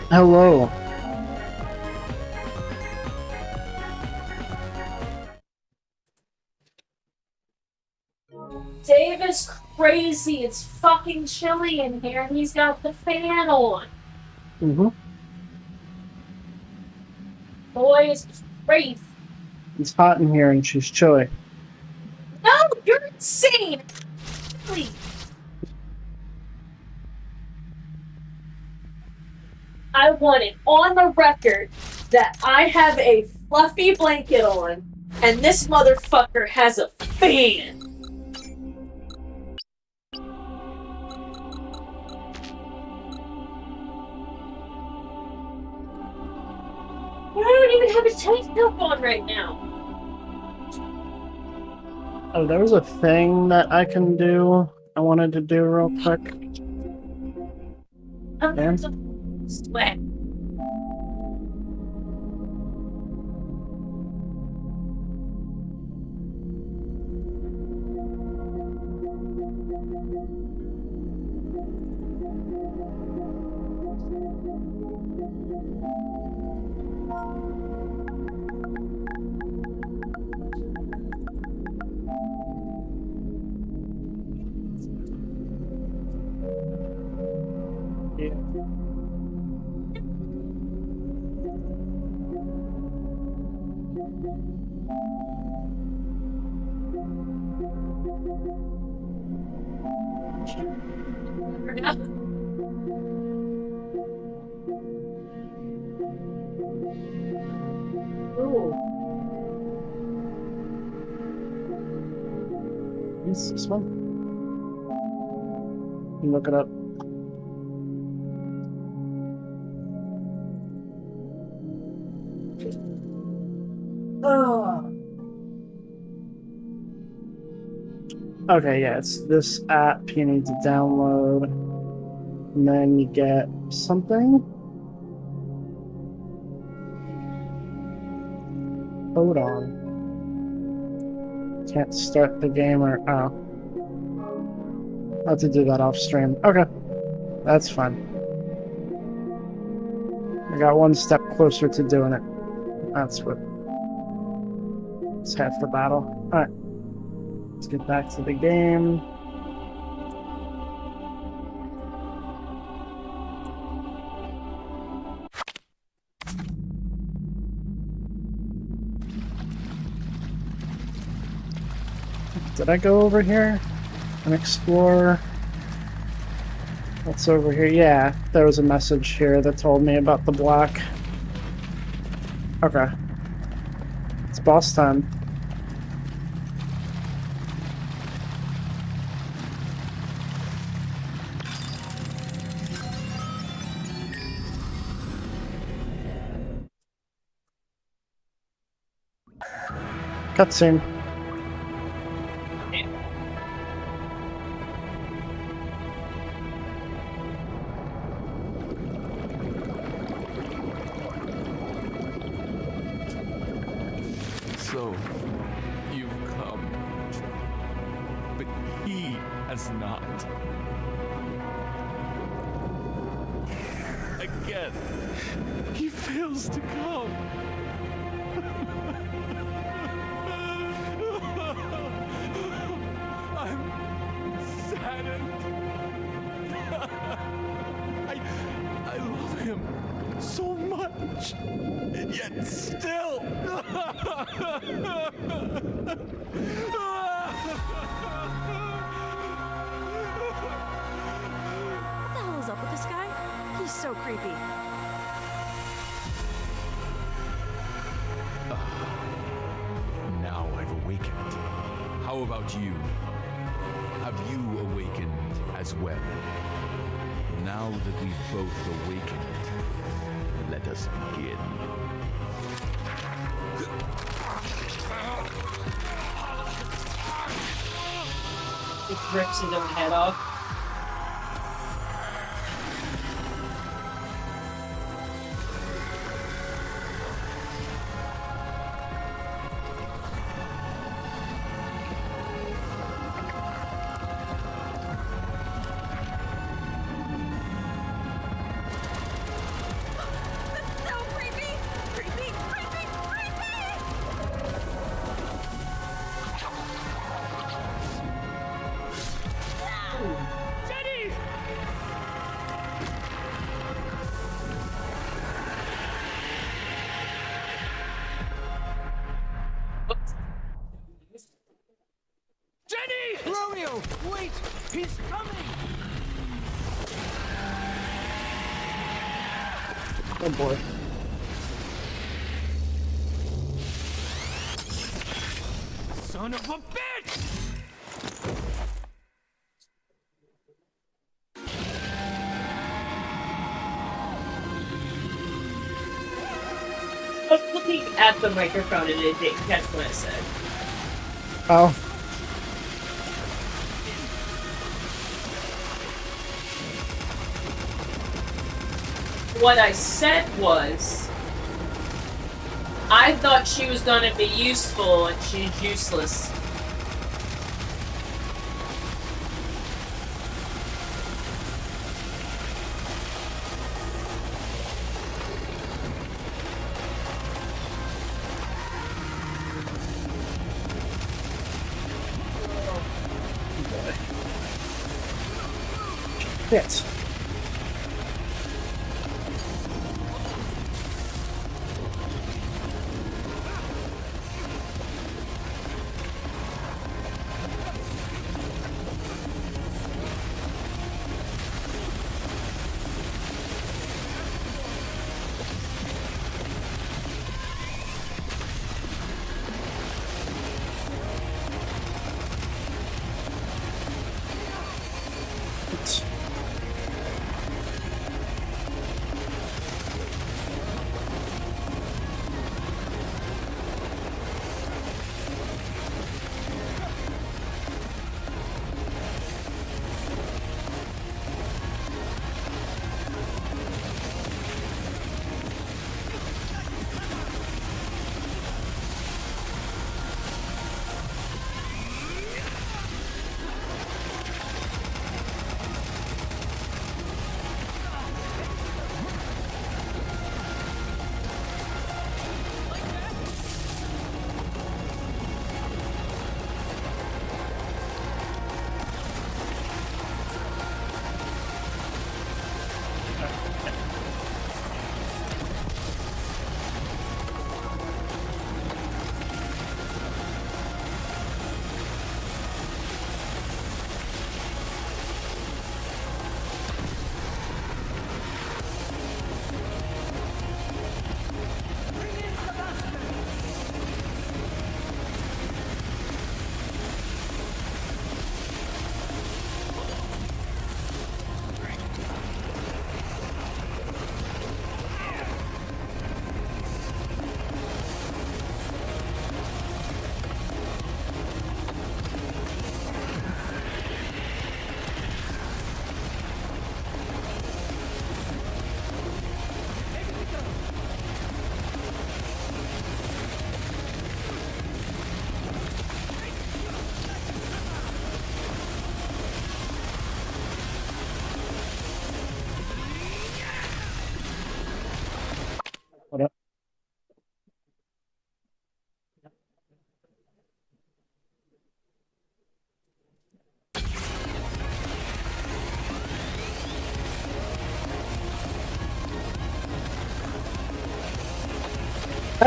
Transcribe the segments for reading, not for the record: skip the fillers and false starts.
Hello. Dave is crazy. It's fucking chilly in here, and he's got the fan on. Mm-hmm. Boy, it's crazy. It's hot in here and she's chilly. No, you're insane. Please. I want it on the record that I have a fluffy blanket on, and this motherfucker has a fan. I don't even have a tank top on right now. Oh, there was a thing that I can do. I wanted to do real quick. I'm gonna sweat. Yeah. Ooh. This one? You look it up. Okay, yeah, it's this app you need to download, and then you get something. Hold on. Can't start the game or oh. I'll have to do that off stream. Okay. That's fine. I got one step closer to doing it. That's what. It's half the battle. Alright. Let's get back to the game. Did I go over here and explore? What's over here? Yeah, there was a message here that told me about the block. Okay. It's boss time. Cutscene. So, you've come, but he has not. Again, he fails to come. I'm Sit still! What the hell is up with this guy? He's so creepy. Now I've awakened. How about you? Have you awakened as well? Now that we've both awakened, let us begin. He rips his own head off. So creepy! Creepy! Creepy! Creepy! Jenny! Jenny! Romeo, wait! He's coming! Oh boy. Son of a bitch! I was looking at the microphone and it didn't catch what I said. Oh. What I said was, I thought she was gonna be useful and she's useless. Shit.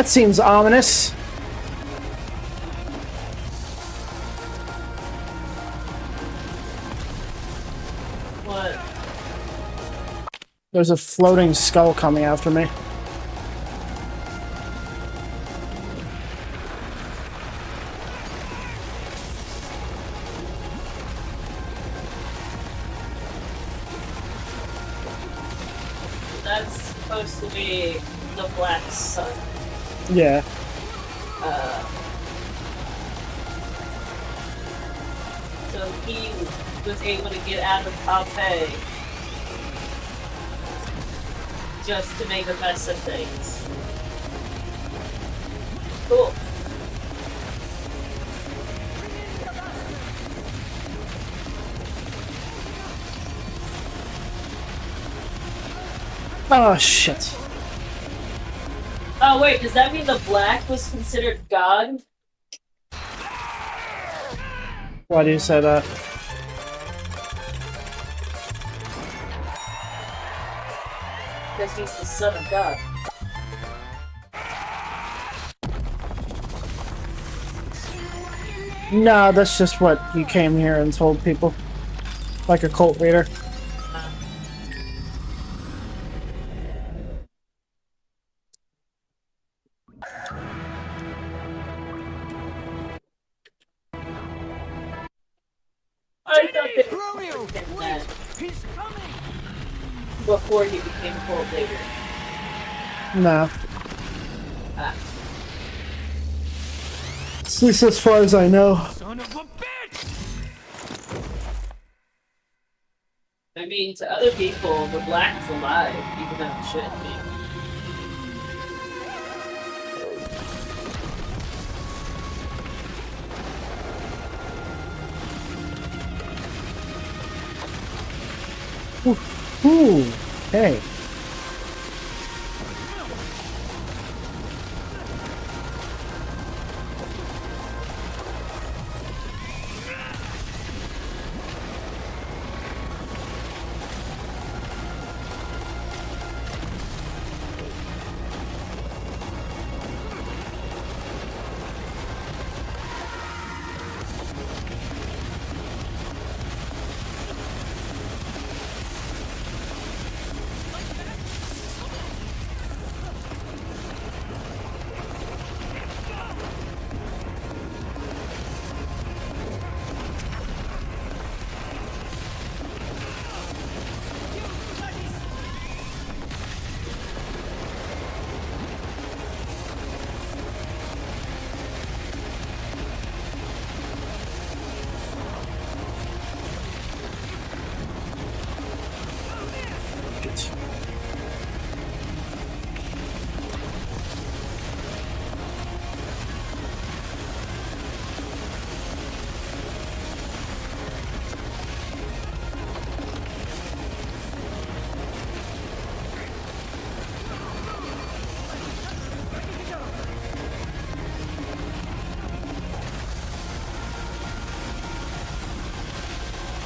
That seems ominous. What? There's a floating skull coming after me. That's supposed to be the Black Sun. Yeah. So he was able to get out of Pompeii just to make a mess of things. Cool. Oh, shit. Oh wait, does that mean the Black was considered God? Why do you say that? Because he's the son of God. No, that's just what you came here and told people. Like a cult leader. I thought they Romeo, were that wait! He's coming! before he became a cult leader. No. Ah. At least as far as I know. Son of a bitch! I mean, to other people, the Black's alive, even though it shouldn't be. Ooh, hey.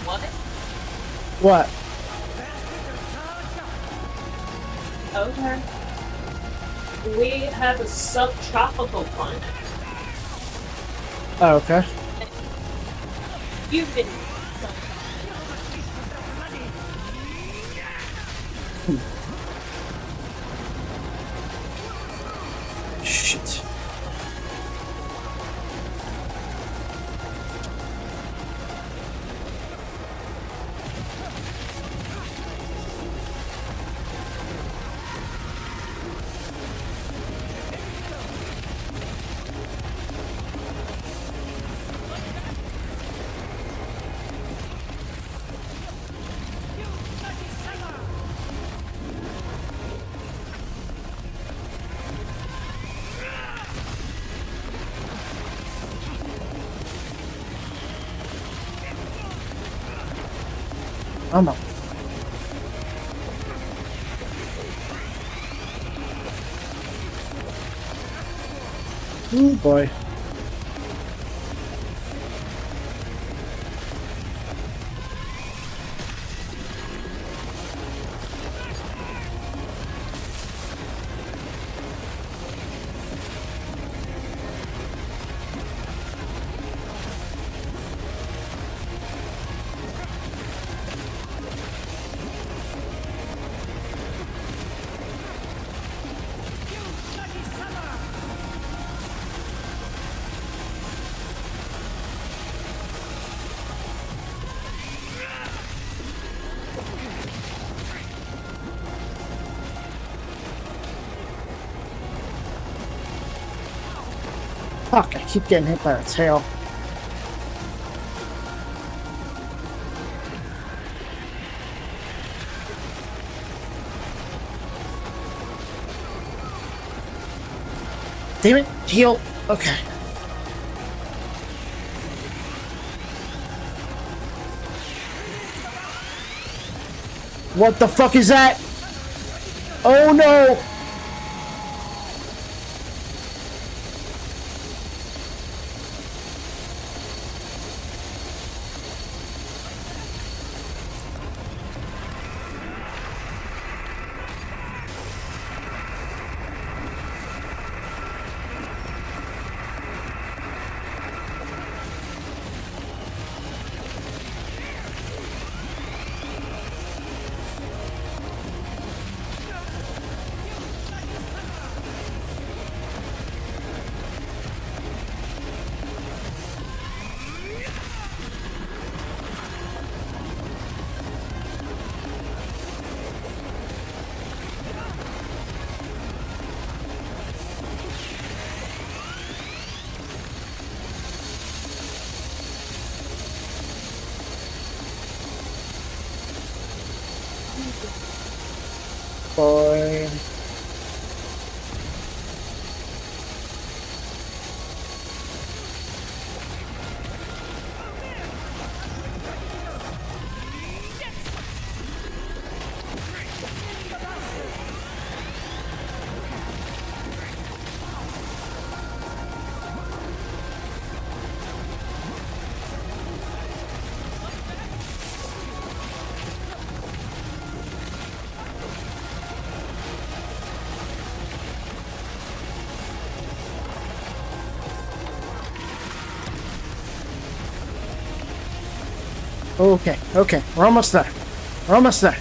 What? What? Okay. We have a subtropical climate. Oh, okay. You've been Shit. Oh no. Oh boy. Fuck, I keep getting hit by the tail. Damn it, heal. Okay. What the fuck is that? Oh no! Boy. Okay, okay, we're almost there. We're almost there.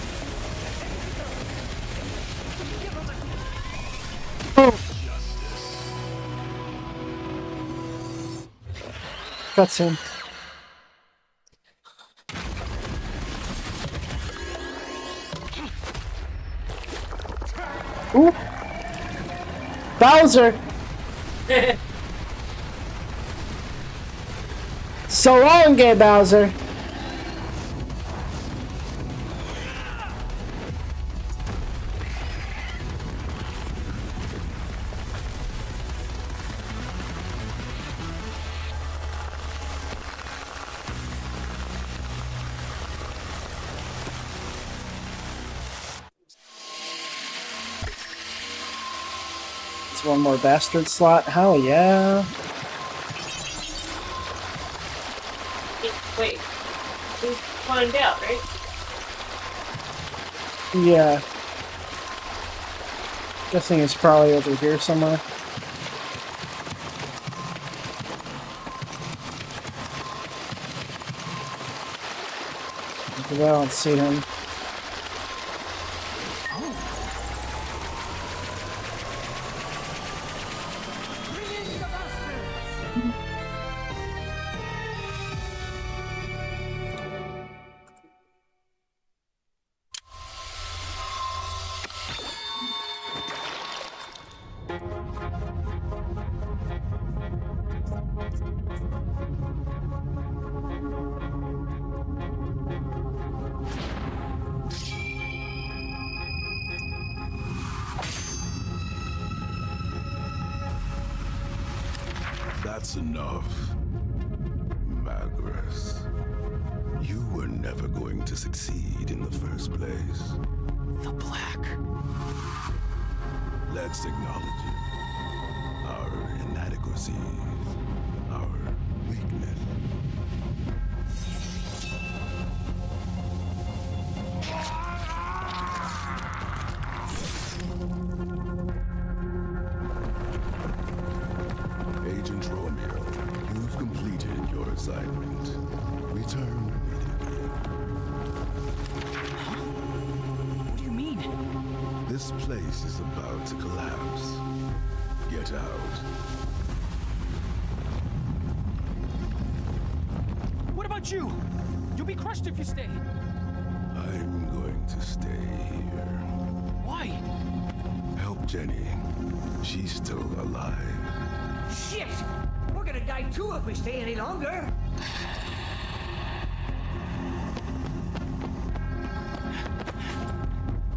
Oh. Cutscene. Ooh. Bowser. So long, gay Bowser. One more bastard slot. Hell yeah. Wait. We find out, right? Yeah. Guessing it's probably over here somewhere. I don't see him. That's enough, Magress. You were never going to succeed in the first place. The Black. Let's acknowledge it. Our inadequacies, our weakness. Agent Romeo, you've completed your assignment. Return immediately. Huh? What do you mean? This place is about to collapse. Get out. What about you? You'll be crushed if you stay. I'm going to stay here. Why? Help Jenny. She's still alive. Shit! We're gonna die too if we stay any longer.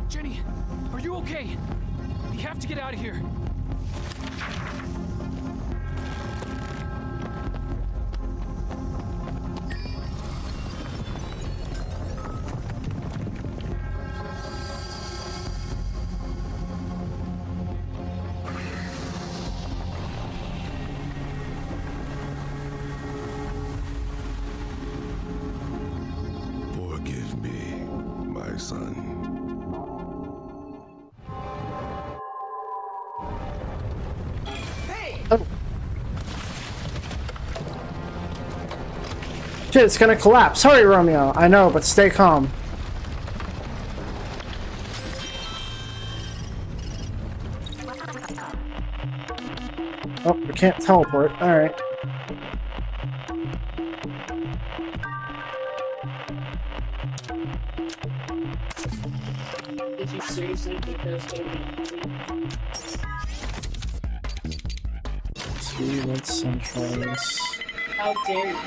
Jenny, are you okay? We have to get out of here. Forgive me, my son. Shit, it's gonna collapse. Sorry, Romeo. I know, but stay calm. Oh, we can't teleport. Alright. Did you seriously think those See what's centralized. How dare you?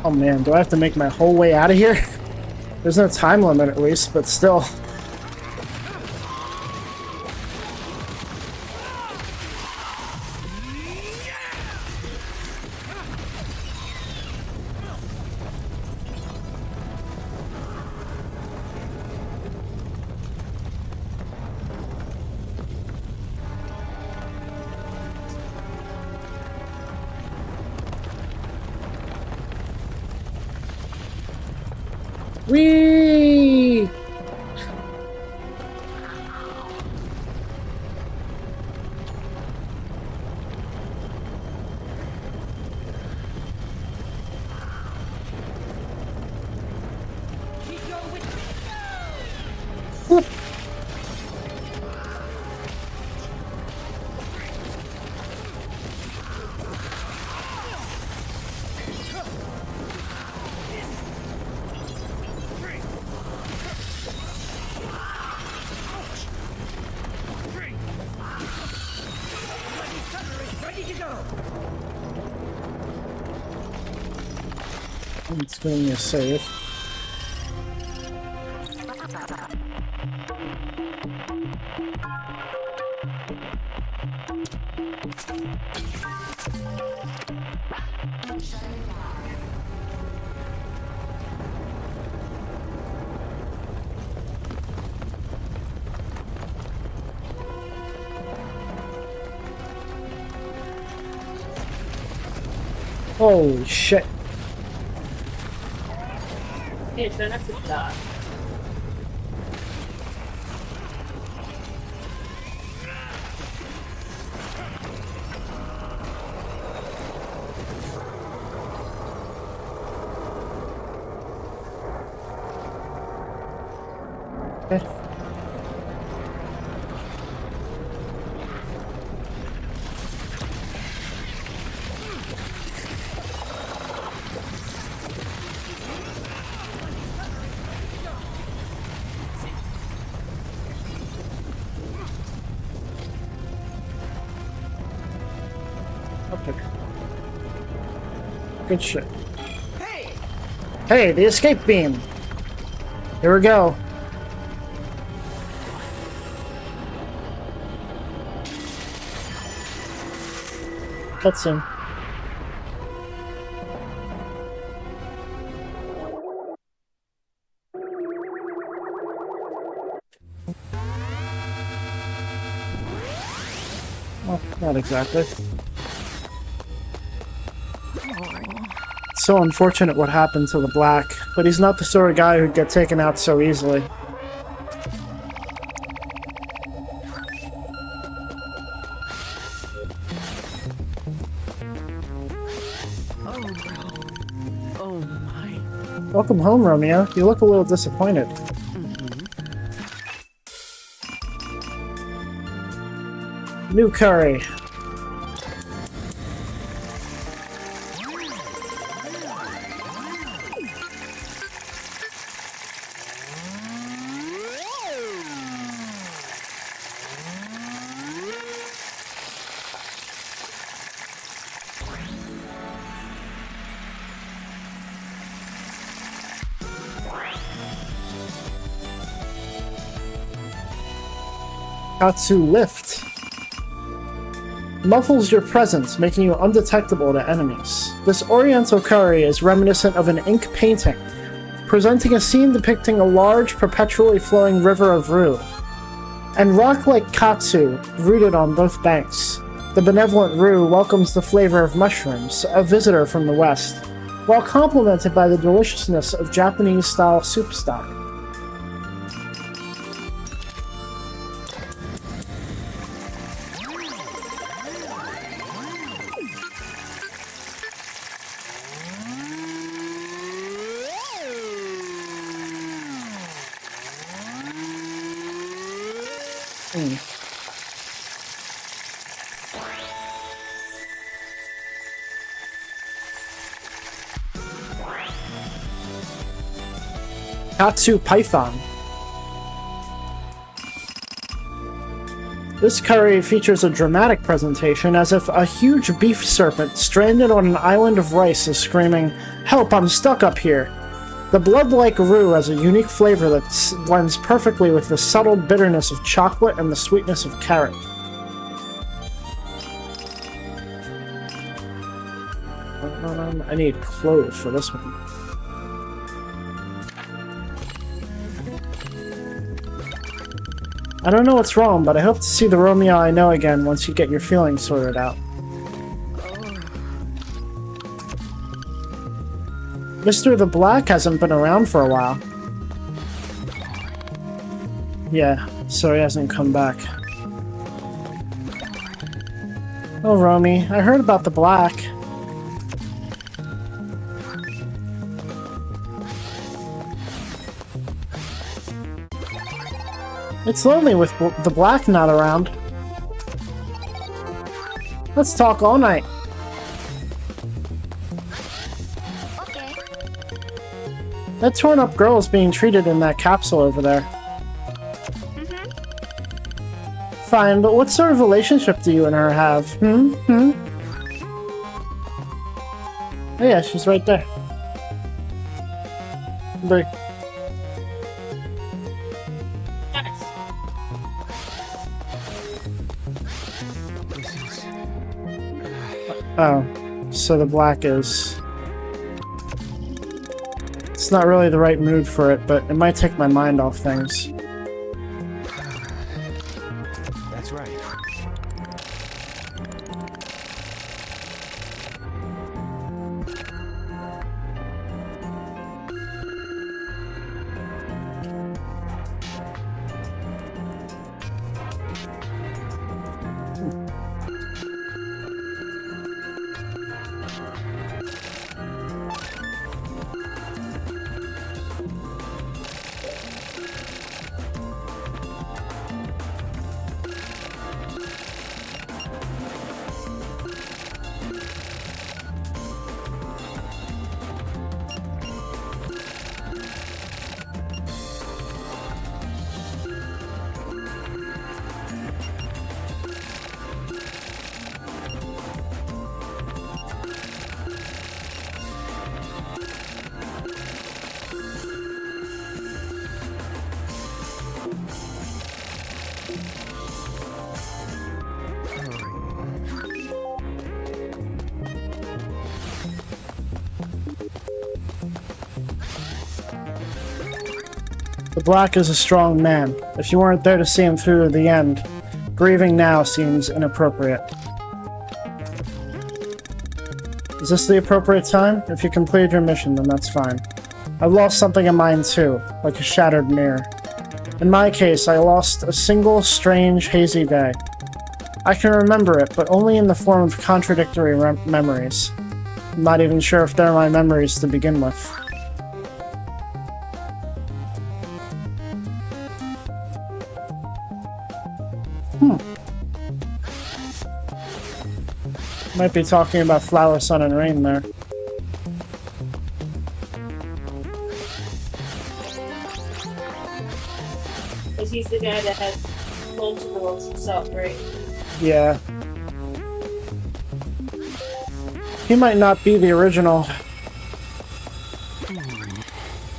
Oh man, do I have to make my whole way out of here? There's no time limit at least, but still. Whee! Whoop. It's giving me a save. Holy shit. Hey, so next is that. Okay. Good shit. Hey, the escape beam! Here we go. Cutscene. Well, not exactly. It's so unfortunate what happened to the Black, but he's not the sort of guy who'd get taken out so easily. Oh my. Welcome home, Romeo. You look a little disappointed. New curry. Katsu Lift. Muffles your presence, making you undetectable to enemies. This oriental curry is reminiscent of an ink painting, presenting a scene depicting a large, perpetually flowing river of Rue, and rock-like Katsu rooted on both banks. The benevolent Rue welcomes the flavor of mushrooms, a visitor from the west, while complemented by the deliciousness of Japanese-style soup stock. Katsu Python. This curry features a dramatic presentation as if a huge beef serpent stranded on an island of rice is screaming, "Help, I'm stuck up here!" The blood-like roux has a unique flavor that blends perfectly with the subtle bitterness of chocolate and the sweetness of carrot. I need clove for this one. I don't know what's wrong, but I hope to see the Romeo I know again once you get your feelings sorted out. Mr. the Black hasn't been around for a while. Yeah, so he hasn't come back. Oh, Romy, I heard about the Black. It's lonely with the Black not around. Let's talk all night. Okay. That torn up girl is being treated in that capsule over there. Fine, but what sort of relationship do you and her have? Oh yeah, she's right there. Break. Nice. Oh, so the black is... It's not really the right mood for it, but it might take my mind off things. That's right. The black is a strong man. If you weren't there to see him through to the end, grieving now seems inappropriate. Is this the appropriate time? If you completed your mission, then that's fine. I've lost something of mine too, like a shattered mirror. In my case, I lost a single, strange, hazy day. I can remember it, but only in the form of contradictory memories. I'm not even sure if they're my memories to begin with. Might be talking about flower, sun, and rain there. Because he's the guy that has multiple worlds himself, right? Yeah. He might not be the original.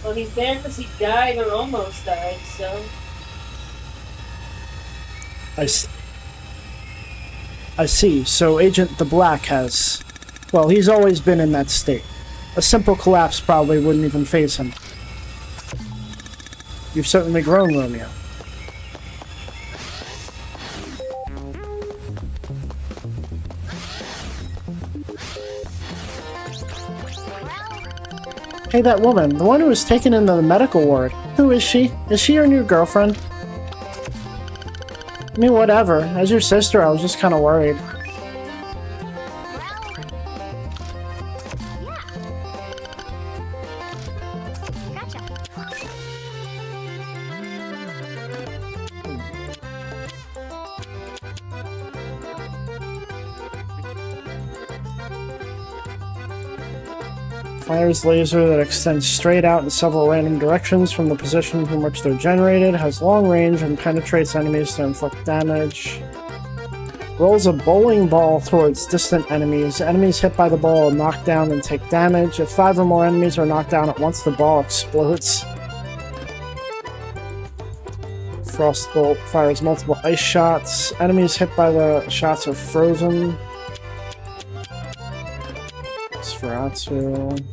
Well, he's there because he died or almost died, so... I see. So Agent the Black has... Well, he's always been in that state. A simple collapse probably wouldn't even faze him. You've certainly grown, Romeo. Hey, that woman. The one who was taken into the medical ward. Who is she? Is she your new girlfriend? I mean, whatever. As your sister, I was just kind of worried. Fires laser that extends straight out in several random directions from the position from which they're generated, has long range and penetrates enemies to inflict damage. Rolls a bowling ball towards distant enemies. Enemies hit by the ball are knocked down and take damage. If 5 or more enemies are knocked down at once, the ball explodes. Frostbolt fires multiple ice shots. Enemies hit by the shots are frozen. Sferatu.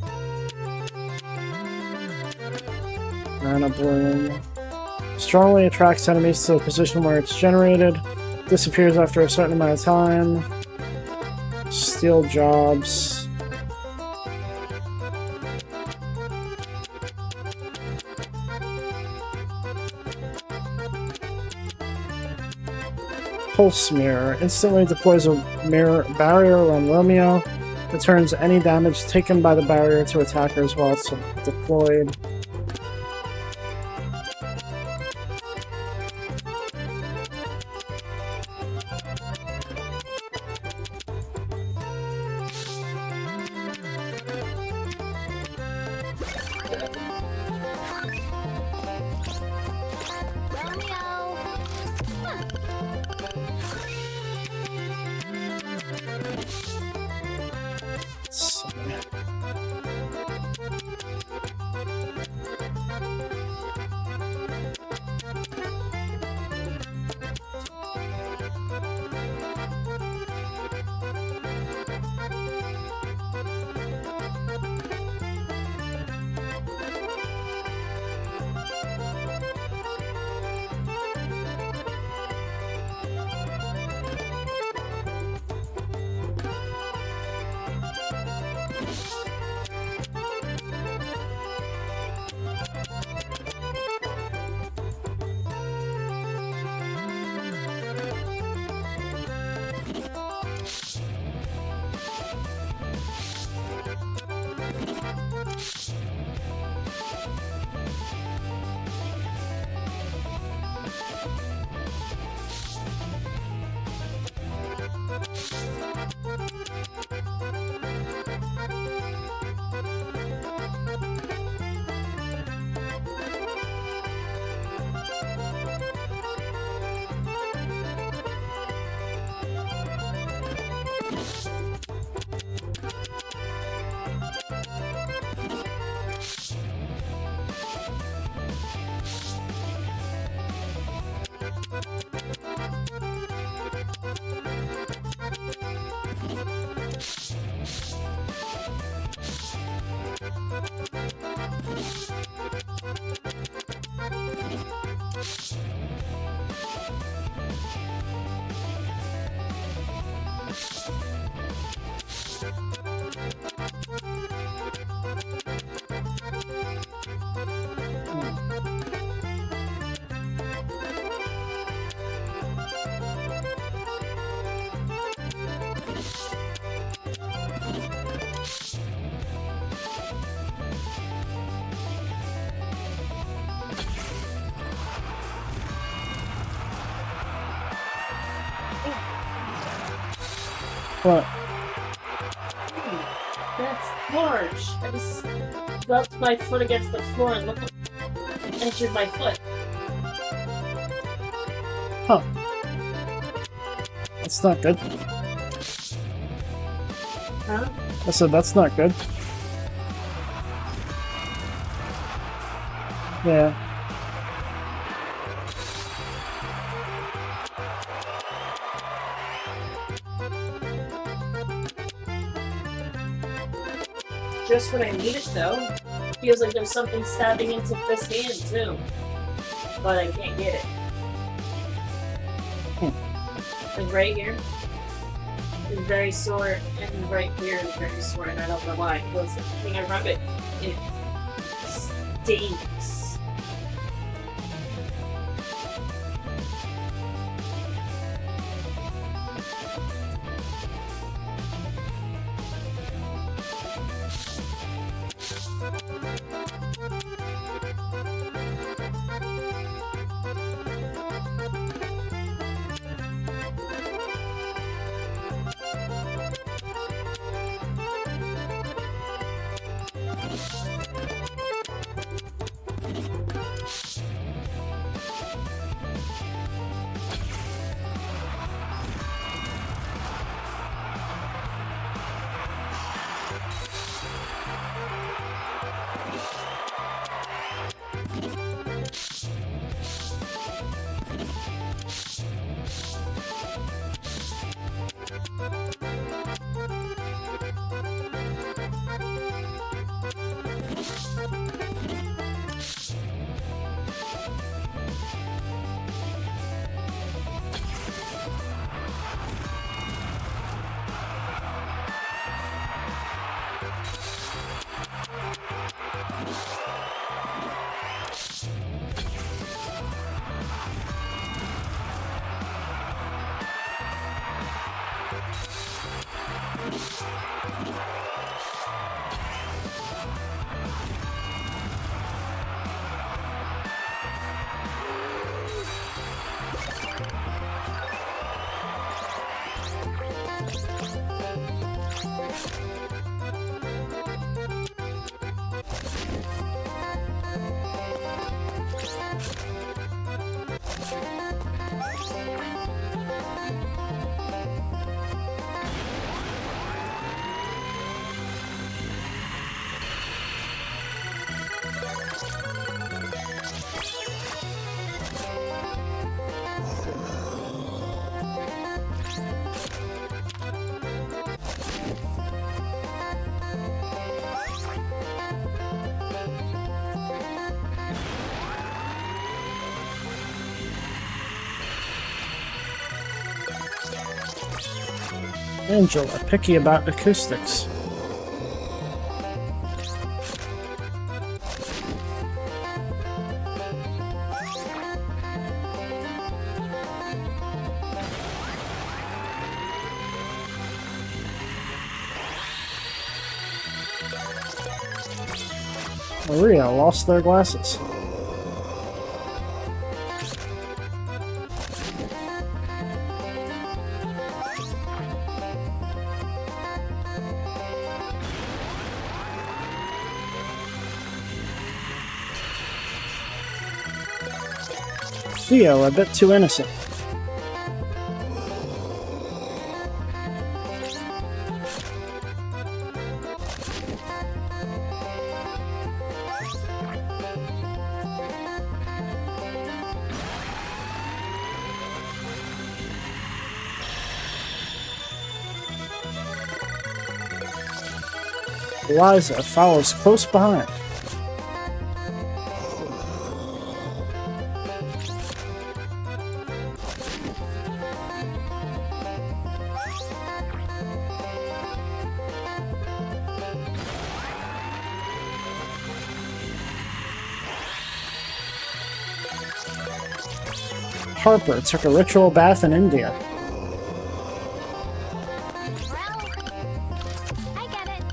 Mana Bloom. Strongly attracts enemies to the position where it's generated. Disappears after a certain amount of time. Steal jobs. Pulse Mirror. Instantly deploys a mirror barrier around Romeo. Returns any damage taken by the barrier to attackers while it's deployed. What? That's large. I just rubbed my foot against the floor and looked, entered my foot. Huh. That's not good. Huh? I said that's not good. Yeah. Just when I need it, though. Feels like there's something stabbing into this hand, too. But I can't get it. Like right here. It's very sore, and right here is very sore, and I don't know why. Because when I rub it, it stings. Angela, picky about acoustics. Maria lost their glasses. Theo, a bit too innocent. Eliza follows close behind. Harper took a ritual bath in India. I get it.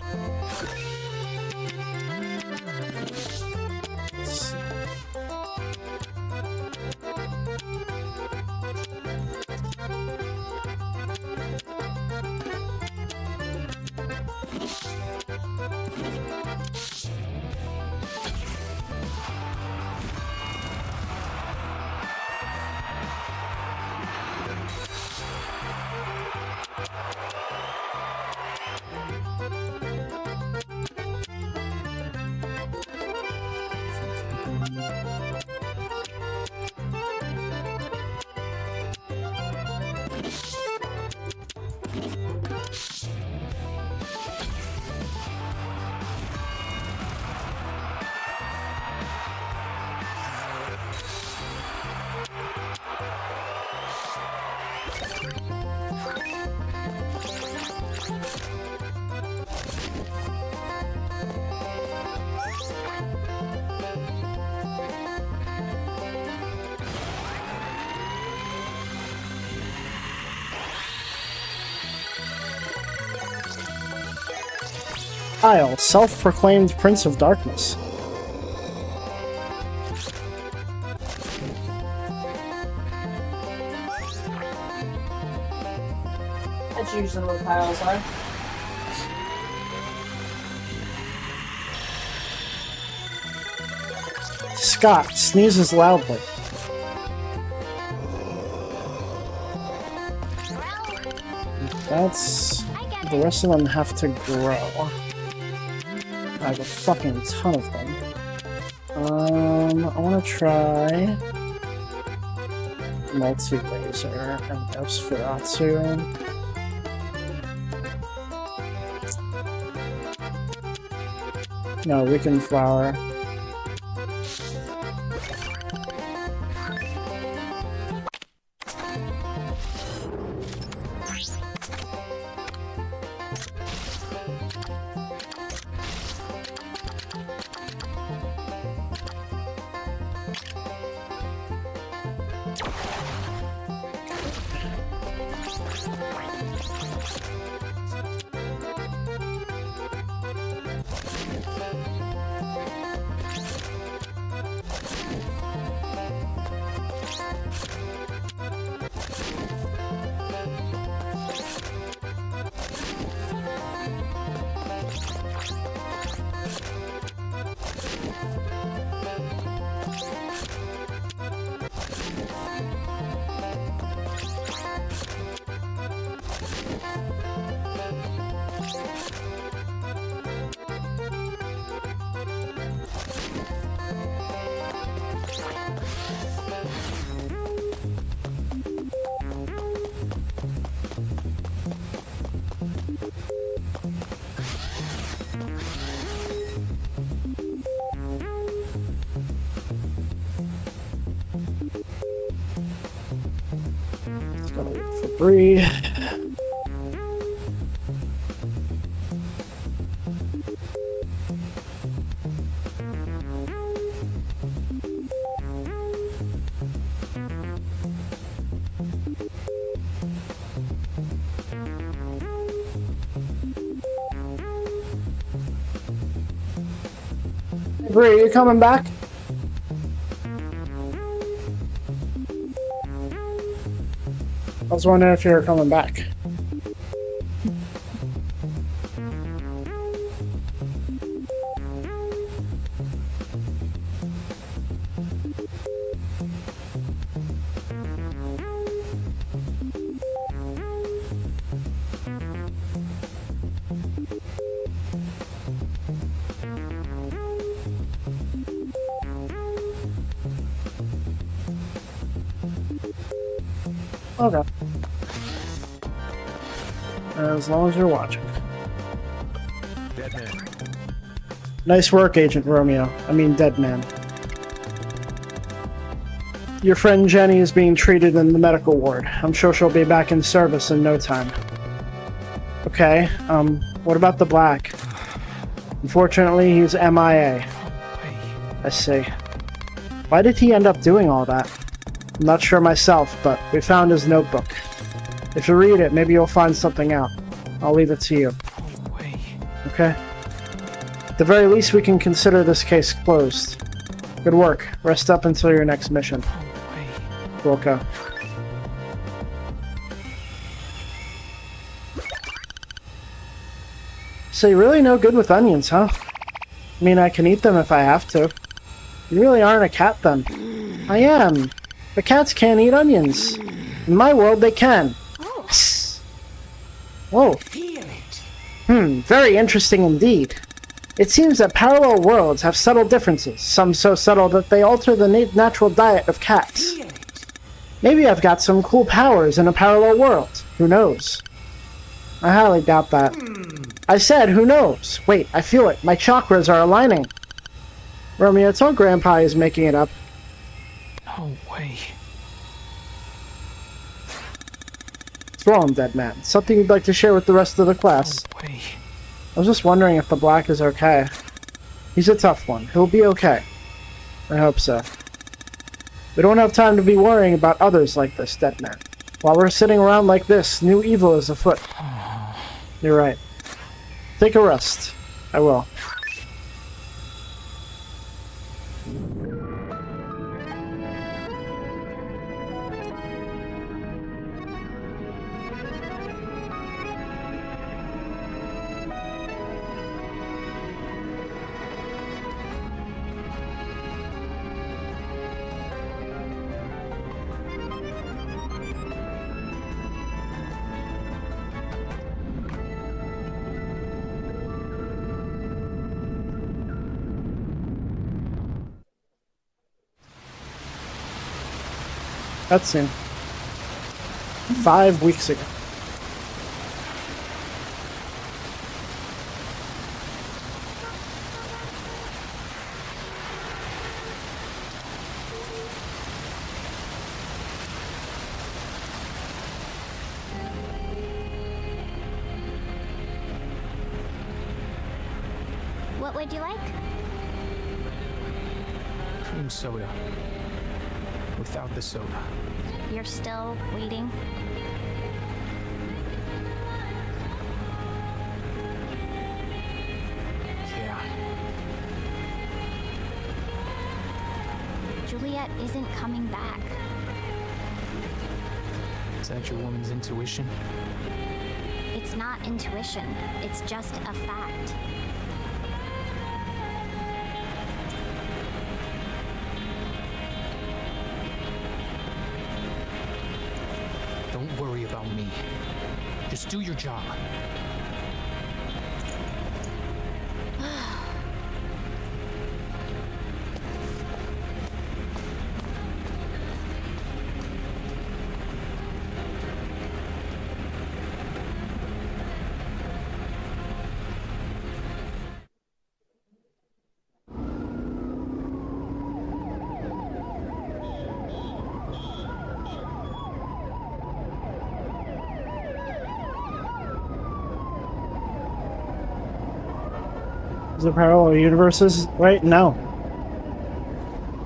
Isle, self-proclaimed Prince of Darkness. That's usually what tiles are. Scott sneezes loudly. That's... the rest of them have to grow. I have a fucking ton of them. I want to try multi-laser and Nosferatu. No, Weekend Flower. Gotta wait for Bree. Bree, you coming back? I was wondering if you were coming back. Okay. As long as you're watching. Dead man. Nice work, Agent Romeo. I mean, dead man. Your friend Jenny is being treated in the medical ward. I'm sure she'll be back in service in no time. Okay, what about the Black? Unfortunately, he's MIA. I see. Why did he end up doing all that? I'm not sure myself, but we found his notebook. If you read it, maybe you'll find something out. I'll leave it to you. No way. Okay? At the very least, we can consider this case closed. Good work. Rest up until your next mission. No way. Wilco. So you're really no good with onions, huh? I mean, I can eat them if I have to. You really aren't a cat, then. I am. But cats can't eat onions. In my world, they can. Psst. Whoa. Very interesting indeed. It seems that parallel worlds have subtle differences, some so subtle that they alter the natural diet of cats. Maybe I've got some cool powers in a parallel world. Who knows? I highly doubt that. I said, who knows? Wait, I feel it. My chakras are aligning. Romeo, tell Grandpa he's making it up. No way. What's wrong, dead man? Something you'd like to share with the rest of the class? No way. I was just wondering if the black is okay. He's a tough one. He'll be okay. I hope so. We don't have time to be worrying about others like this, dead man. While we're sitting around like this, new evil is afoot. You're right. Take a rest. I will. Cutscene. 5 weeks ago. What would you like? Cream soda. Without the soda. You're still waiting? Yeah. Juliet isn't coming back. Is that your woman's intuition? It's not intuition. It's just a fact. Don't worry about me. Just do your job. Is it parallel universes? Right? No.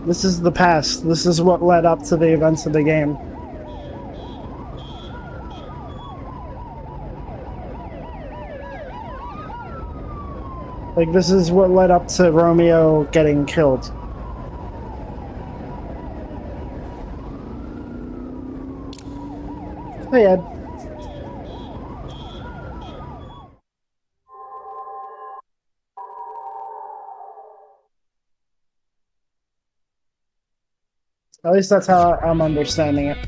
This is the past. This is what led up to the events of the game. Like, this is what led up to Romeo getting killed. Hey, Ed. At least that's how I'm understanding it.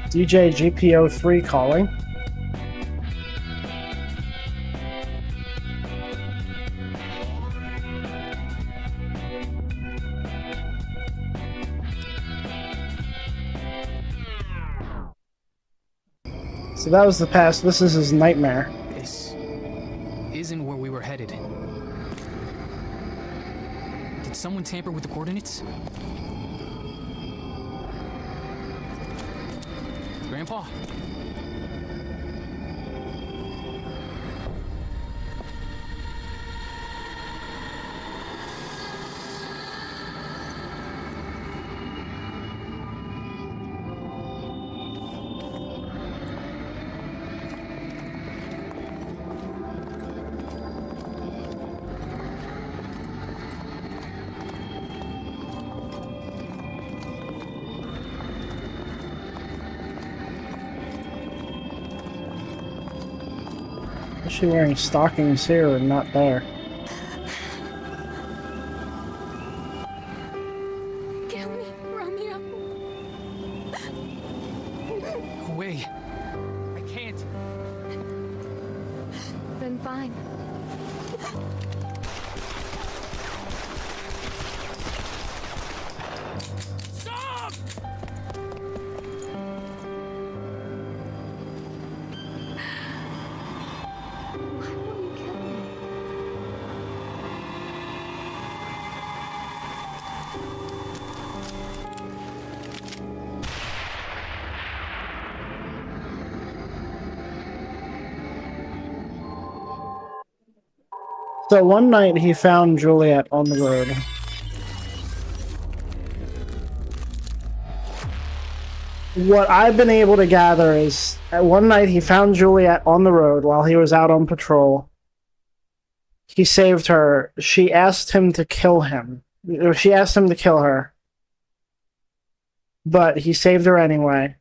DJ GPO3 calling. So that was the past. This is his nightmare. This isn't where we were headed. Did someone tamper with the coordinates? Grandpa? She wearing stockings here and not there. Kill me, Romeo. Go away. I can't. Then fine. Stop! Why will you kill me? So one night he found Juliet on the road. What I've been able to gather is one night he found Juliet on the road while he was out on patrol. He saved her. She asked him to kill him. She asked him to kill her. But he saved her anyway.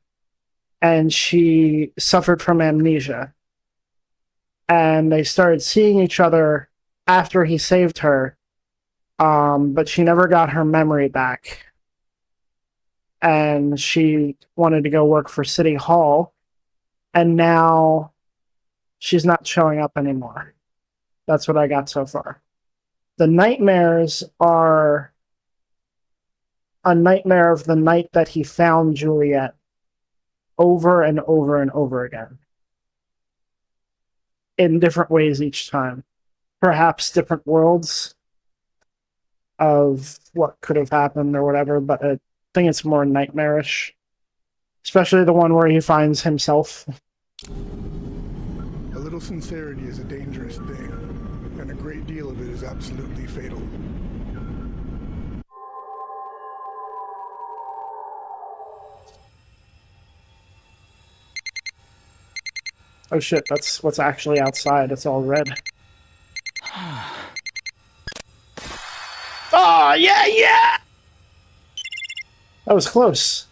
And she suffered from amnesia. And they started seeing each other after he saved her. But she never got her memory back. And she wanted to go work for City Hall. And now she's not showing up anymore. That's what I got so far. The nightmares are a nightmare of the night that he found Juliet over and over and over again. In different ways each time. Perhaps different worlds of what could have happened or whatever, but I think it's more nightmarish. Especially the one where he finds himself. A little sincerity is a dangerous thing, and a great deal of it is absolutely fatal. Oh shit, that's what's actually outside. It's all red. Oh, yeah, yeah! That was close.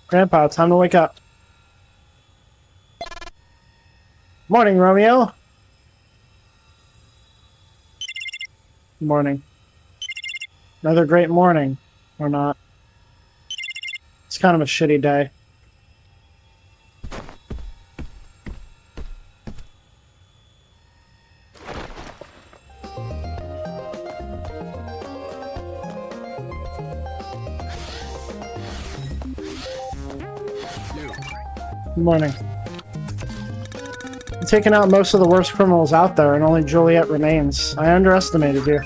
Grandpa, time to wake up. Morning, Romeo. Morning. Another great morning. Or not. It's kind of a shitty day. Good morning. You've taken out most of the worst criminals out there, and only Juliet remains. I underestimated you.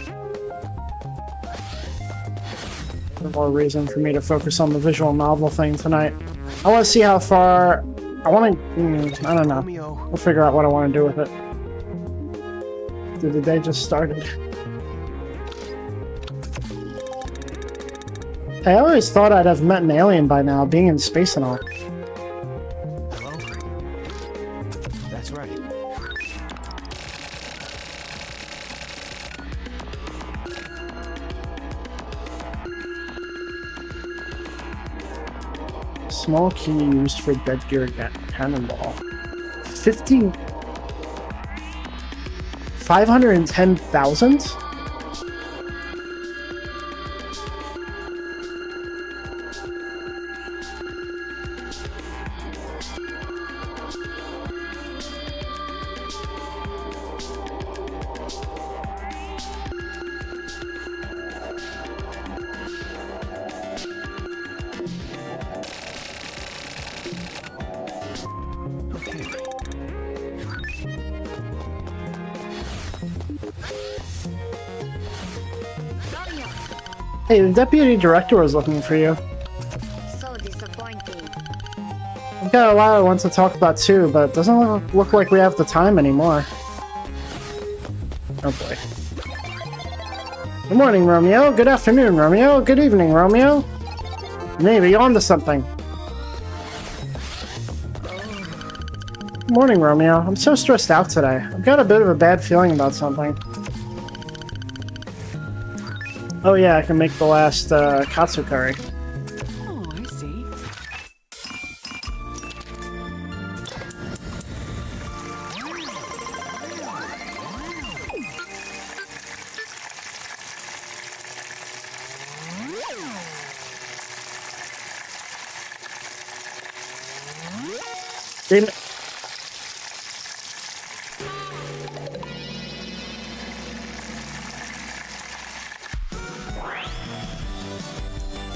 More reason for me to focus on the visual novel thing tonight. I want to see how far... I want to... I don't know. We'll figure out what I want to do with it. Dude, the day just started. I always thought I'd have met an alien by now, being in space and all. Hello? That's right. Small key used for dead gear cannonball. 510,000? Hey, the deputy director was looking for you. So disappointing. I've got a lot I want to talk about too, but it doesn't look like we have the time anymore. Oh boy. Good morning, Romeo. Good afternoon, Romeo. Good evening, Romeo. Maybe you're onto something. Good morning, Romeo. I'm so stressed out today. I've got a bit of a bad feeling about something. Oh yeah, I can make the last katsu curry. Oh, I see. In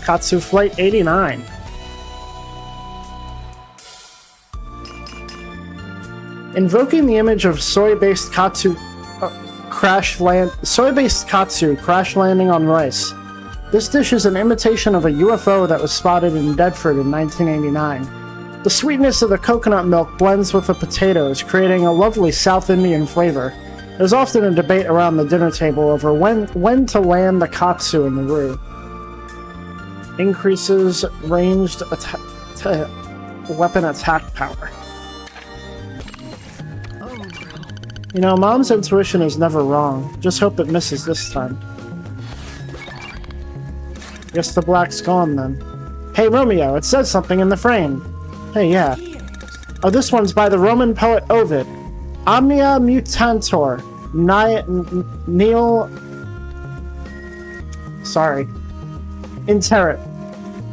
Katsu Flight 89. Invoking the image of soy-based Katsu soy-based Katsu crash landing on rice. This dish is an imitation of a UFO that was spotted in Bedford in 1989. The sweetness of the coconut milk blends with the potatoes, creating a lovely South Indian flavor. There's often a debate around the dinner table over when to land the Katsu in the roux. Increases ranged weapon attack power. You know, Mom's intuition is never wrong. Just hope it misses this time. Guess the black's gone then. Hey Romeo, it says something in the frame. Hey, yeah. Oh, this one's by the Roman poet Ovid. Omnia mutantur. Nihil... Sorry. Interit.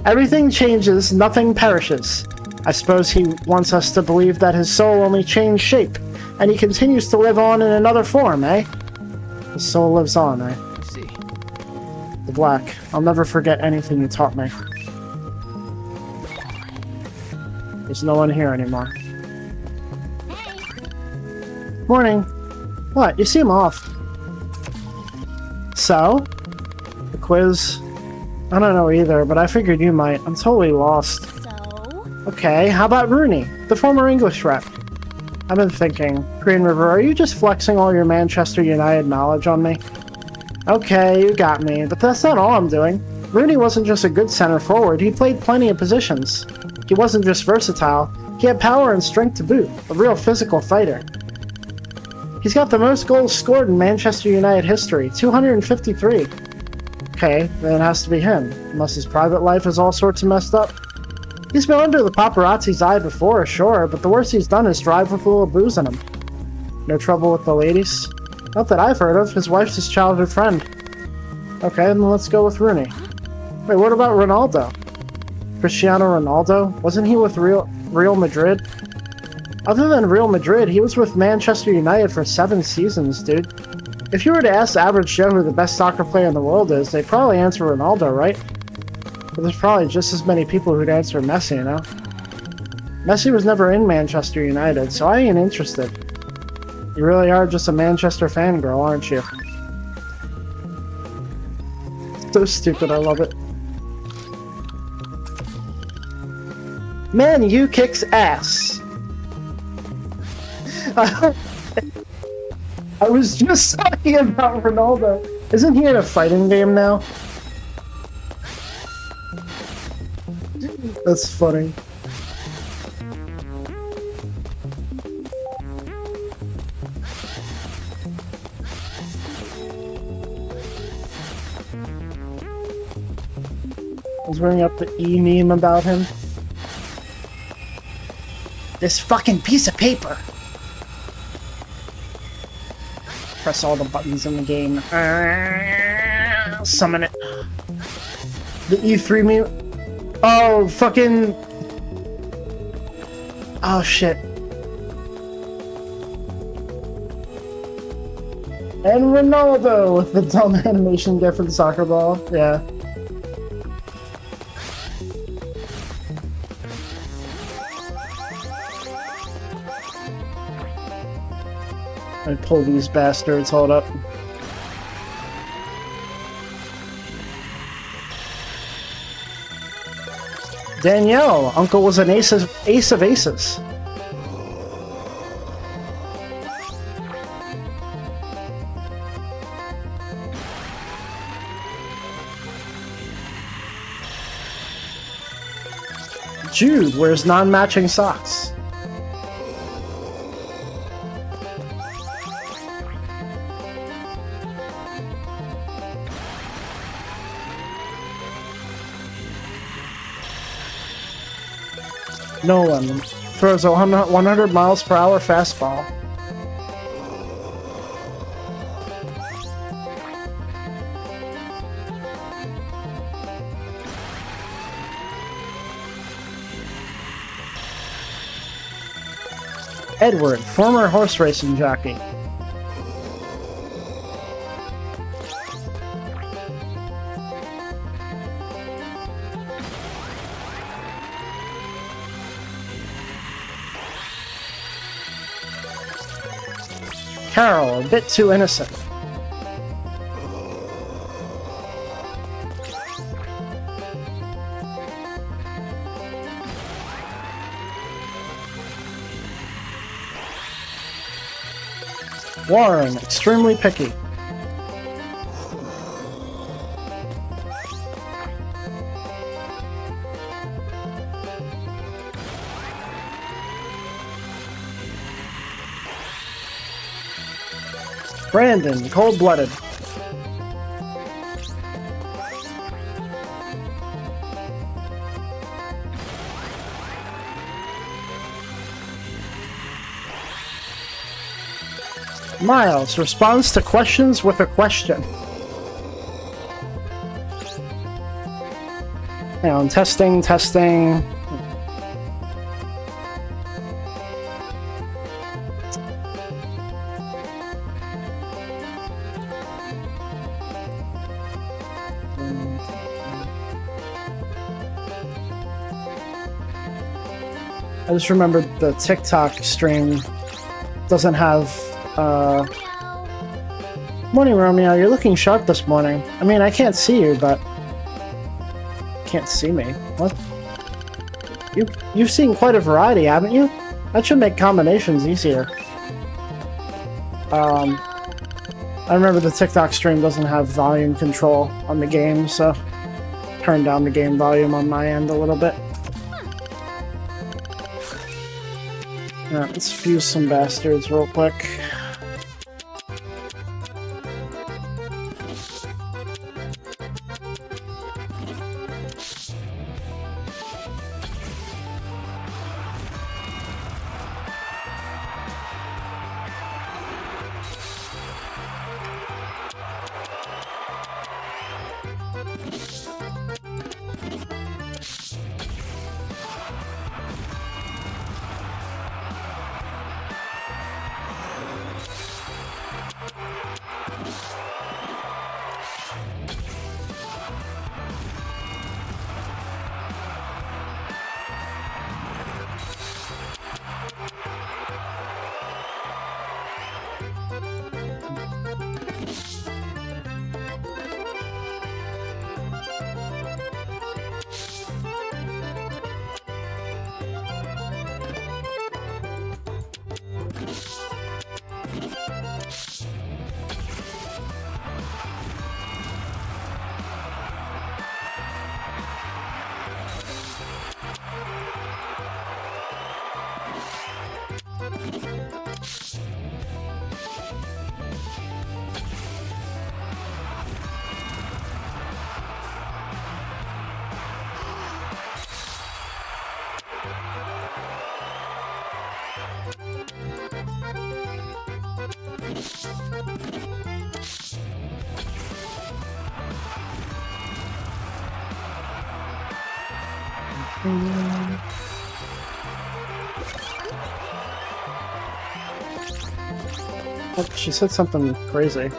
Everything changes, nothing perishes. I suppose he wants us to believe that his soul only changed shape, and he continues to live on in another form, eh? His soul lives on, eh? See. The black. I'll never forget anything you taught me. There's no one here anymore. Morning. What? You seem off. So? The quiz? I don't know either, but I figured you might. I'm totally lost. So? Okay, how about Rooney, the former English rep? I've been thinking. Green River, are you just flexing all your Manchester United knowledge on me? Okay, you got me, but that's not all I'm doing. Rooney wasn't just a good center forward, he played plenty of positions. He wasn't just versatile, he had power and strength to boot, a real physical fighter. He's got the most goals scored in Manchester United history, 253. Okay, then it has to be him, unless his private life is all sorts of messed up. He's been under the paparazzi's eye before, sure, but the worst he's done is drive with a little booze in him. No trouble with the ladies? Not that I've heard of, his wife's his childhood friend. Okay, then let's go with Rooney. Wait, what about Ronaldo? Cristiano Ronaldo? Wasn't he with Real Madrid? Other than Real Madrid, he was with Manchester United for 7 seasons, dude. If you were to ask the average Joe who the best soccer player in the world is, they'd probably answer Ronaldo, right? But there's probably just as many people who'd answer Messi, you know? Messi was never in Manchester United, so I ain't interested. You really are just a Manchester fangirl, aren't you? So stupid, I love it. Man, you kicks ass. I was just talking about Ronaldo. Isn't he in a fighting game now? That's funny. Let's bring up the E meme about him. This fucking piece of paper. Press all the buttons in the game. Summon it. The E3 meme. Oh, fucking. Oh, shit. And Ronaldo with the dumb animation gif for the soccer ball. Yeah. I pull these bastards, hold up. Danielle, Uncle was an ace of aces. Jude wears non-matching socks. Nolan throws a 100 miles per hour fastball. Edward, former horse racing jockey. Carol, a bit too innocent. Warren, extremely picky. Brandon, cold-blooded. Miles responds to questions with a question. And testing. I just remembered the TikTok stream doesn't have Morning, Romeo. You're looking sharp this morning. I mean, I can't see you, but can't see me. What? You've seen quite a variety, haven't you? That should make combinations easier. I remember the TikTok stream doesn't have volume control on the game, so turn down the game volume on my end a little bit. Yeah, let's fuse some bastards real quick. Oh, she said something crazy.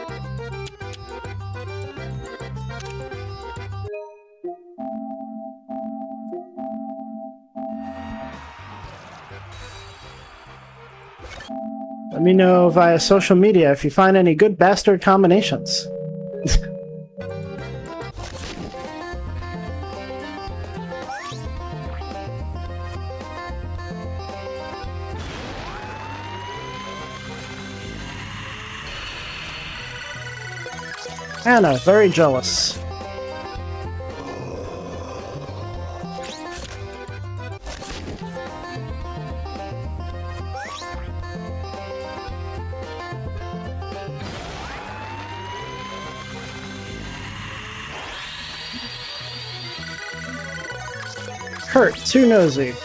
Let me know via social media if you find any good bastard combinations. Anna, very jealous. Kurt, too nosy.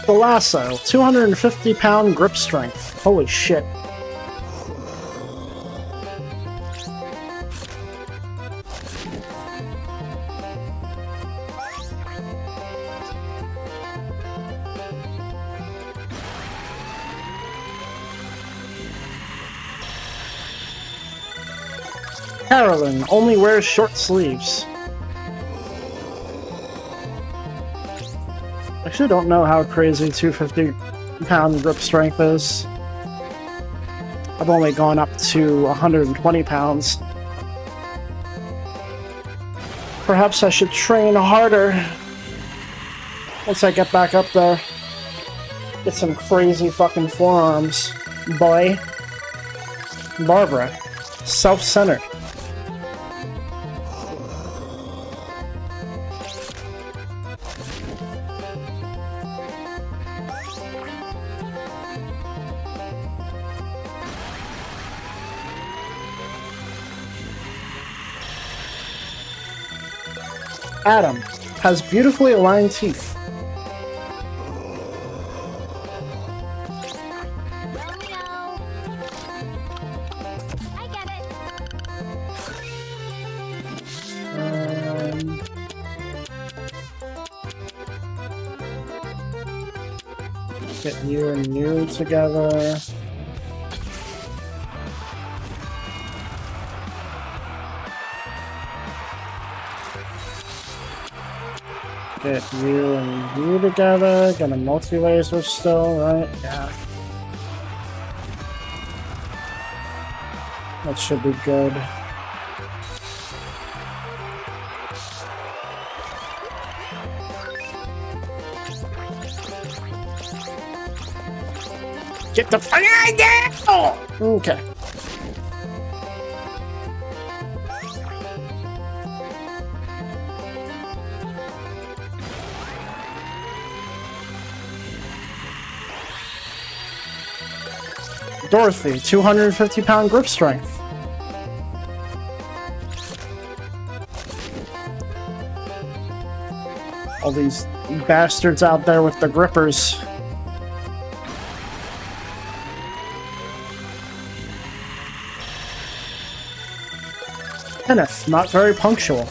The lasso, 250-pound grip strength. Holy shit. Carolyn only wears short sleeves. I actually don't know how crazy 250-pound grip strength is. I've only gone up to 120 pounds. Perhaps I should train harder once I get back up there. Get some crazy fucking forearms, boy. Barbara, self-centered. Adam has beautifully aligned teeth. Romeo! I get it. Get you and you together. Get you and you together. Get a multi-laser still, right? Yeah. That should be good. Get the fuck out of there! Okay. Dorothy, 250-pound grip strength. All these bastards out there with the grippers. Kenneth, not very punctual.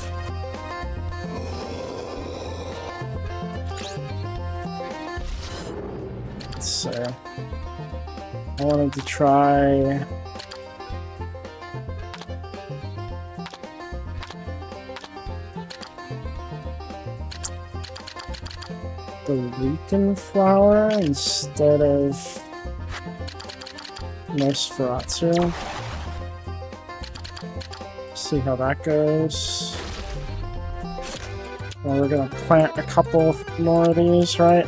Let's see. I wanted to try... the Weaken Flower instead of Nosferatu. See how that goes. Well, we're gonna plant a couple more of these, right?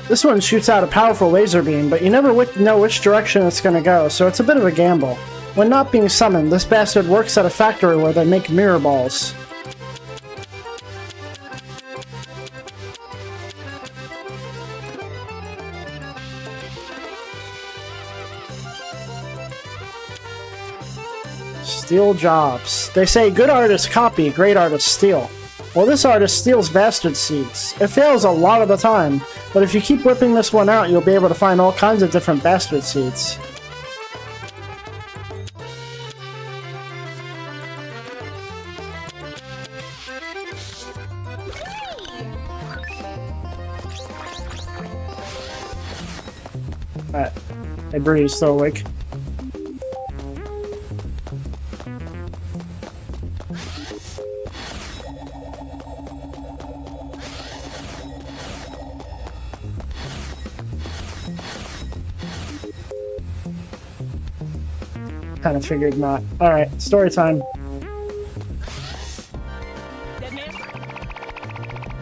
This one shoots out a powerful laser beam, but you never know which direction it's going to go, so it's a bit of a gamble. When not being summoned, this bastard works at a factory where they make mirror balls. Steal jobs. They say good artists copy, great artists steal. Well, this artist steals bastard seeds. It fails a lot of the time, but if you keep whipping this one out, you'll be able to find all kinds of different bastard seeds. Alright. Hey, Bree's still awake. Kind of figured not. Alright, story time.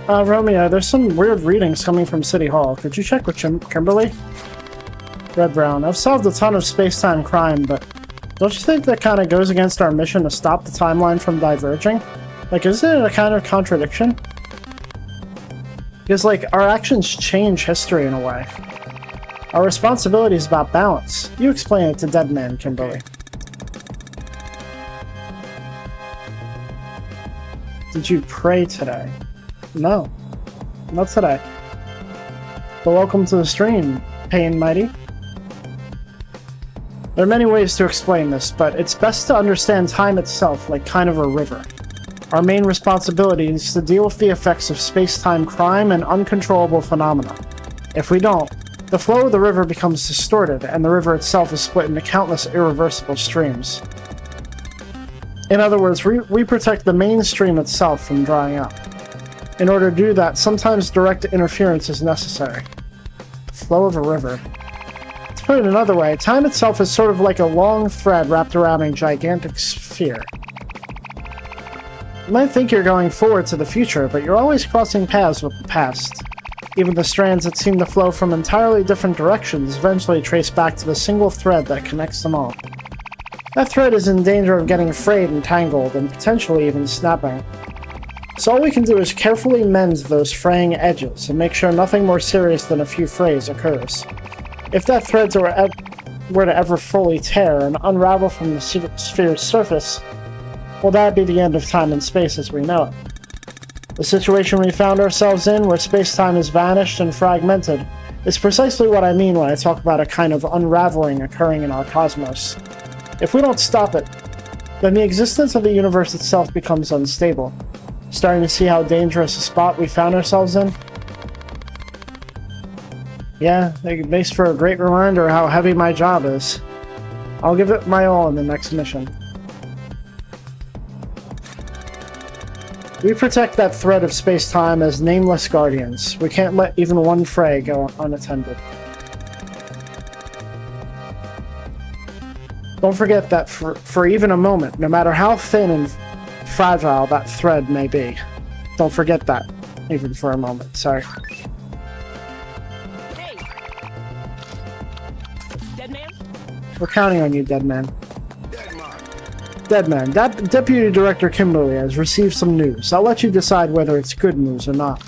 Romeo, there's some weird readings coming from City Hall. Could you check with Kimberly? Red Brown, I've solved a ton of space-time crime, but don't you think that kind of goes against our mission to stop the timeline from diverging? Like, isn't it a kind of contradiction? Because, like, our actions change history in a way. Our responsibility is about balance. You explain it to Deadman, Kimberly. Did you pray today? No. Not today. But welcome to the stream, Pain Mighty. There are many ways to explain this, but it's best to understand time itself like kind of a river. Our main responsibility is to deal with the effects of space-time crime and uncontrollable phenomena. If we don't, the flow of the river becomes distorted, and the river itself is split into countless irreversible streams. In other words, we protect the main stream itself from drying up. In order to do that, sometimes direct interference is necessary. The flow of a river. To put it another way, time itself is sort of like a long thread wrapped around a gigantic sphere. You might think you're going forward to the future, but you're always crossing paths with the past. Even the strands that seem to flow from entirely different directions eventually trace back to the single thread that connects them all. That thread is in danger of getting frayed and tangled, and potentially even snapping. So all we can do is carefully mend those fraying edges and make sure nothing more serious than a few frays occurs. If that thread were to ever fully tear and unravel from the sphere's surface, well, that'd be the end of time and space as we know it. The situation we found ourselves in, where space-time has vanished and fragmented, is precisely what I mean when I talk about a kind of unraveling occurring in our cosmos. If we don't stop it, then the existence of the universe itself becomes unstable. Starting to see how dangerous a spot we found ourselves in? Yeah, it makes for a great reminder how heavy my job is. I'll give it my all in the next mission. We protect that thread of space-time as nameless guardians. We can't let even one fray go unattended. Don't forget that for even a moment, no matter how thin and fragile that thread may be. Don't forget that, even for a moment. Sorry. Hey! Deadman? We're counting on you, Deadman. Deadman, Deputy Director Kimberly has received some news. I'll let you decide whether it's good news or not.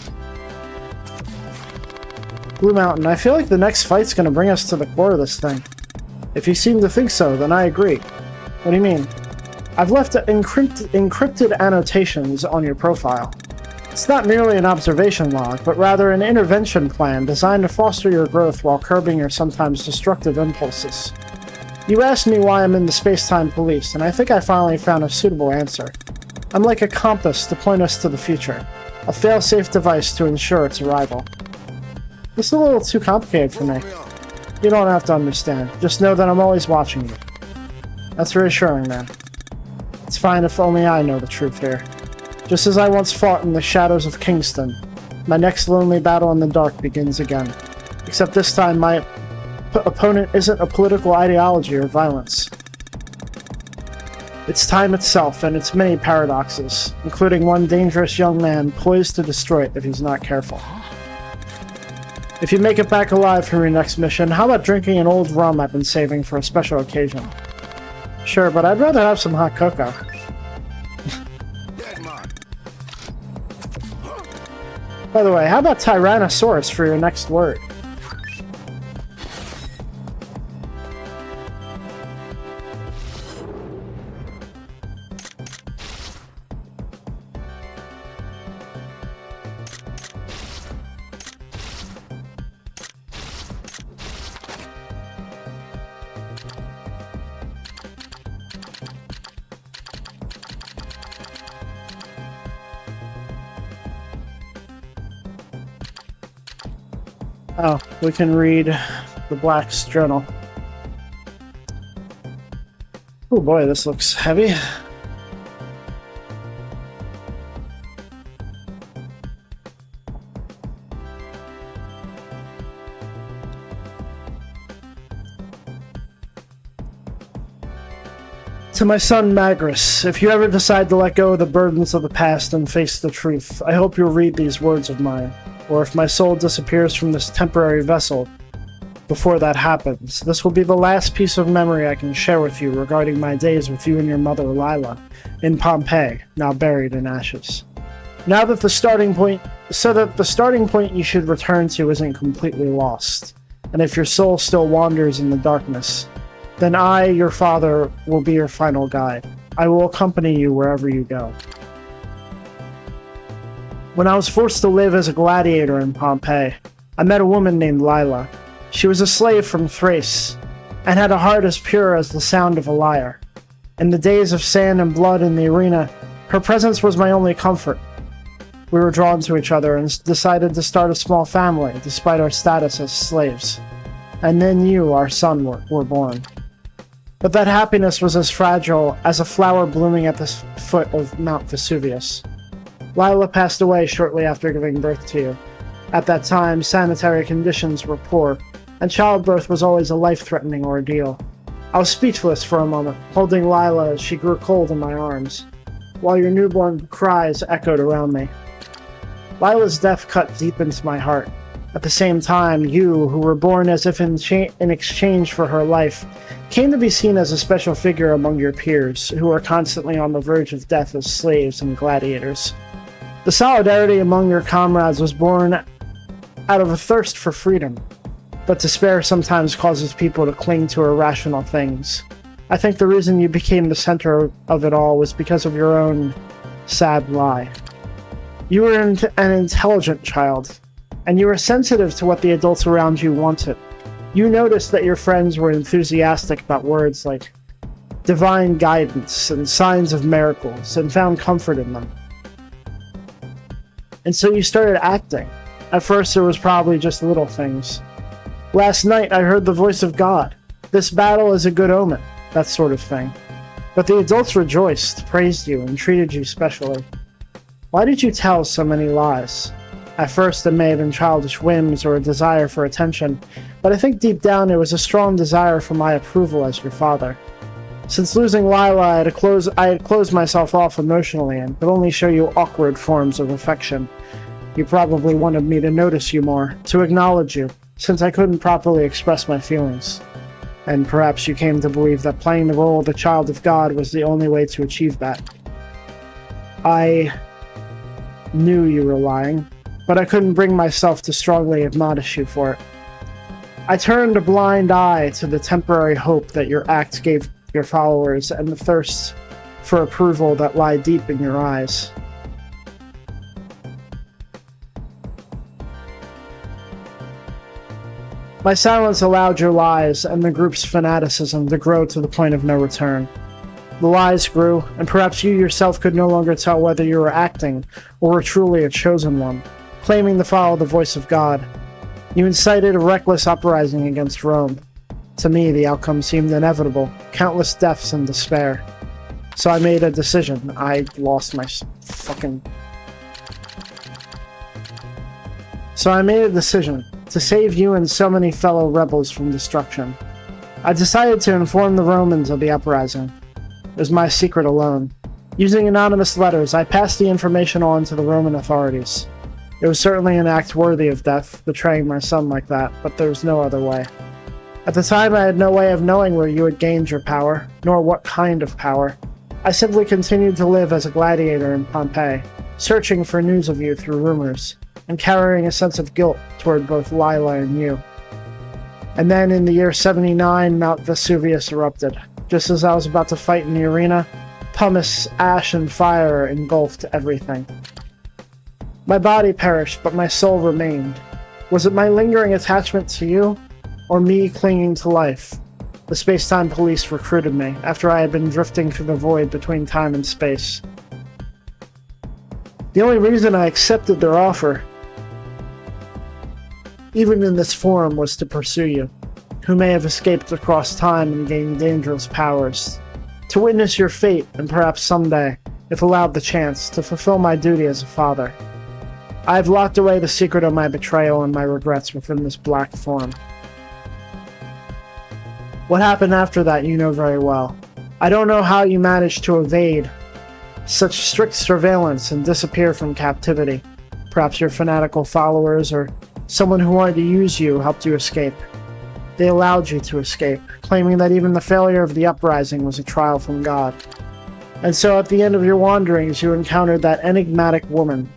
Blue Mountain, I feel like the next fight's gonna bring us to the core of this thing. If you seem to think so, then I agree. What do you mean? I've left encrypted annotations on your profile. It's not merely an observation log, but rather an intervention plan designed to foster your growth while curbing your sometimes destructive impulses. You asked me why I'm in the space-time police, and I think I finally found a suitable answer. I'm like a compass to point us to the future, a fail-safe device to ensure its arrival. This is a little too complicated for me. You don't have to understand. Just know that I'm always watching you. That's reassuring, man. It's fine if only I know the truth here. Just as I once fought in the shadows of Kingston, my next lonely battle in the dark begins again. Except this time my opponent isn't a political ideology or violence. It's time itself and its many paradoxes, including one dangerous young man poised to destroy it if he's not careful. If you make it back alive for your next mission, how about drinking an old rum I've been saving for a special occasion? Sure, but I'd rather have some hot cocoa. By the way, how about Tyrannosaurus for your next word? Oh, we can read the Black's journal. Oh boy, this looks heavy. To my son Magnus, if you ever decide to let go of the burdens of the past and face the truth, I hope you'll read these words of mine. Or if my soul disappears from this temporary vessel before that happens, this will be the last piece of memory I can share with you regarding my days with you and your mother Lila in Pompeii, now buried in ashes. So that the starting point you should return to isn't completely lost, and if your soul still wanders in the darkness, then I, your father, will be your final guide. I will accompany you wherever you go. When I was forced to live as a gladiator in Pompeii, I met a woman named Lila. She was a slave from Thrace, and had a heart as pure as the sound of a lyre. In the days of sand and blood in the arena, her presence was my only comfort. We were drawn to each other and decided to start a small family, despite our status as slaves. And then you, our son, were born. But that happiness was as fragile as a flower blooming at the foot of Mount Vesuvius. Lila passed away shortly after giving birth to you. At that time, sanitary conditions were poor, and childbirth was always a life-threatening ordeal. I was speechless for a moment, holding Lila as she grew cold in my arms, while your newborn cries echoed around me. Lila's death cut deep into my heart. At the same time, you, who were born as if in exchange for her life, came to be seen as a special figure among your peers, who are constantly on the verge of death as slaves and gladiators. The solidarity among your comrades was born out of a thirst for freedom, but despair sometimes causes people to cling to irrational things. I think the reason you became the center of it all was because of your own sad lie. You were an intelligent child, and you were sensitive to what the adults around you wanted. You noticed that your friends were enthusiastic about words like divine guidance and signs of miracles, and found comfort in them. And so you started acting. At first it was probably just little things. Last night I heard the voice of God. This battle is a good omen, that sort of thing. But the adults rejoiced, praised you, and treated you specially. Why did you tell so many lies? At first it may have been childish whims or a desire for attention, but I think deep down it was a strong desire for my approval as your father. Since losing Lila, I had closed myself off emotionally and could only show you awkward forms of affection. You probably wanted me to notice you more, to acknowledge you, since I couldn't properly express my feelings. And perhaps you came to believe that playing the role of the child of God was the only way to achieve that. I knew you were lying, but I couldn't bring myself to strongly admonish you for it. I turned a blind eye to the temporary hope that your act gave your followers and the thirst for approval that lie deep in your eyes. My silence allowed your lies and the group's fanaticism to grow to the point of no return. The lies grew, and perhaps you yourself could no longer tell whether you were acting or were truly a chosen one, claiming to follow the voice of God. You incited a reckless uprising against Rome. To me, the outcome seemed inevitable, countless deaths and despair. So I made a decision. So I made a decision to save you and so many fellow rebels from destruction. I decided to inform the Romans of the uprising. It was my secret alone. Using anonymous letters, I passed the information on to the Roman authorities. It was certainly an act worthy of death, betraying my son like that, but there was no other way. At the time, I had no way of knowing where you had gained your power, nor what kind of power. I simply continued to live as a gladiator in Pompeii, searching for news of you through rumors, and carrying a sense of guilt toward both Lila and you. And then in the year 79, Mount Vesuvius erupted. Just as I was about to fight in the arena, pumice, ash, and fire engulfed everything. My body perished, but my soul remained. Was it my lingering attachment to you, or me clinging to life? The space-time police recruited me, after I had been drifting through the void between time and space. The only reason I accepted their offer, even in this form, was to pursue you. who may have escaped across time and gained dangerous powers, to witness your fate and perhaps someday, if allowed the chance, to fulfill my duty as a father. I have locked away the secret of my betrayal and my regrets within this black form. What happened after that you know very well. I don't know how you managed to evade such strict surveillance and disappear from captivity. Perhaps your fanatical followers or someone who wanted to use you helped you escape. They allowed you to escape, claiming that even the failure of the uprising was a trial from God. And so at the end of your wanderings, you encountered that enigmatic woman.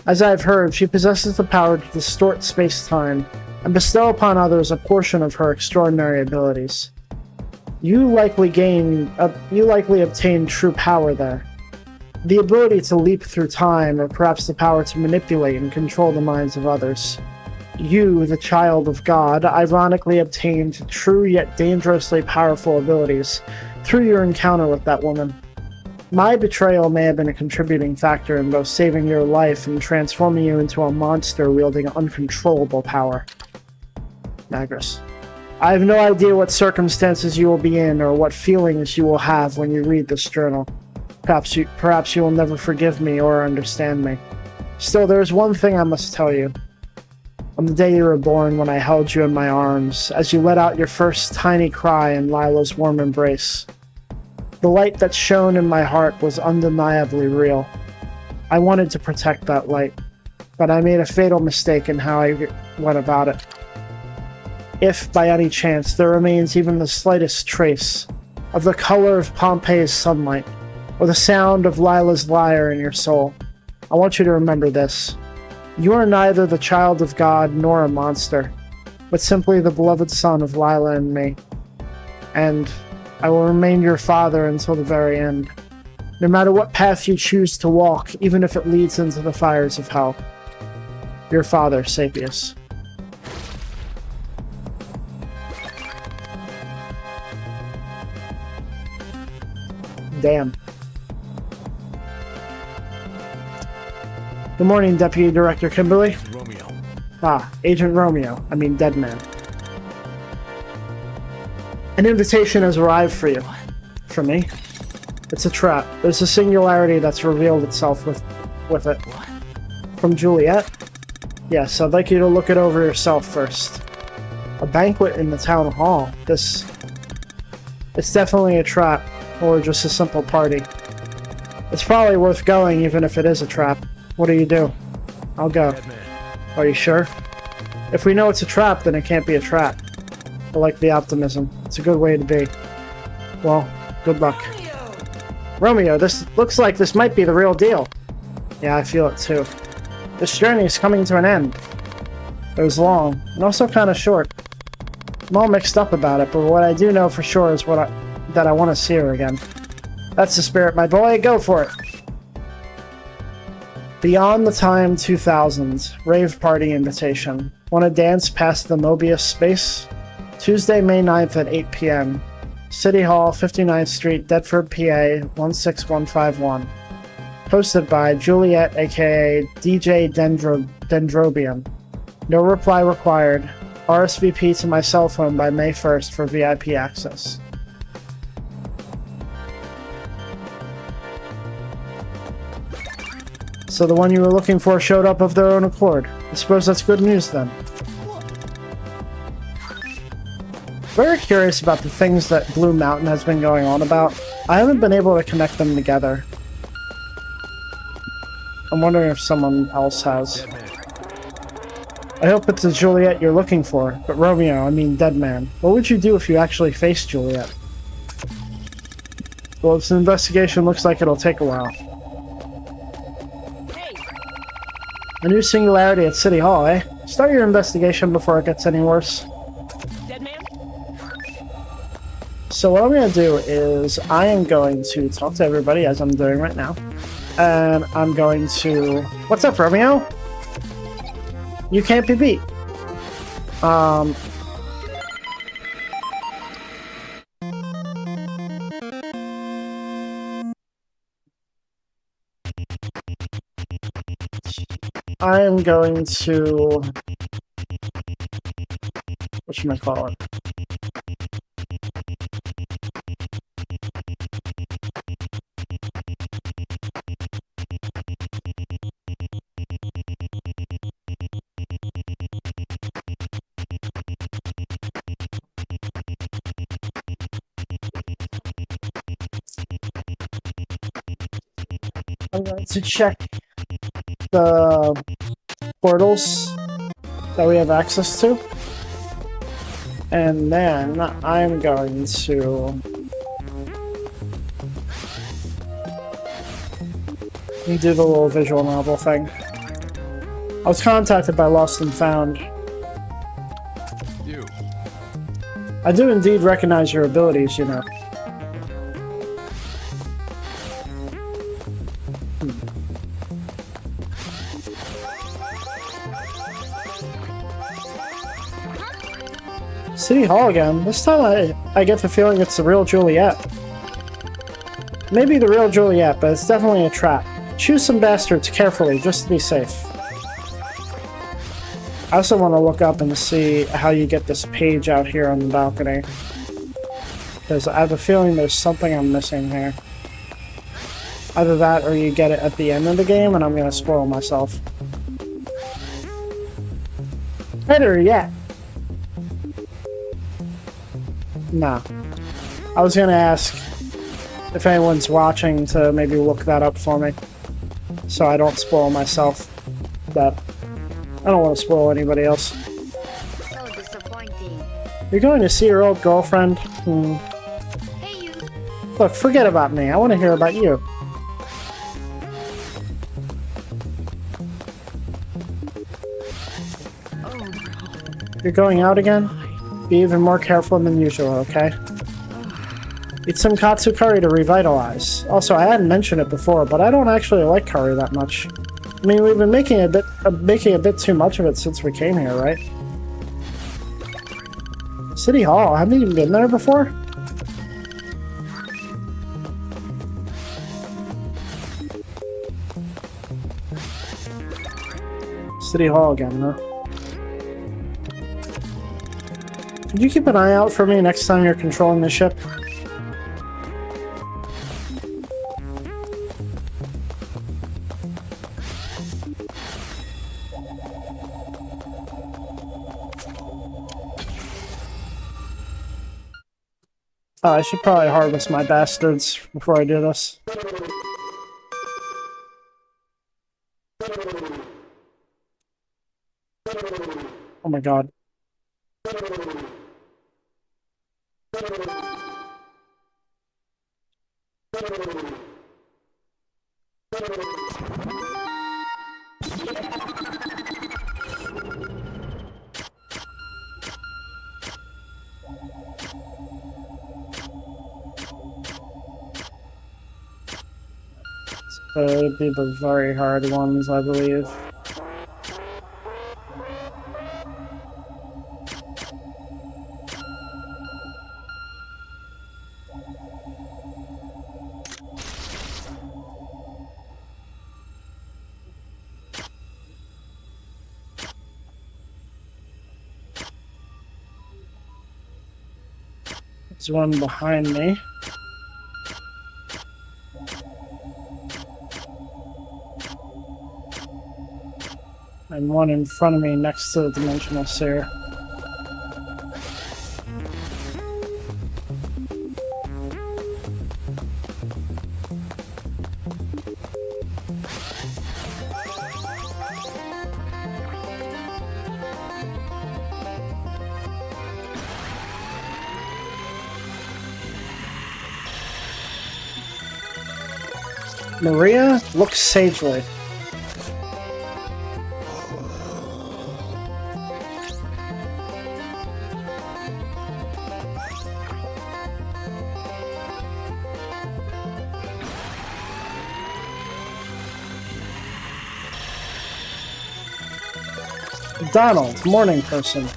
As I've heard, she possesses the power to distort space-time and bestow upon others a portion of her extraordinary abilities. You likely obtained true power there. The ability to leap through time, or perhaps the power to manipulate and control the minds of others. You, the child of God, ironically obtained true yet dangerously powerful abilities through your encounter with that woman. My betrayal may have been a contributing factor in both saving your life and transforming you into a monster wielding uncontrollable power. Magnus. I have no idea what circumstances you will be in or what feelings you will have when you read this journal. Perhaps you will never forgive me or understand me. Still, there is one thing I must tell you. On the day you were born, when I held you in my arms, as you let out your first tiny cry in Lila's warm embrace, the light that shone in my heart was undeniably real. I wanted to protect that light, but I made a fatal mistake in how I went about it. If, by any chance, there remains even the slightest trace of the color of Pompeii's sunlight, or the sound of Lila's lyre in your soul, I want you to remember this. You are neither the child of God nor a monster, but simply the beloved son of Lila and me. And I will remain your father until the very end, no matter what path you choose to walk, even if it leads into the fires of hell. Your father, Sapius. Damn. Good morning, Deputy Director Kimberly. Romeo. Ah, Agent Romeo. I mean, Dead Man. An invitation has arrived for you. For me? It's a trap. There's a singularity that's revealed itself with it. From Juliet? Yes, I'd like you to look it over yourself first. A banquet in the town hall. It's definitely a trap, or just a simple party. It's probably worth going, even if it is a trap. What do you do? I'll go. Are you sure? If we know it's a trap, then it can't be a trap. I like the optimism. It's a good way to be. Well, good luck. Romeo, this looks like this might be the real deal. Yeah, I feel it too. This journey is coming to an end. It was long, and also kind of short. I'm all mixed up about it, but what I do know for sure is that I want to see her again. That's the spirit, my boy. Go for it. Beyond the Time 2000, Rave Party Invitation. Want to dance past the Mobius space? Tuesday, May 9th at 8 p.m. City Hall, 59th Street, Deptford, PA, 16151. Hosted by Juliet, aka DJ Dendrobium. No reply required. RSVP to my cell phone by May 1st for VIP access. So the one you were looking for showed up of their own accord. I suppose that's good news then. Very curious about the things that Blue Mountain has been going on about. I haven't been able to connect them together. I'm wondering if someone else has. I hope it's the Juliet you're looking for, but Romeo, I mean Dead Man. What would you do if you actually faced Juliet? Well, this investigation looks like it'll take a while. A new singularity at City Hall, eh? Start your investigation before it gets any worse. Dead man? So what I'm going to do is I am going to talk to everybody as I'm doing right now. And I'm going to... What's up, Romeo? You can't be beat. I am going to... Whatchamacallit? I'm going to check the portals that we have access to. And then I'm going to do the little visual novel thing. I was contacted by Lost and Found. You. I do indeed recognize your abilities, you know. City Hall again. This time I get the feeling it's the real Juliet. Maybe the real Juliet, but it's definitely a trap. Choose some bastards carefully, just to be safe. I also want to look up and see how you get this page out here on the balcony. Because I have a feeling there's something I'm missing here. Either that or you get it at the end of the game and I'm going to spoil myself. Better yet. Nah. I was going to ask if anyone's watching to maybe look that up for me. So I don't spoil myself. But I don't want to spoil anybody else. So disappointing. You're going to see your old girlfriend? Hey, you. Look, forget about me. I want to hear about you. Oh no. You're going out again? Be even more careful than usual, okay? Eat some katsu curry to revitalize. Also, I hadn't mentioned it before, but I don't actually like curry that much. I mean, we've been making a bit too much of it since we came here, right? City Hall, haven't you been there before? City Hall again, huh? Could you keep an eye out for me next time you're controlling the ship? Oh, I should probably harvest my bastards before I do this. Oh my god. So it'd be the very hard ones, I believe. There's one behind me. And one in front of me next to the dimensional sphere. Maria looks sagely. Donald, morning person.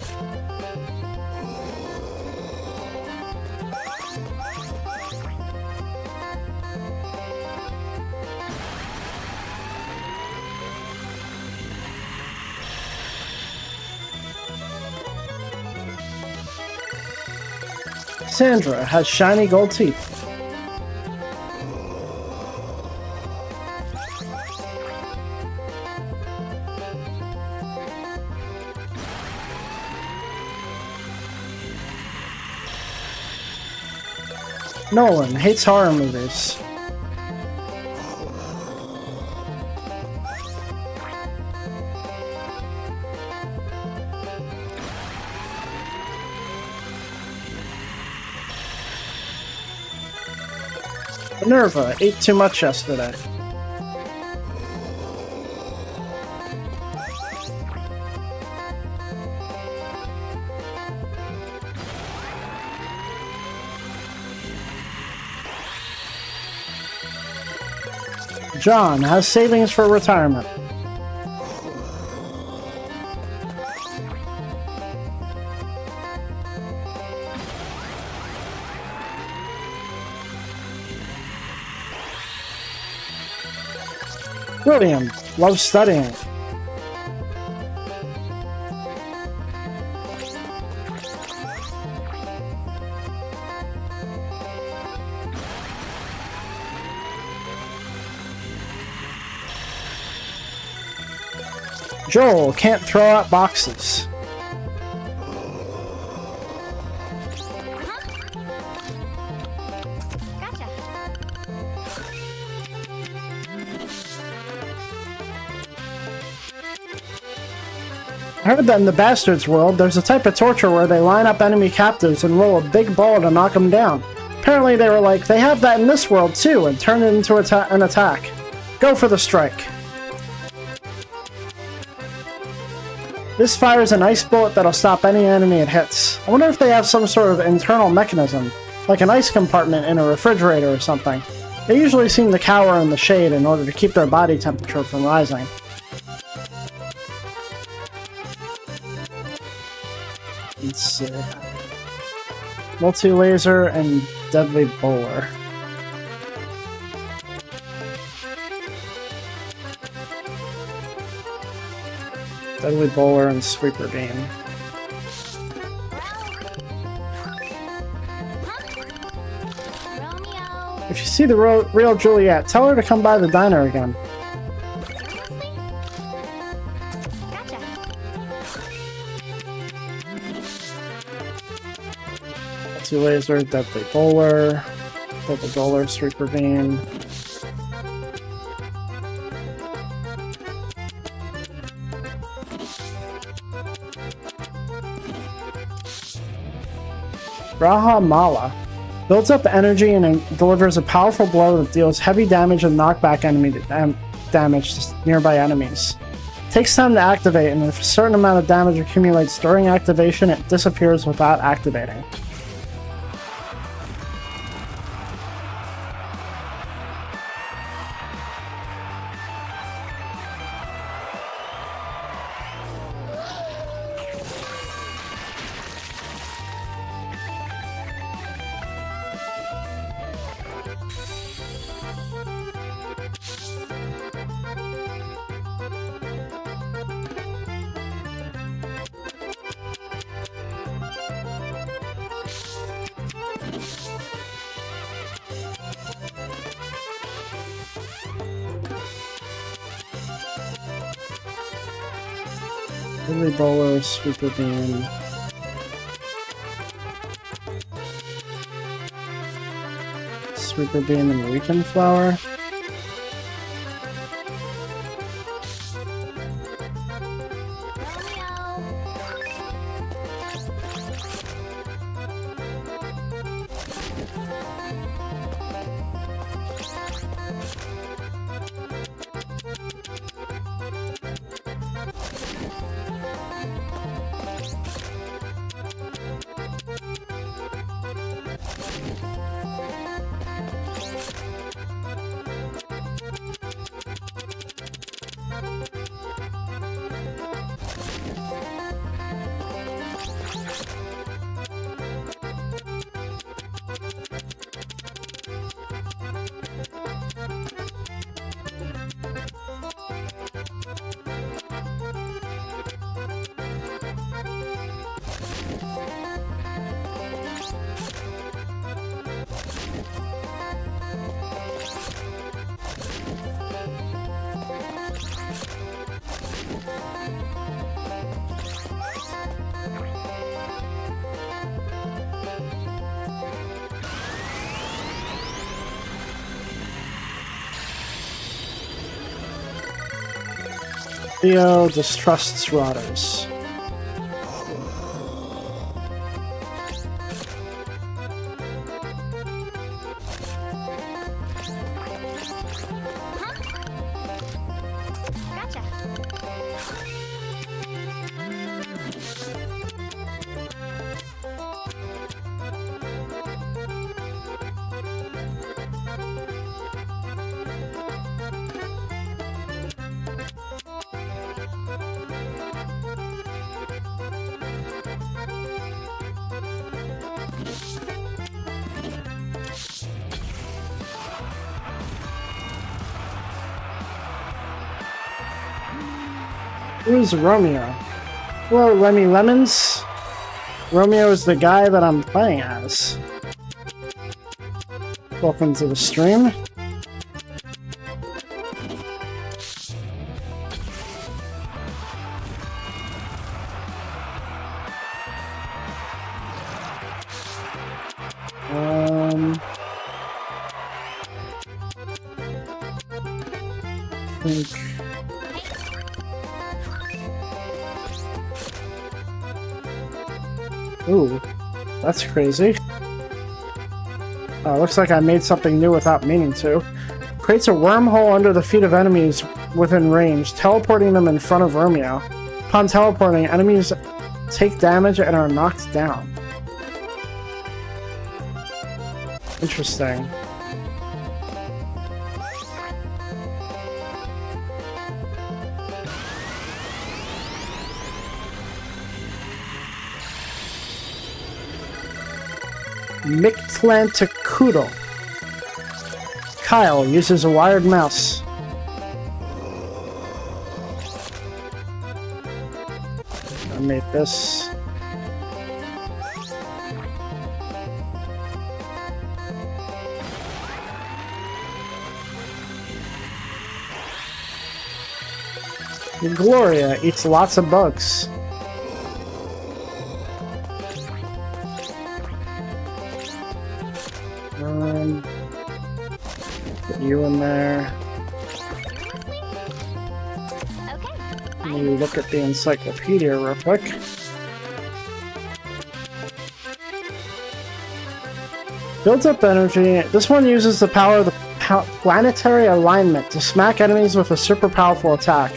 Sandra has shiny gold teeth. Nolan hates horror movies. Minerva ate too much yesterday. John has savings for retirement. William loves studying. Joel can't throw out boxes. Gotcha. I heard that in the Bastards world, there's a type of torture where they line up enemy captives and roll a big ball to knock them down. Apparently they were like, they have that in this world too, and turn it into an attack. Go for the strike. This fires an ice bullet that'll stop any enemy it hits. I wonder if they have some sort of internal mechanism, like an ice compartment in a refrigerator or something. They usually seem to cower in the shade in order to keep their body temperature from rising. Let's see. Multi-laser and deadly bowler. Deadly bowler and sweeper beam. Romeo. If you see the real Juliet, tell her to come by the diner again. Seriously? Gotcha. Multi-laser, deadly bowler, sweeper beam. Raha Mala builds up energy and delivers a powerful blow that deals heavy damage and knockback damage to nearby enemies. Takes time to activate, and if a certain amount of damage accumulates during activation, it disappears without activating. Deadly bowler, sweeper beam. Sweeper beam and weaken flower. Theo distrusts rotters. Who's Romeo? Hello, Lemmy Lemons. Romeo is the guy that I'm playing as. Welcome to the stream. I think. Ooh, that's crazy. Looks like I made something new without meaning to. Creates a wormhole under the feet of enemies within range, teleporting them in front of Romeo. Upon teleporting, enemies take damage and are knocked down. Interesting. Mictlantecuddle. Kyle uses a wired mouse. I made this. Gloria eats lots of bugs. Put you in there. Let me look at the encyclopedia real quick. Builds up energy. This one uses the power of the planetary alignment to smack enemies with a super powerful attack.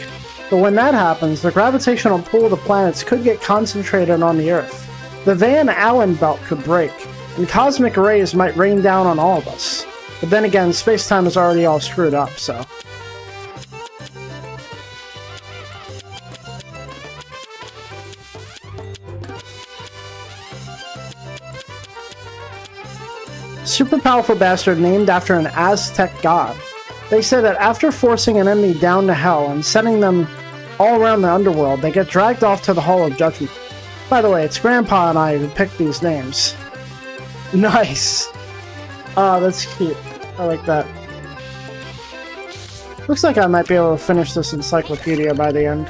But when that happens, the gravitational pull of the planets could get concentrated on the Earth. The Van Allen belt could break, and cosmic rays might rain down on all of us. But then again, space-time is already all screwed up, so... Super powerful bastard named after an Aztec god. They say that after forcing an enemy down to hell and sending them all around the underworld, they get dragged off to the Hall of Judgment. By the way, it's Grandpa and I who picked these names. Nice! Oh, that's cute. I like that. Looks like I might be able to finish this encyclopedia by the end.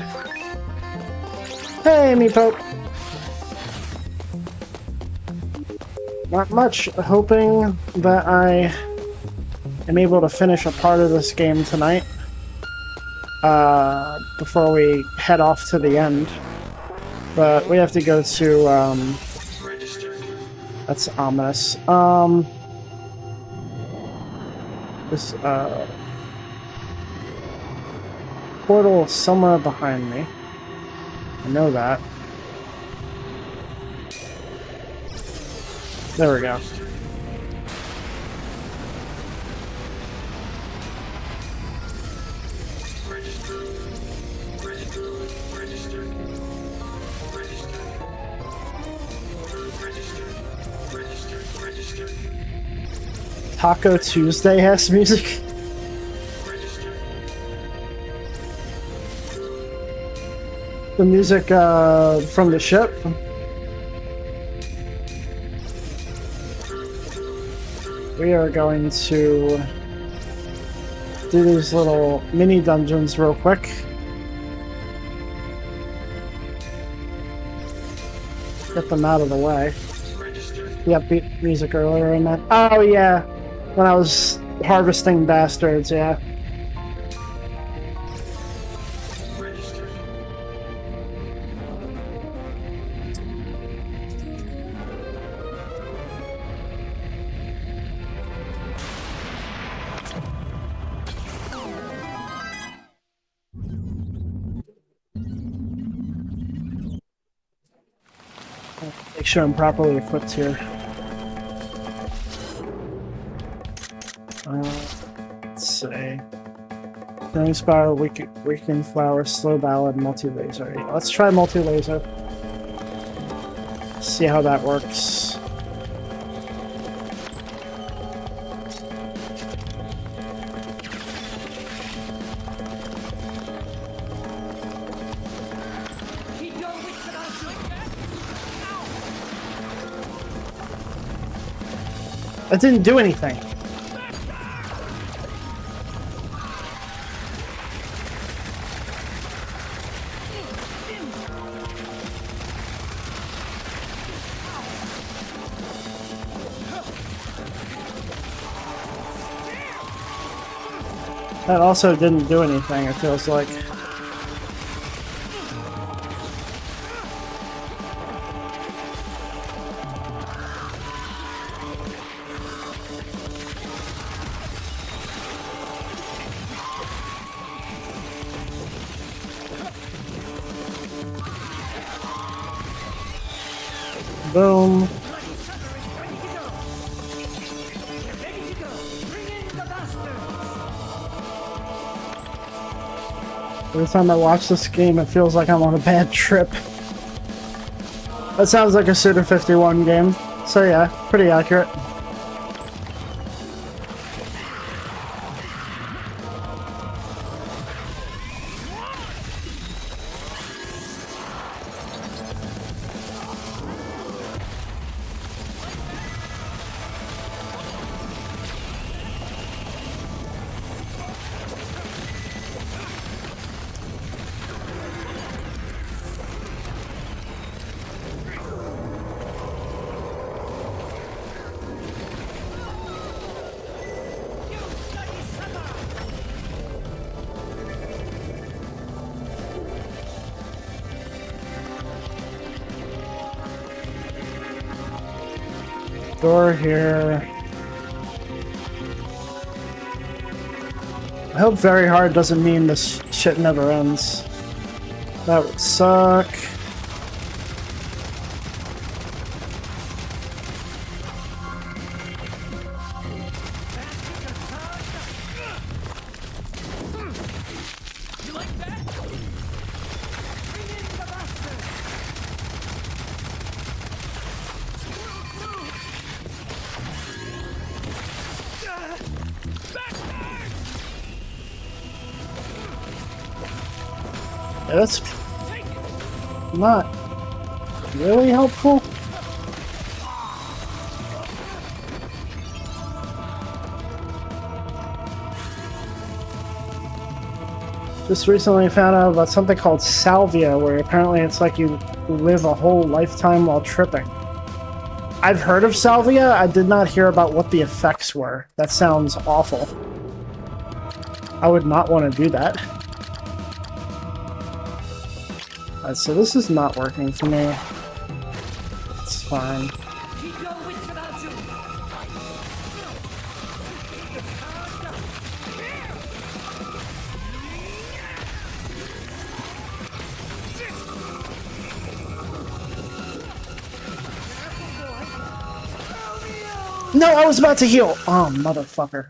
Hey, Meepoke! Not much. Hoping that I am able to finish a part of this game tonight. Before we head off to the end. But we have to go to, that's ominous. This, portal somewhere behind me. I know that. There we go. Taco Tuesday has music. The music from the ship. We are going to do these little mini dungeons real quick. Get them out of the way. Yep, beat music earlier in that. Oh yeah, when I was harvesting bastards, yeah. Make sure I'm properly equipped here. Let's see. Burning Spiral, Weakened Flower, Slow Ballad, Multi-Laser. Yeah, let's try Multi-Laser. See how that works. That didn't do anything. That also didn't do anything, it feels like. Boom. Every time I watch this game, it feels like I'm on a bad trip. That sounds like a Suda 51 game. So yeah, pretty accurate. Door here. I hope very hard doesn't mean this shit never ends. That would suck. Yeah, that's not really helpful. Just recently found out about something called salvia, where apparently it's like you live a whole lifetime while tripping. I've heard of salvia, I did not hear about what the effects were. That sounds awful. I would not want to do that. Alright, so this is not working for me. It's fine. No, I was about to heal! Oh, motherfucker.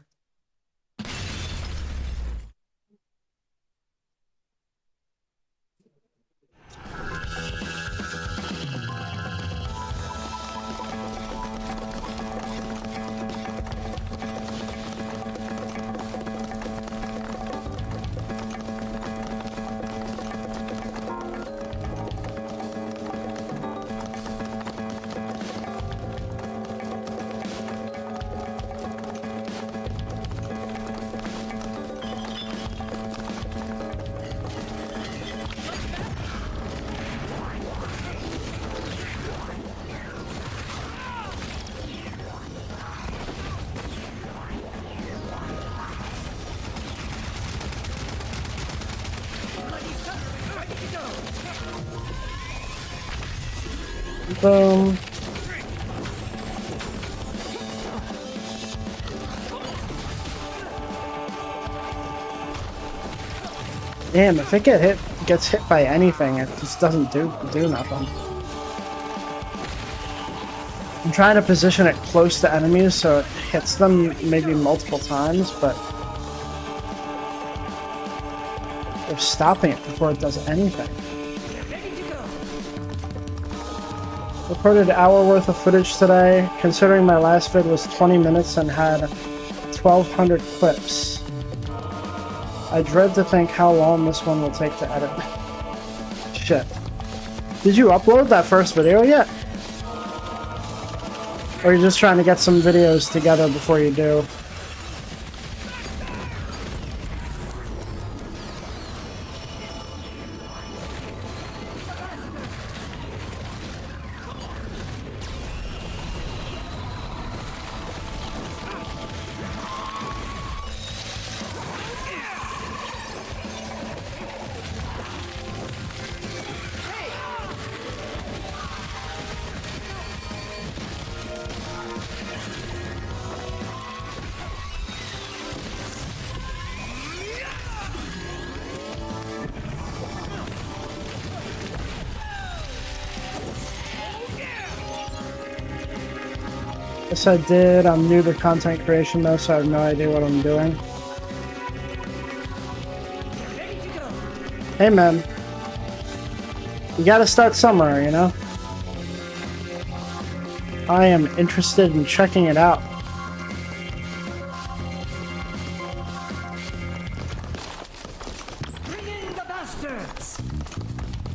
Boom. Damn, if it gets hit by anything, it just doesn't do nothing. I'm trying to position it close to enemies so it hits them maybe multiple times, but they're stopping it before it does anything. Recorded an hour worth of footage today, considering my last vid was 20 minutes and had 1,200 clips. I dread to think how long this one will take to edit. Shit. Did you upload that first video yet? Or you're just trying to get some videos together before you do? Yes, I did. I'm new to content creation though, so I have no idea what I'm doing. Hey man, you gotta start somewhere, you know? I am interested in checking it out.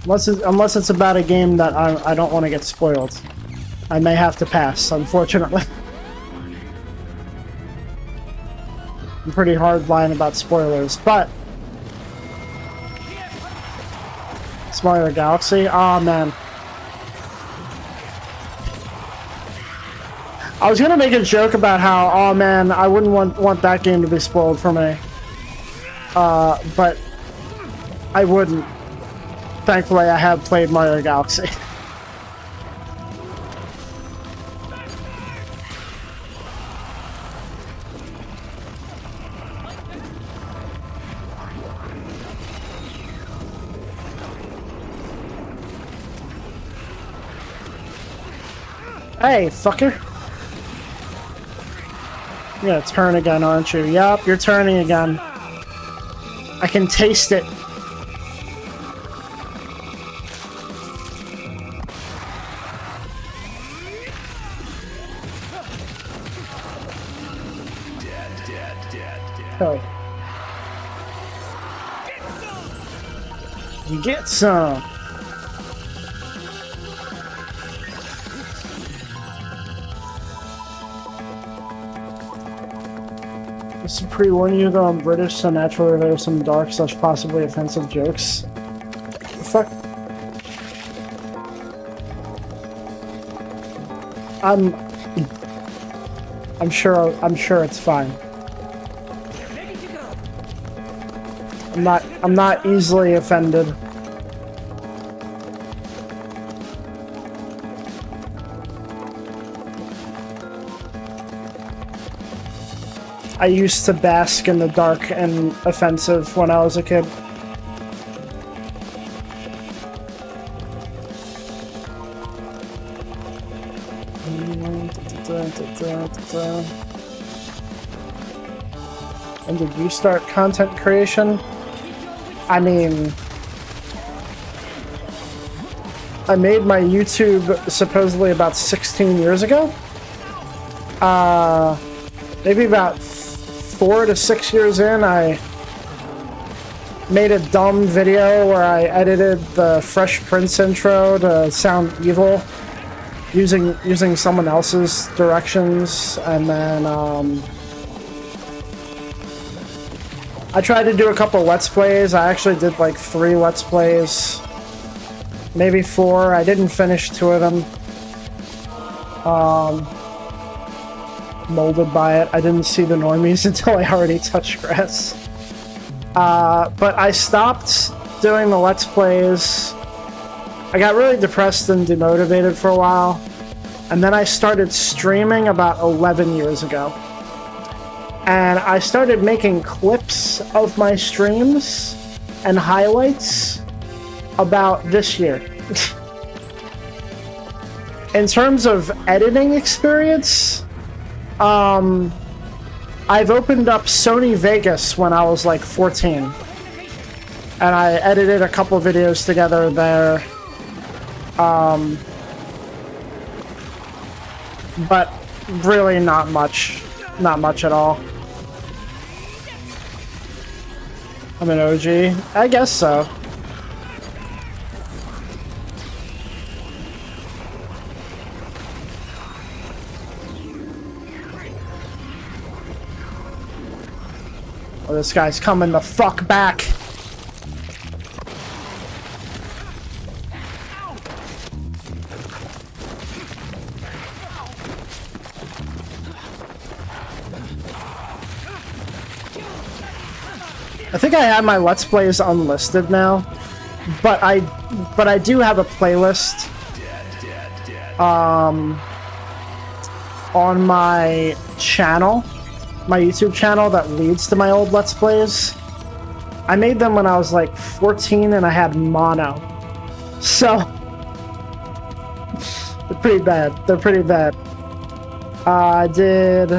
Unless it's about a game that I don't want to get spoiled. I may have to pass, unfortunately. I'm pretty hardline about spoilers, but... It's Mario Galaxy? Aw, man. I was gonna make a joke about how, aw man, I wouldn't want that game to be spoiled for me. But... I wouldn't. Thankfully, I have played Mario Galaxy. Hey, fucker. You're gonna turn again, aren't you? Yup, you're turning again. I can taste it. Oh. You get some. Just to pre-warn you though, I'm British, so naturally there are some dark / possibly offensive jokes. Fuck. I'm sure it's fine. I'm not easily offended. I used to bask in the dark and offensive when I was a kid. And did you start content creation? I mean, I made my YouTube supposedly about 16 years ago. Maybe about 4 to 6 years in, I made a dumb video where I edited the Fresh Prince intro to sound evil using someone else's directions, and then I tried to do a couple Let's Plays. I actually did like 3 Let's Plays. Maybe 4. I didn't finish 2 of them. Molded by it. I didn't see the normies until I already touched grass. But I stopped doing the Let's Plays. I got really depressed and demotivated for a while. And then I started streaming about 11 years ago. And I started making clips of my streams and highlights about this year. In terms of editing experience, I've opened up Sony Vegas when I was like 14. And I edited a couple videos together there. But really not much. Not much at all. I'm an OG? I guess so. Oh, this guy's coming the fuck back. I think I have my Let's Plays unlisted now, but I do have a playlist on my channel, my YouTube channel that leads to my old Let's Plays. I made them when I was like 14 and I had mono. So they're pretty bad. They're pretty bad. I did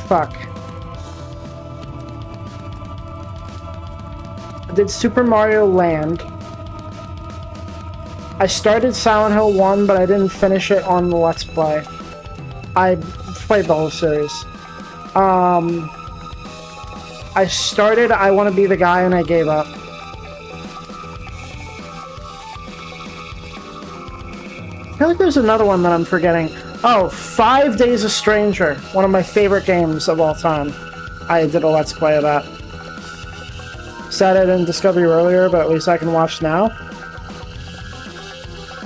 fuck. I did Super Mario Land. I started Silent Hill 1, but I didn't finish it on the Let's Play. I played the whole series. I started I Want to Be the Guy and I gave up. I feel like there's another one that I'm forgetting. Oh, 5 Days a Stranger. One of my favorite games of all time. I did a Let's Play of that. Sad I didn't discover you earlier, but at least I can watch now.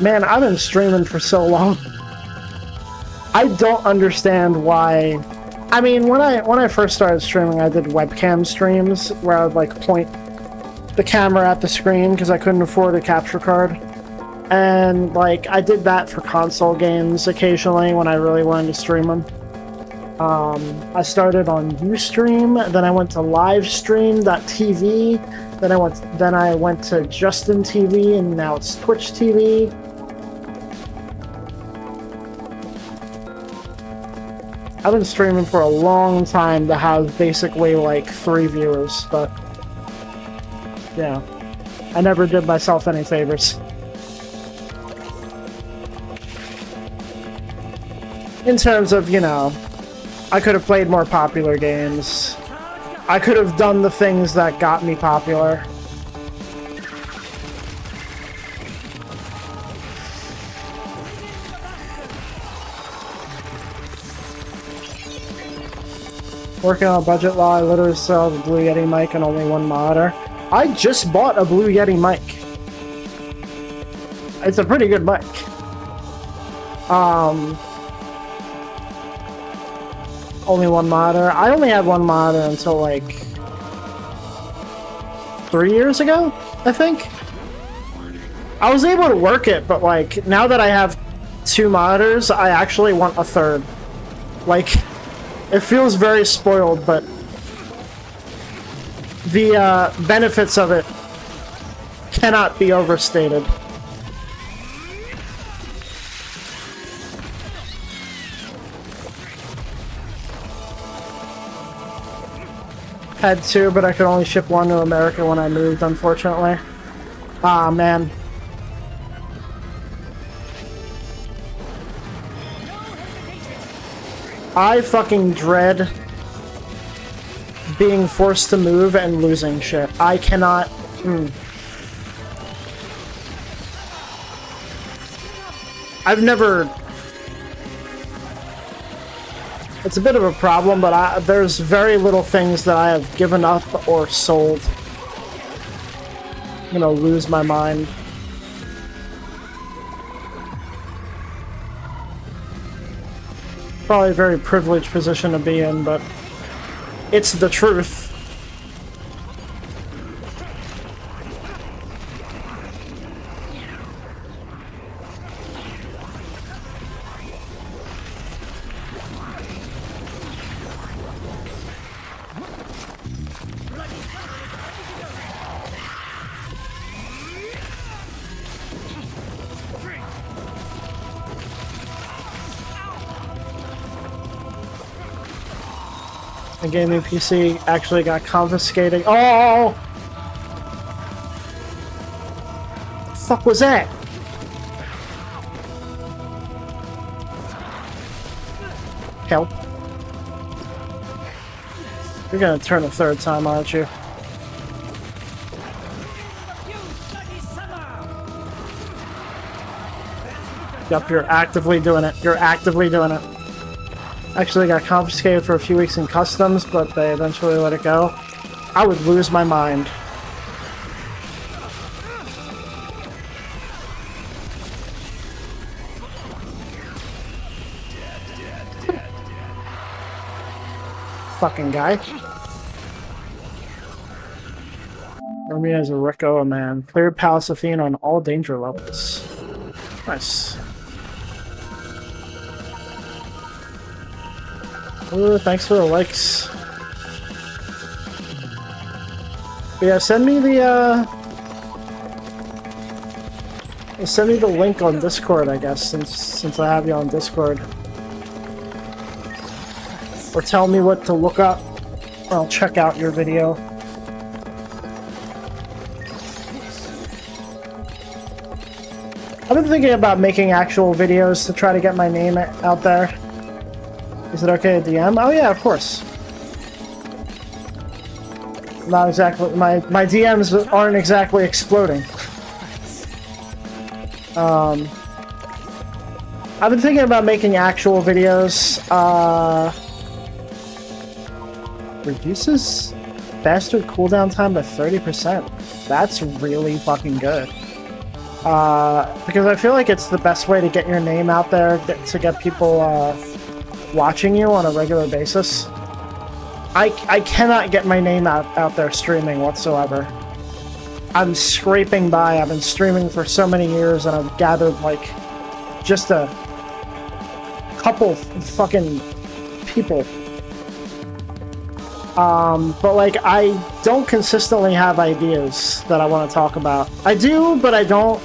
Man, I've been streaming for so long. I don't understand why. I mean, when I first started streaming, I did webcam streams where I would like point the camera at the screen because I couldn't afford a capture card. And like I did that for console games occasionally when I really wanted to stream them. I started on Ustream, then I went to livestream.tv, then I went to Justin TV, and now it's Twitch TV. I've been streaming for a long time to have basically like 3 viewers, but yeah, I never did myself any favors. In terms of, you know, I could have played more popular games. I could have done the things that got me popular. Working on a budget law, I literally sell the Blue Yeti mic and only one monitor. I just bought a Blue Yeti mic. It's a pretty good mic. Only one monitor. I only had one monitor until like 3 years ago, I think. I was able to work it, but like now that I have 2 monitors, I actually want a third. Like, it feels very spoiled, but the benefits of it cannot be overstated. Had 2, but I could only ship 1 to America when I moved, unfortunately. Ah, man. I fucking dread being forced to move and losing shit. I cannot... I've never... It's a bit of a problem, but there's very little things that I have given up or sold. I'm gonna lose my mind. Probably a very privileged position to be in, but it's the truth. The gaming PC actually got confiscated. Oh! The fuck was that? Help. You're gonna turn a 3rd time, aren't you? Yup, you're actively doing it. You're actively doing it. Actually got confiscated for a few weeks in customs, but they eventually let it go. I would lose my mind. Fucking guy. Romeo is a Rico, man. Clear Palace Athene on all danger levels. Nice. Ooh, thanks for the likes. But yeah, send me the link on Discord, I guess, since I have you on Discord. Or tell me what to look up. I'll check out your video. I've been thinking about making actual videos to try to get my name out there. Is it okay to DM? Oh yeah, of course. Not exactly. My DMs aren't exactly exploding. I've been thinking about making actual videos. Reduces bastard cooldown time by 30%. That's really fucking good. Because I feel like it's the best way to get your name out there, to get people watching you on a regular basis. I cannot get my name out there streaming whatsoever. I'm scraping by. I've been streaming for so many years, and I've gathered like just a couple fucking people. But like I don't consistently have ideas that I want to talk about. I do, but I don't.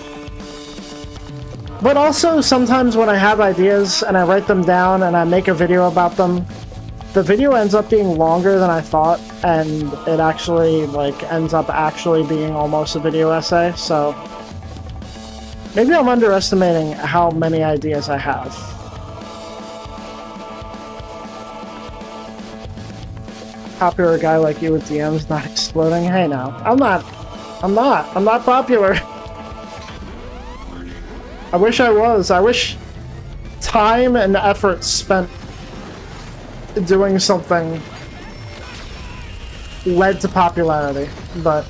But also sometimes when I have ideas and I write them down and I make a video about them, the video ends up being longer than I thought, and it actually like ends up actually being almost a video essay. So maybe I'm underestimating how many ideas I have. Popular guy like you with DMs not exploding. Hey now, I'm not popular. I wish I was. I wish time and effort spent doing something led to popularity, but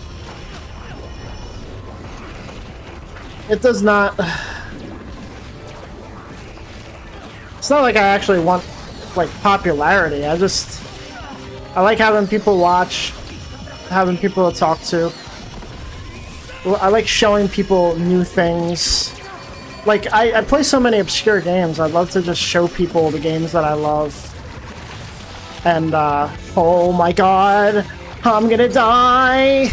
it does not. It's not like I actually want like popularity. I like having people watch, having people to talk to. I like showing people new things. Like, I play so many obscure games. I'd love to just show people the games that I love. And, oh my god, I'm gonna die!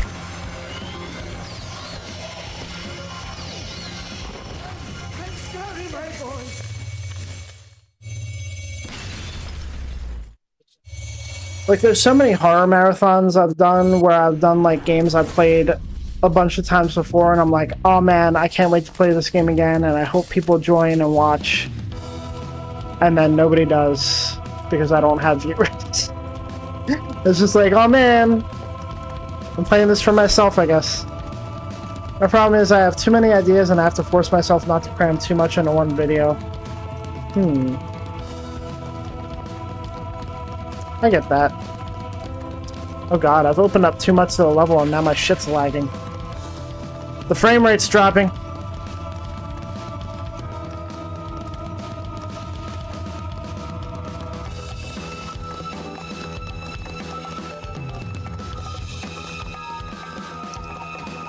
I'm sorry, my boy. Like, there's so many horror marathons I've done where I've done, like, games I played a bunch of times before, and I'm like, oh man, I can't wait to play this game again, and I hope people join and watch. And then nobody does, because I don't have viewers. It's just like, oh man, I'm playing this for myself, I guess. My problem is I have too many ideas and I have to force myself not to cram too much into one video. I get that. Oh god, I've opened up too much to the level and now my shit's lagging. The frame rate's dropping.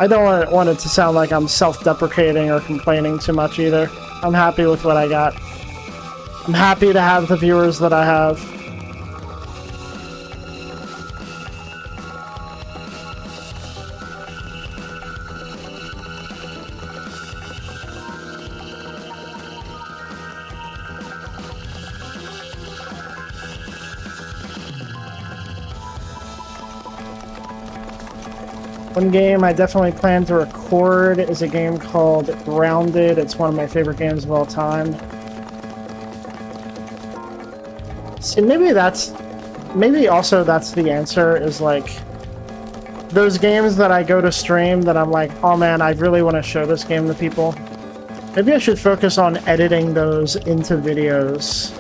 I don't want it to sound like I'm self-deprecating or complaining too much either. I'm happy with what I got. I'm happy to have the viewers that I have. One game I definitely plan to record is a game called Grounded. It's one of my favorite games of all time. See, maybe also that's the answer, is like those games that I go to stream that I'm like, oh man, I really want to show this game to people. Maybe I should focus on editing those into videos,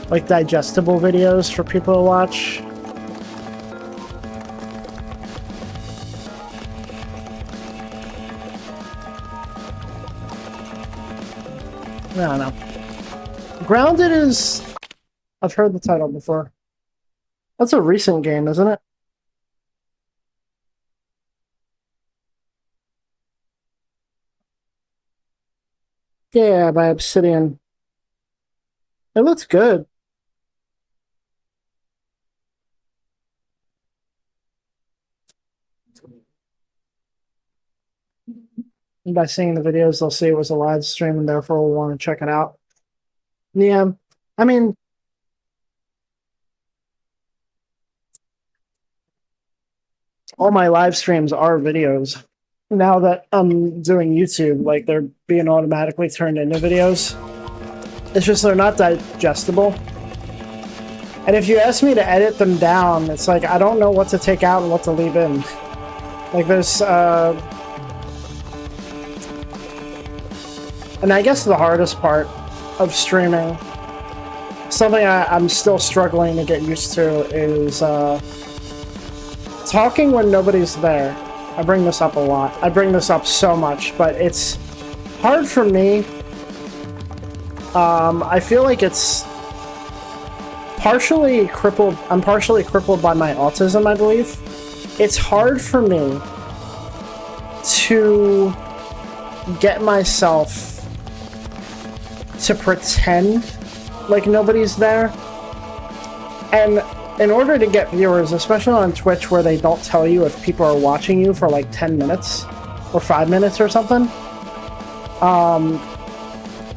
like digestible videos for people to watch. don't know. Grounded is... I've heard the title before. That's a recent game, isn't it? Yeah, by Obsidian. It looks good. And by seeing the videos, they'll see it was a live stream and therefore will want to check it out. Yeah, I mean... all my live streams are videos. Now that I'm doing YouTube, like, they're being automatically turned into videos. It's just they're not digestible. And if you ask me to edit them down, it's like I don't know what to take out and what to leave in. Like, there's, and I guess the hardest part of streaming, something I'm still struggling to get used to, is, talking when nobody's there. I bring this up a lot. I bring this up so much, but it's hard for me. I feel like it's partially crippled. I'm partially crippled by my autism, I believe. It's hard for me to get myself to pretend like nobody's there. And in order to get viewers, especially on Twitch where they don't tell you if people are watching you for like 10 minutes or 5 minutes or something,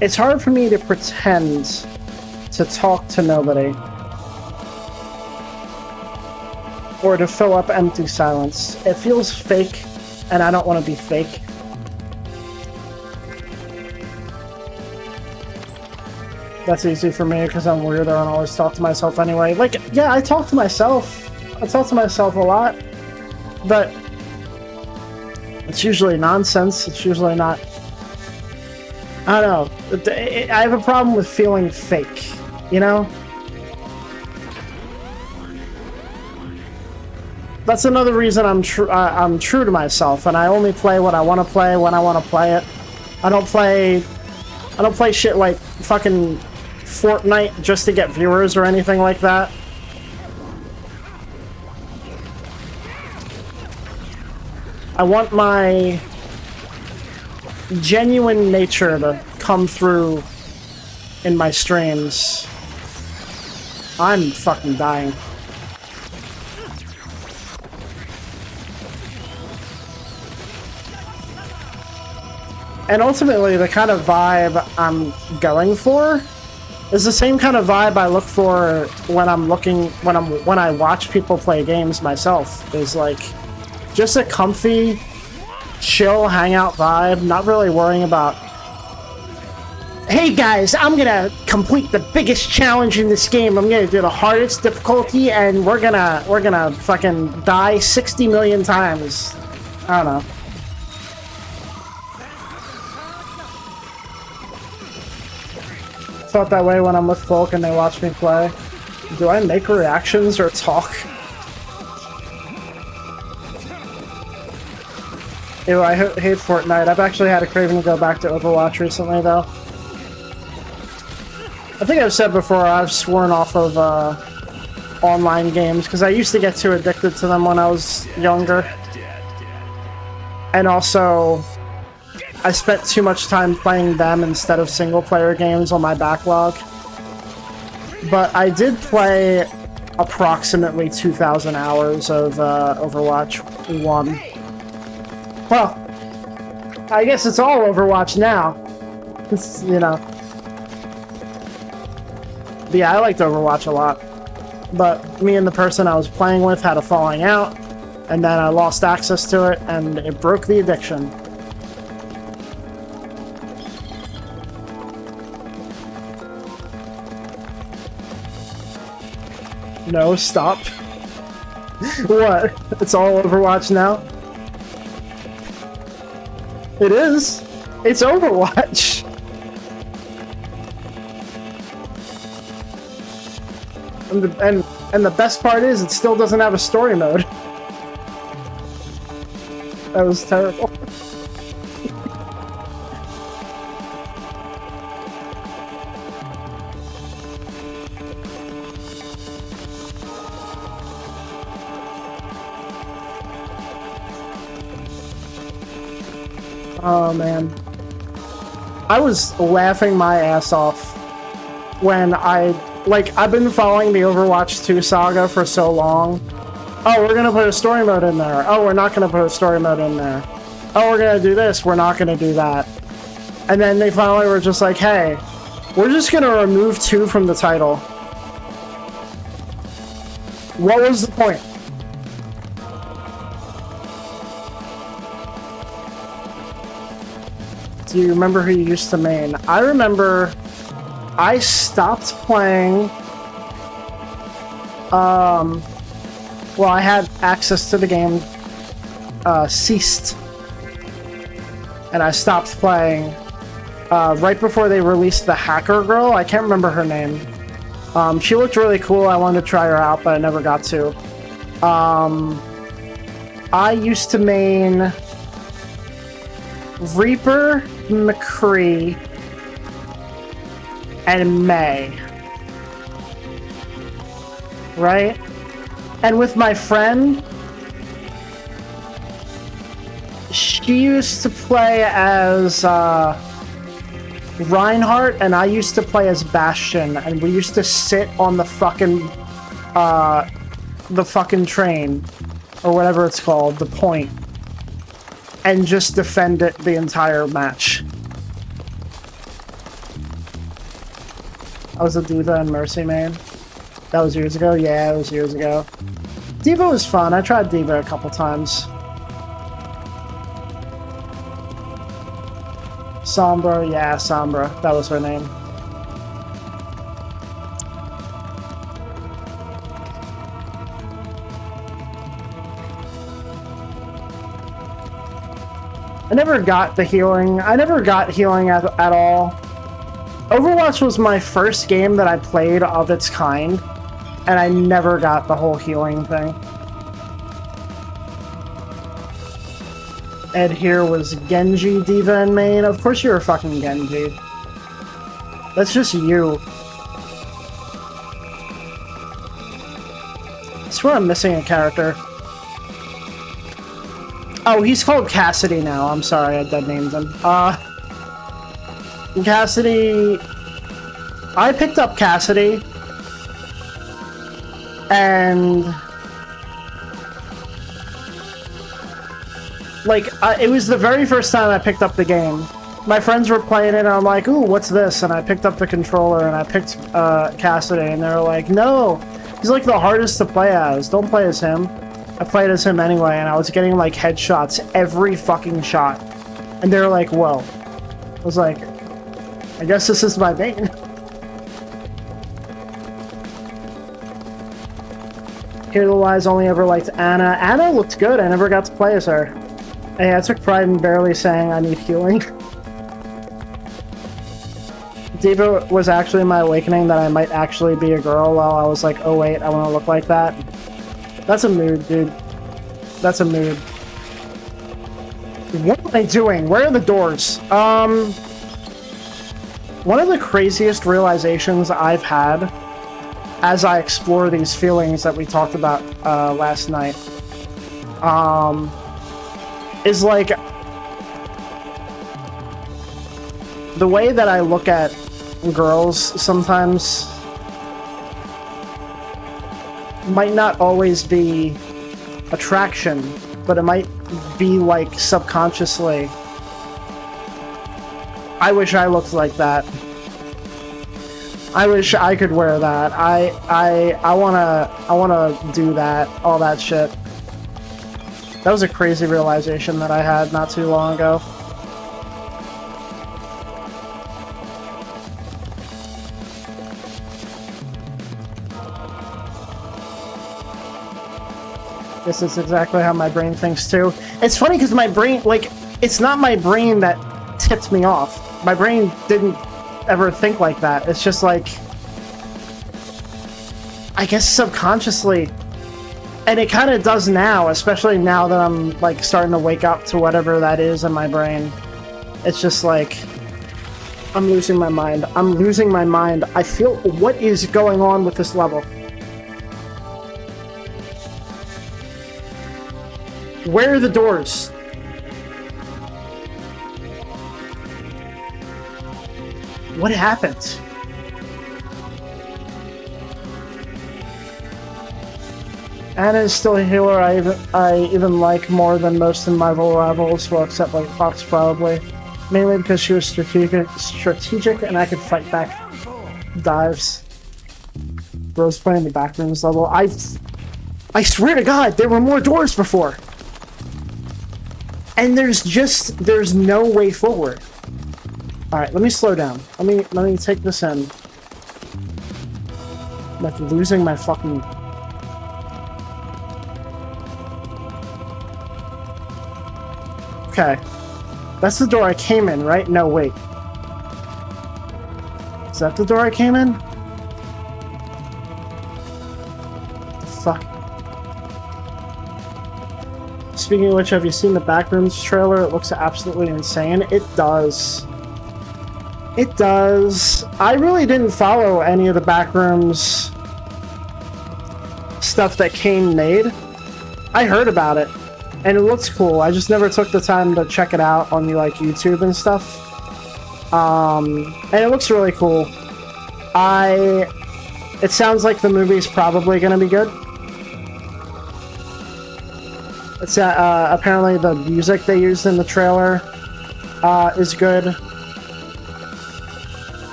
it's hard for me to pretend to talk to nobody or to fill up empty silence. It feels fake, and I don't want to be fake. That's easy for me because I'm weird. I don't always talk to myself anyway. Like, yeah, I talk to myself. I talk to myself a lot, but it's usually nonsense. It's usually not... I don't know. I have a problem with feeling fake, you know? That's another reason I'm true to myself, and I only play what I want to play when I want to play it. I don't play shit like fucking Fortnite just to get viewers or anything like that. I want my genuine nature to come through in my streams. I'm fucking dying. And ultimately, the kind of vibe I'm going for is the same kind of vibe I look for when when I watch people play games myself. Is like just a comfy, chill hangout vibe, not really worrying about, hey guys, I'm gonna complete the biggest challenge in this game. I'm gonna do the hardest difficulty, and we're gonna fucking die 60 million times. I don't know. Felt that way when I'm with folk and they watch me play. Do I make reactions or talk? Ew, I hate Fortnite. I've actually had a craving to go back to Overwatch recently, though. I think I've said before, I've sworn off of online games, because I used to get too addicted to them when I was younger. And also, I spent too much time playing them instead of single-player games on my backlog. But I did play approximately 2,000 hours of Overwatch 1. Well, I guess it's all Overwatch now. It's, you know. But yeah, I liked Overwatch a lot. But me and the person I was playing with had a falling out, and then I lost access to it, and it broke the addiction. No, stop. What? It's all Overwatch now? It is. It's Overwatch. And the best part is it still doesn't have a story mode. That was terrible. Oh man. I was laughing my ass off when I've been following the Overwatch 2 saga for so long. Oh, we're gonna put a story mode in there. Oh, we're not gonna put a story mode in there. Oh, we're gonna do this. We're not gonna do that. And then they finally were just like, hey, we're just gonna remove 2 from the title. What was the point? Do you remember who you used to main? I remember I stopped playing. Well, I had access to the game ceased. And I stopped playing right before they released the hacker girl. I can't remember her name. She looked really cool. I wanted to try her out, but I never got to. I used to main Reaper, McCree, and May. Right? And with my friend, she used to play as Reinhardt, and I used to play as Bastion, and we used to sit on the fucking train, or whatever it's called, the point, and just defend it the entire match. I was a D.Va and Mercy main. That was years ago? Yeah, it was years ago. D.Va was fun. I tried D.Va a couple times. Sombra, yeah, Sombra. That was her name. I never got the healing. I never got healing at all. Overwatch was my first game that I played of its kind, and I never got the whole healing thing. Ed here was Genji, D.Va, and main. Of course you were fucking Genji. That's just you. I swear I'm missing a character. Oh, he's called Cassidy now. I'm sorry, I dead named him. Cassidy... I picked up Cassidy. And... it was the very first time I picked up the game. My friends were playing it, and I'm like, ooh, what's this? And I picked up the controller, and I picked Cassidy, and they were like, no! He's like the hardest to play as. Don't play as him. I played as him anyway, and I was getting like headshots every fucking shot. And they were like, whoa. I was like, I guess this is my main. Here the Lies only ever liked Anna. Anna looked good. I never got to play as her. Hey, I took pride in barely saying I need healing. D.Va was actually my awakening that I might actually be a girl while I was like, oh wait, I want to look like that. That's a mood, dude. That's a mood. What am I doing? Where are the doors? One of the craziest realizations I've had as I explore these feelings that we talked about last night is like the way that I look at girls sometimes might not always be attraction, but it might be like subconsciously. I wish I looked like that. I wish I could wear that. I wanna do that, all that shit. That was a crazy realization that I had not too long ago. This is exactly how my brain thinks too. It's funny because my brain, like, it's not my brain that tipped me off. My brain didn't ever think like that. It's just like, I guess subconsciously. And it kind of does now, especially now that I'm like starting to wake up to whatever that is in my brain. It's just like, I'm losing my mind. I'm losing my mind. I feel, what is going on with this level? Where are the doors? What happened? Anna is still a healer I even like more than most in Marvel rivals, well, except like Fox probably. Mainly because she was strategic and I could fight back dives. Rose playing the backrooms level. I swear to God, there were more doors before. And there's no way forward. Alright, let me slow down. Let me take this in. I'm like losing my fucking... Okay. That's the door I came in, right? No, wait. Is that the door I came in? The fuck? Speaking of which, have you seen the Backrooms trailer? It looks absolutely insane. It does. It does. I really didn't follow any of the Backrooms stuff that Kane made. I heard about it. And it looks cool. I just never took the time to check it out on like YouTube and stuff. And it looks really cool. It sounds like the movie's probably gonna be good. It's apparently the music they used in the trailer is good.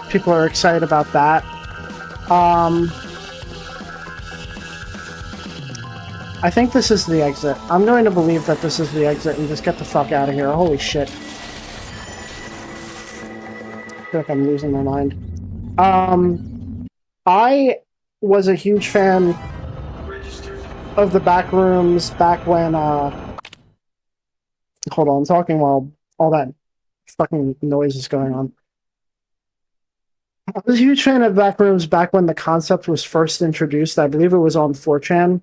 People are excited about that. I think this is the exit. I'm going to believe that this is the exit and just get the fuck out of here. Holy shit. I feel like I'm losing my mind. I was a huge fan of the Backrooms back when, hold on, I'm talking while all that fucking noise is going on. I was a huge fan of Backrooms back when the concept was first introduced. I believe it was on 4chan.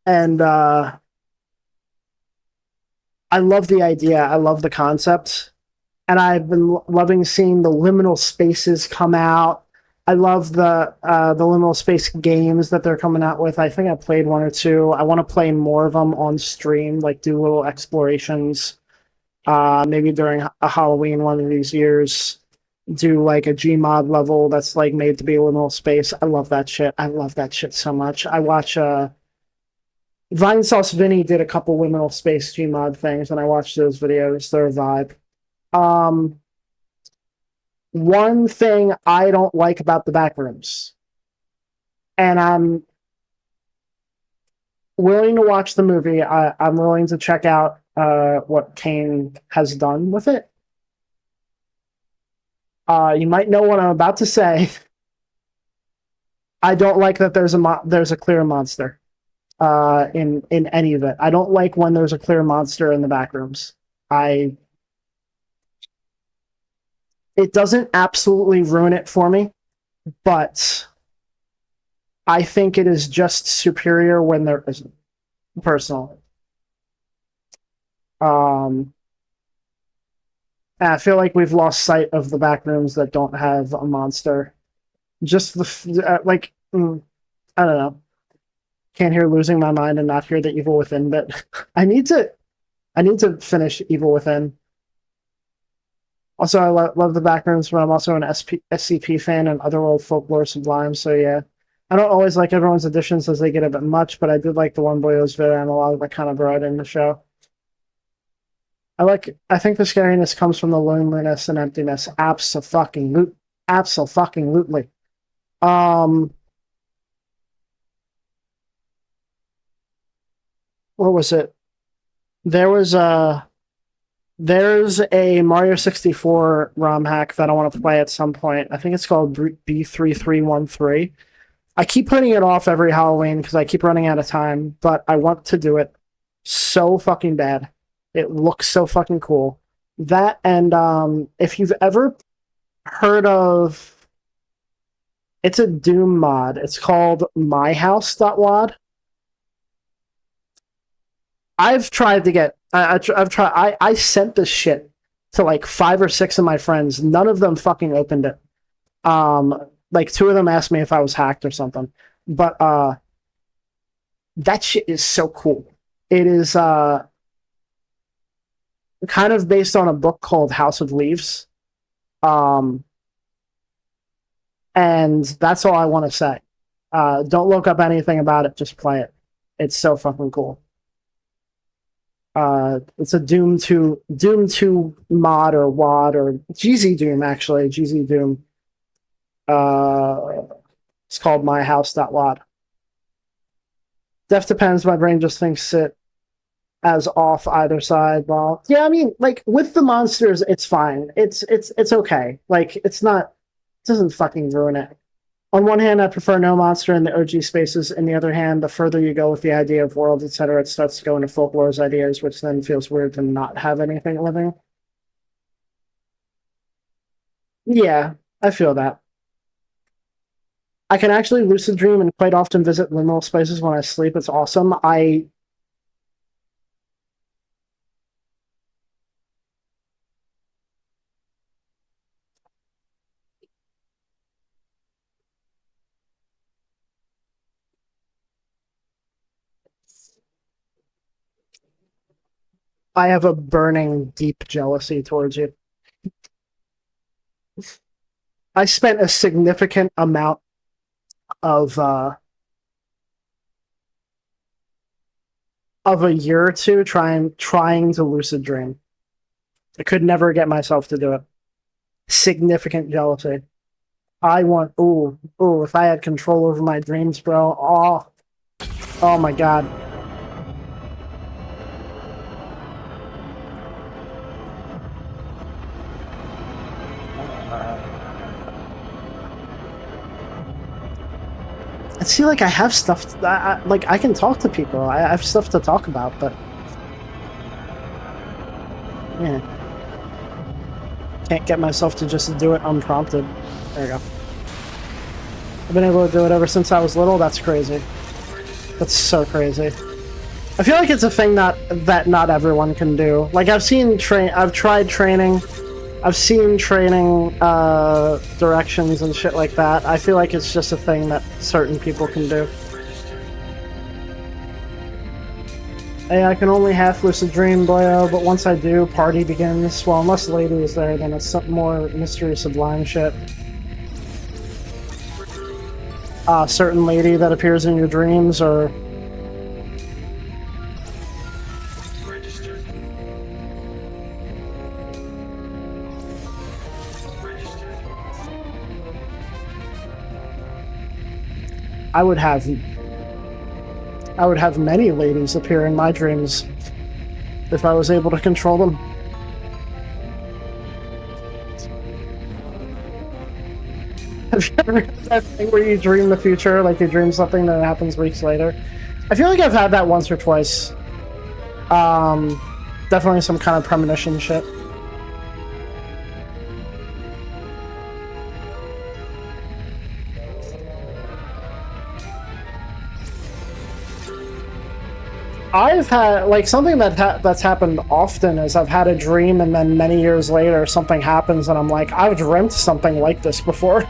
And I love the idea. I love the concept. And I've been loving seeing the liminal spaces come out. I love the liminal space games that they're coming out with. I think I played one or two. I want to play more of them on stream, like do little explorations. Maybe during a Halloween one of these years, do like a Gmod level that's like made to be a liminal space. I love that shit. I love that shit so much. I watch Vine Sauce Vinny did a couple liminal space Gmod things, and I watched those videos. They're a vibe. One thing I don't like about the Backrooms, and I'm willing to watch the movie. I'm willing to check out what Kane has done with it. You might know what I'm about to say. I don't like that there's a clear monster in any of it. I don't like when there's a clear monster in the Backrooms. It doesn't absolutely ruin it for me, but I think it is just superior when there isn't, personally. And I feel like we've lost sight of the Backrooms that don't have a monster. Just I don't know. Can't hear Losing My Mind and not hear the Evil Within, but I need to finish Evil Within. Also, I love the Backrooms, but I'm also an SCP fan and Otherworld Folklore Sublime, so yeah. I don't always like everyone's additions as they get a bit much, but I did like the One Boyo's video and a lot of that kind of brought in the show. I think the scariness comes from the loneliness and emptiness. Abso-fucking-lutely. What was it? There's a Mario 64 ROM hack that I want to play at some point. I think it's called B3313. I keep putting it off every Halloween because I keep running out of time, but I want to do it so fucking bad. It looks so fucking cool. That, and if you've ever heard of... It's a Doom mod. It's called myhouse.wad. I've tried to get... I sent this shit to like 5 or 6 of my friends. None of them fucking opened it. Like 2 of them asked me if I was hacked or something. But That shit is so cool. It is kind of based on a book called House of Leaves. And that's all I want to say. Don't look up anything about it, just play it. It's so fucking cool. It's a Doom 2 mod or WOD or GZ Doom, actually. GZ Doom. It's called myhouse.wad. Def depends, my brain just thinks it as off either side. Well, yeah, I mean, like, with the monsters, it's fine. It's okay. Like, it doesn't fucking ruin it. On one hand, I prefer no monster in the OG spaces. On the other hand, the further you go with the idea of worlds, etc., it starts to go into folklore's ideas, which then feels weird to not have anything living. Yeah, I feel that. I can actually lucid dream and quite often visit liminal spaces when I sleep. It's awesome. I have a burning, deep jealousy towards you. I spent a significant amount of a year or two trying to lucid dream. I could never get myself to do it. Significant jealousy. I want, if I had control over my dreams, bro. Oh my god. I see, like, I have stuff, like, I can talk to people. I have stuff to talk about, but... yeah. Can't get myself to just do it unprompted. There you go. I've been able to do it ever since I was little. That's crazy. That's so crazy. I feel like it's a thing that not everyone can do. Like, I've tried training. I've seen training directions and shit like that. I feel like it's just a thing that certain people can do. Hey, I can only half lucid dream, boyo, but once I do, party begins. Well, unless Lady is there, then it's some more mystery sublime shit. Certain lady that appears in your dreams, or... I would have many ladies appear in my dreams if I was able to control them. Have you ever had that thing where you dream the future, like you dream something that happens weeks later? I feel like I've had that once or twice. Definitely some kind of premonition shit. I've had, like, something that's happened often is I've had a dream and then many years later something happens and I'm like, I've dreamt something like this before.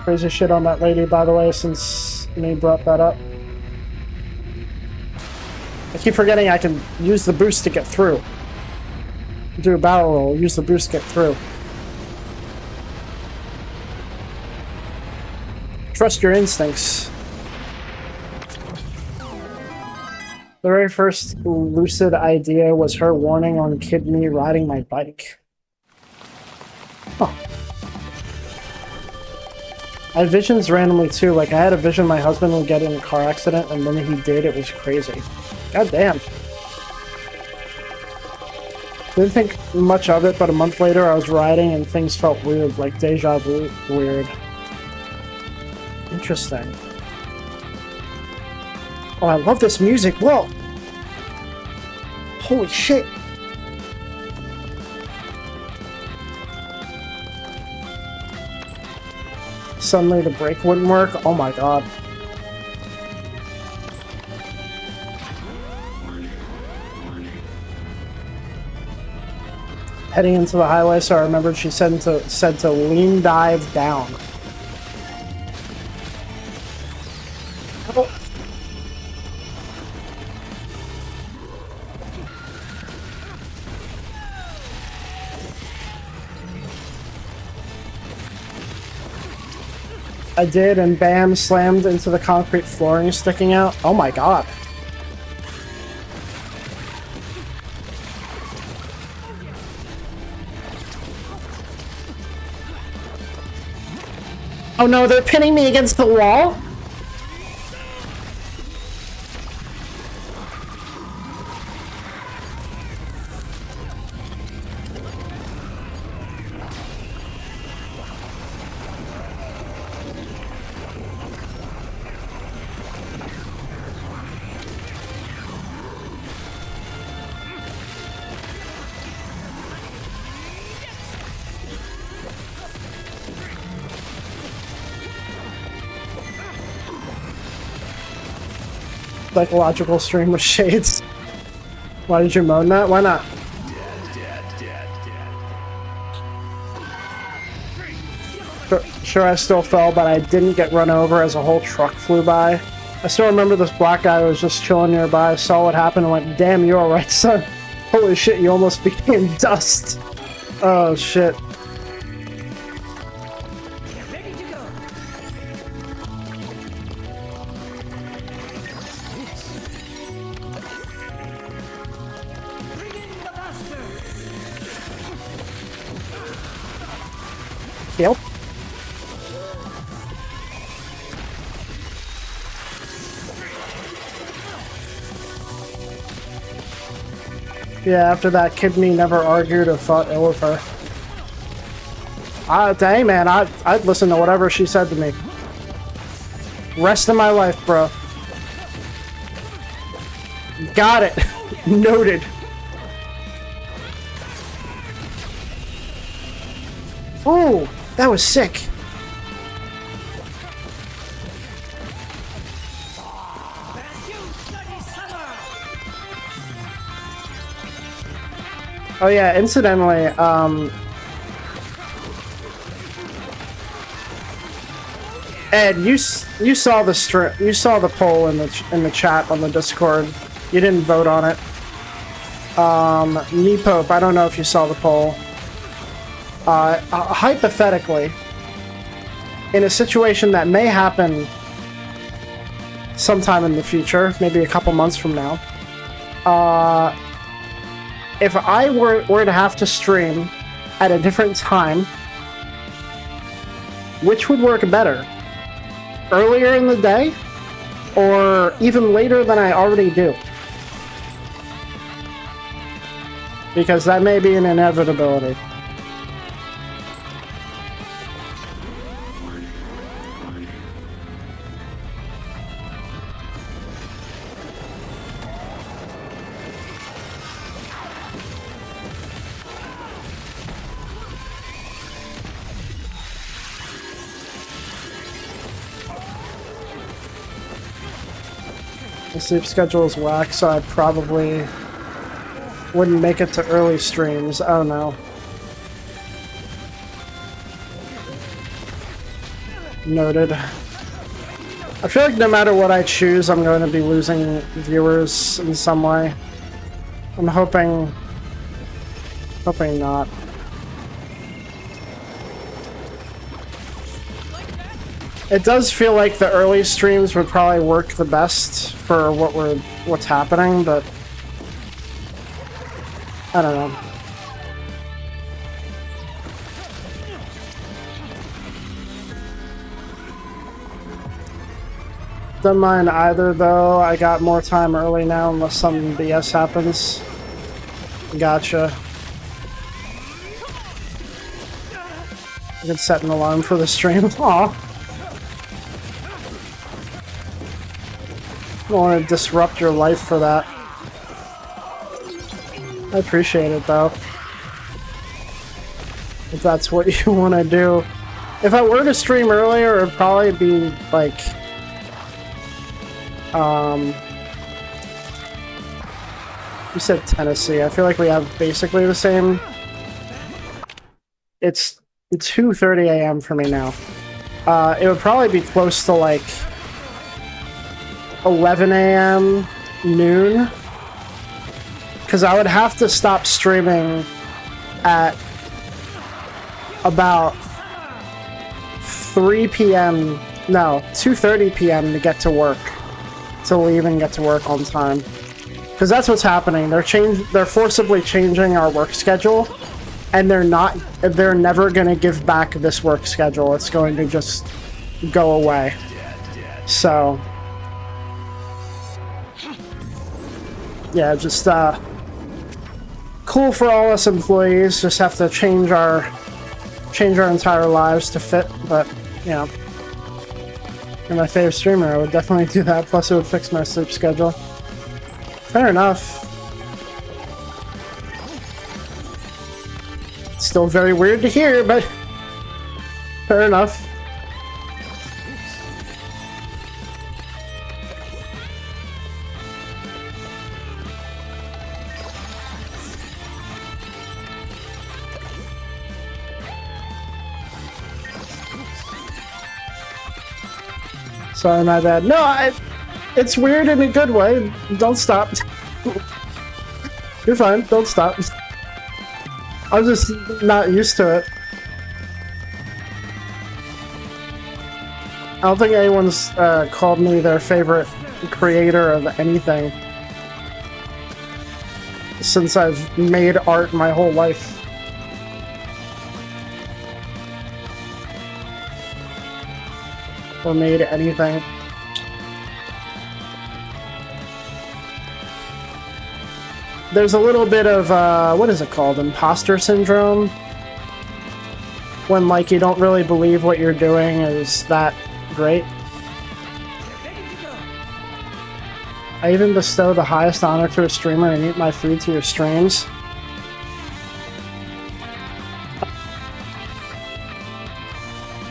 Crazy shit on that lady, by the way, since me brought that up. I keep forgetting I can use the boost to get through. Do a barrel roll, use the boost to get through. Trust your instincts. The very first lucid idea was her warning on Kid Me riding my bike. Huh. I had visions randomly too, like I had a vision my husband would get in a car accident and when he did it was crazy. God damn. Didn't think much of it, but a month later I was riding and things felt weird, like deja vu weird. Interesting. Oh, I love this music. Whoa! Holy shit! Suddenly the brake wouldn't work. Oh my god. heading into the highway, so I remembered she said to lean dive down. Oh. I did, and bam, slammed into the concrete flooring sticking out. Oh my god. Oh no, they're pinning me against the wall? Psychological stream with shades. Why did you moan that? Why not? Sure, I still fell, but I didn't get run over as a whole truck flew by. I still remember this black guy was just chilling nearby, saw what happened, and went, "Damn, you're alright, son. Holy shit, you almost became dust." Oh shit. Yep. Yeah, after that, Kidney never argued or thought ill of her. Hey man, I'd listen to whatever she said to me. Rest of my life, bro. Got it. Noted. Ooh, that was sick. Oh yeah, incidentally, Ed, you saw the poll in the chat on the Discord. You didn't vote on it. Meepope, I don't know if you saw the poll. Hypothetically, in a situation that may happen sometime in the future, maybe a couple months from now, if I were to have to stream at a different time, which would work better? Earlier in the day, or even later than I already do? Because that may be an inevitability. The sleep schedule is whack, so I probably wouldn't make it to early streams. Oh no. Noted. I feel like no matter what I choose, I'm going to be losing viewers in some way. I'm hoping not. It does feel like the early streams would probably work the best for what's happening, but I don't know. Don't mind either though. I got more time early now unless some BS happens. Gotcha. I could set an alarm for the stream. Aw. I don't want to disrupt your life for that. I appreciate it though. If that's what you want to do. If I were to stream earlier, it would probably be like... You said Tennessee. I feel like we have basically the same it's 2:30 a.m. for me now. It would probably be close to like 11 a.m. noon, because I would have to stop streaming at about 3 p.m. No, 2:30 p.m. to get to work, to leave and get to work on time. Because that's what's happening. They're forcibly changing our work schedule, and they're never going to give back this work schedule. It's going to just go away. So yeah, just cool for all us employees. Just have to change our entire lives to fit, but you know, you're my favorite streamer, I would definitely do that. Plus it would fix my sleep schedule. Fair enough. Still very weird to hear, but fair enough. Sorry, my bad. No, it's weird in a good way. Don't stop. You're fine. Don't stop. I'm just not used to it. I don't think anyone's called me their favorite creator of anything since I've made art my whole life. Or made anything. There's a little bit of, what is it called? Imposter syndrome? When, like, you don't really believe what you're doing is that great. I even bestow the highest honor to a streamer and eat my food to your streams.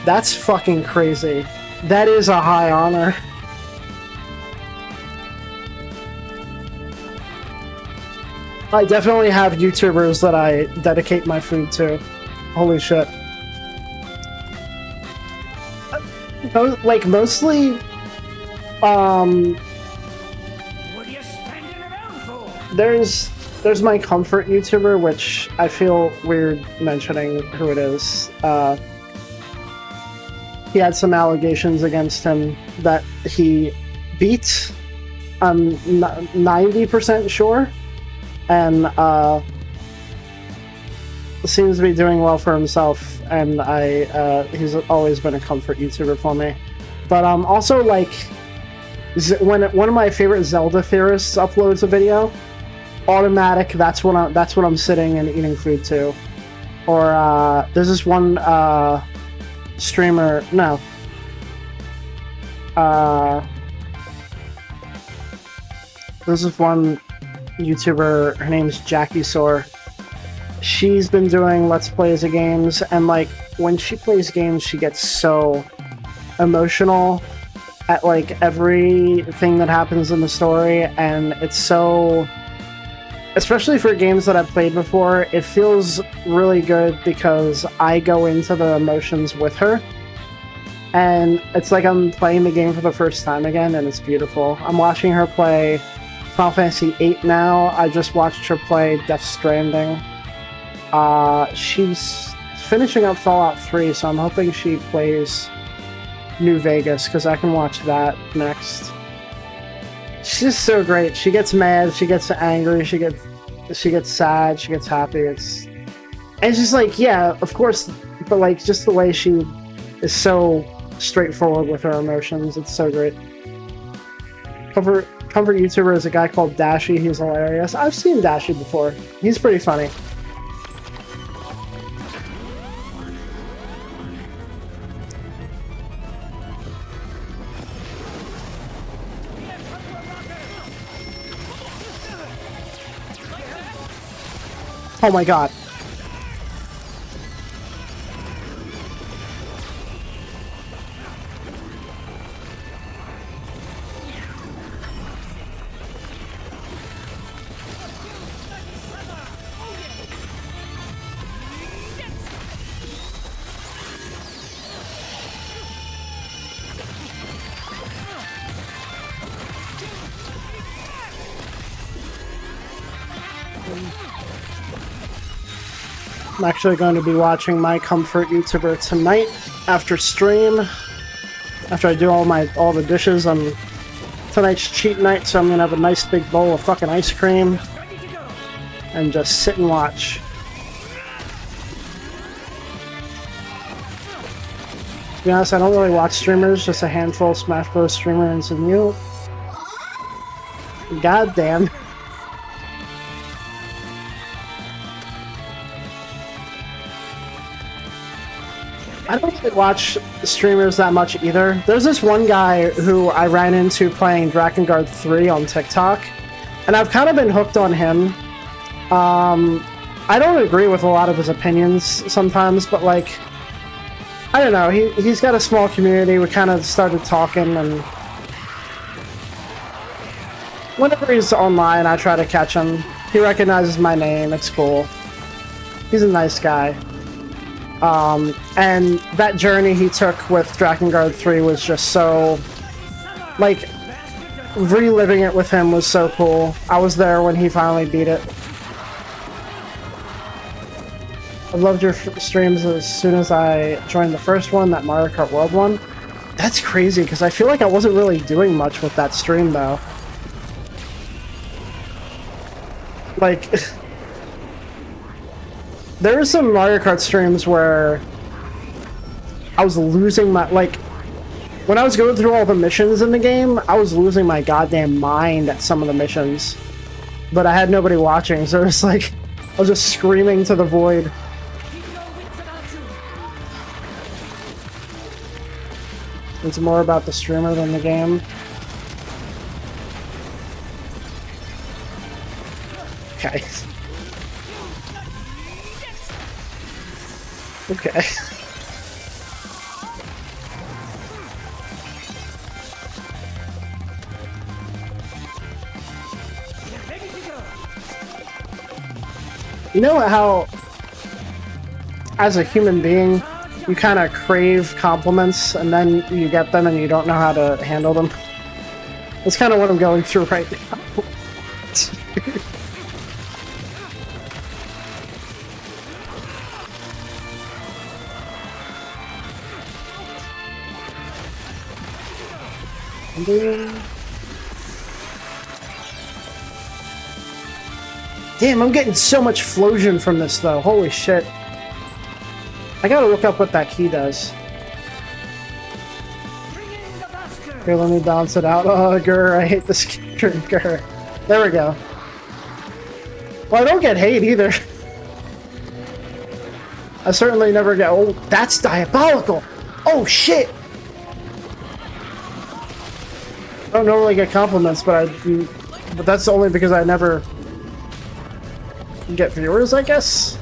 That's fucking crazy. That is a high honor. I definitely have YouTubers that I dedicate my food to. Holy shit. Like, mostly, What are you standing around for? there's my comfort YouTuber, which I feel weird mentioning who it is. He had some allegations against him that he beat. I'm 90% sure. And seems to be doing well for himself, and he's always been a comfort YouTuber for me. But also, like, when one of my favorite Zelda theorists uploads a video, automatic, that's what I'm sitting and eating food to. Or there's this one streamer, no, there's this one YouTuber, her name's Jackie Soar. She's been doing Let's Plays of games, and like, when she plays games, she gets so emotional at like everything that happens in the story, and it's so, especially for games that I've played before, it feels really good because I go into the emotions with her. And it's like I'm playing the game for the first time again, and it's beautiful. I'm watching her play Final Fantasy VIII now. I just watched her play Death Stranding. She's finishing up Fallout 3, so I'm hoping she plays New Vegas, because I can watch that next. She's just so great. She gets mad, she gets angry, she gets sad, she gets happy. It's just like, yeah, of course, but like, just the way she is so straightforward with her emotions, it's so great. Comfort YouTuber is a guy called Dashi. He's hilarious. I've seen Dashi before. He's pretty funny. Oh my god. I'm actually going to be watching my comfort YouTuber tonight after stream. After I do all the dishes on tonight's cheat night, so I'm gonna have a nice big bowl of fucking ice cream and just sit and watch. To be honest, I don't really watch streamers, just a handful of Smash Bros. Streamers and you. God damn. I don't really watch streamers that much either. There's this one guy who I ran into playing Drakengard 3 on TikTok, and I've kind of been hooked on him. I don't agree with a lot of his opinions sometimes, but like, I don't know, he's got a small community. We kind of started talking, and whenever he's online, I try to catch him. He recognizes my name, it's cool. He's a nice guy. And that journey he took with Drakengard 3 was just so, like, reliving it with him was so cool. I was there when he finally beat it. I loved your streams as soon as I joined the first one, that Mario Kart World one. That's crazy, because I feel like I wasn't really doing much with that stream, though. Like... There were some Mario Kart streams where I was losing my, like, when I was going through all the missions in the game, I was losing my goddamn mind at some of the missions. But I had nobody watching, so it's like, I was just screaming to the void. It's more about the streamer than the game. Okay. Okay. You know how, as a human being, you kind of crave compliments and then you get them and you don't know how to handle them? That's kind of what I'm going through right now. Damn, I'm getting so much flosion from this though. Holy shit. I gotta look up what that key does. Here, let me balance it out. Oh, grr, I hate this character. Grr. There we go. Well, I don't get hate either. I certainly never get... Oh, that's diabolical! Oh, shit! I don't normally get compliments, but that's only because I never get viewers, I guess?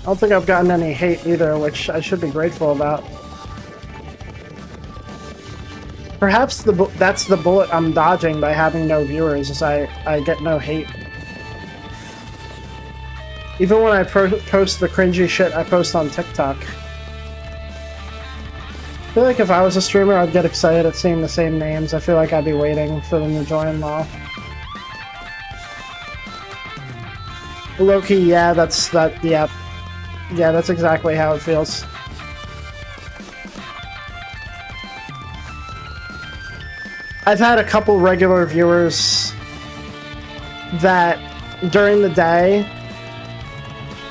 I don't think I've gotten any hate either, which I should be grateful about. Perhaps that's the bullet I'm dodging by having no viewers, is I get no hate. Even when I post the cringy shit I post on TikTok. I feel like if I was a streamer, I'd get excited at seeing the same names. I feel like I'd be waiting for them to join now. Low-key, yeah, yeah. Yeah, that's exactly how it feels. I've had a couple regular viewers that, during the day,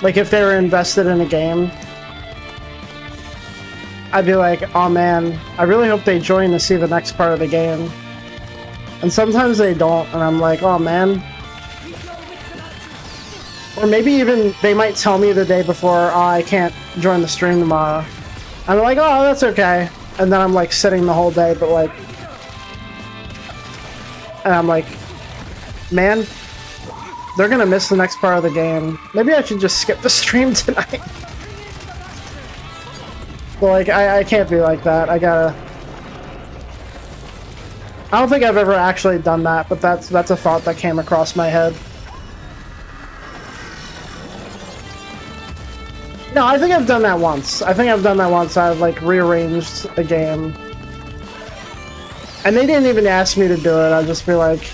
like if they were invested in a game, I'd be like, oh man, I really hope they join to see the next part of the game. And sometimes they don't, and I'm like, oh man. Or maybe even they might tell me the day before, oh, I can't join the stream tomorrow. I'm like, oh, that's okay. And then I'm like sitting the whole day, but like... And I'm like, man, they're gonna miss the next part of the game. Maybe I should just skip the stream tonight. But like, I can't be like that. I don't think I've ever actually done that, but that's a thought that came across my head. No, I think I've done that once. I've like rearranged a game. And they didn't even ask me to do it. I'd just be like,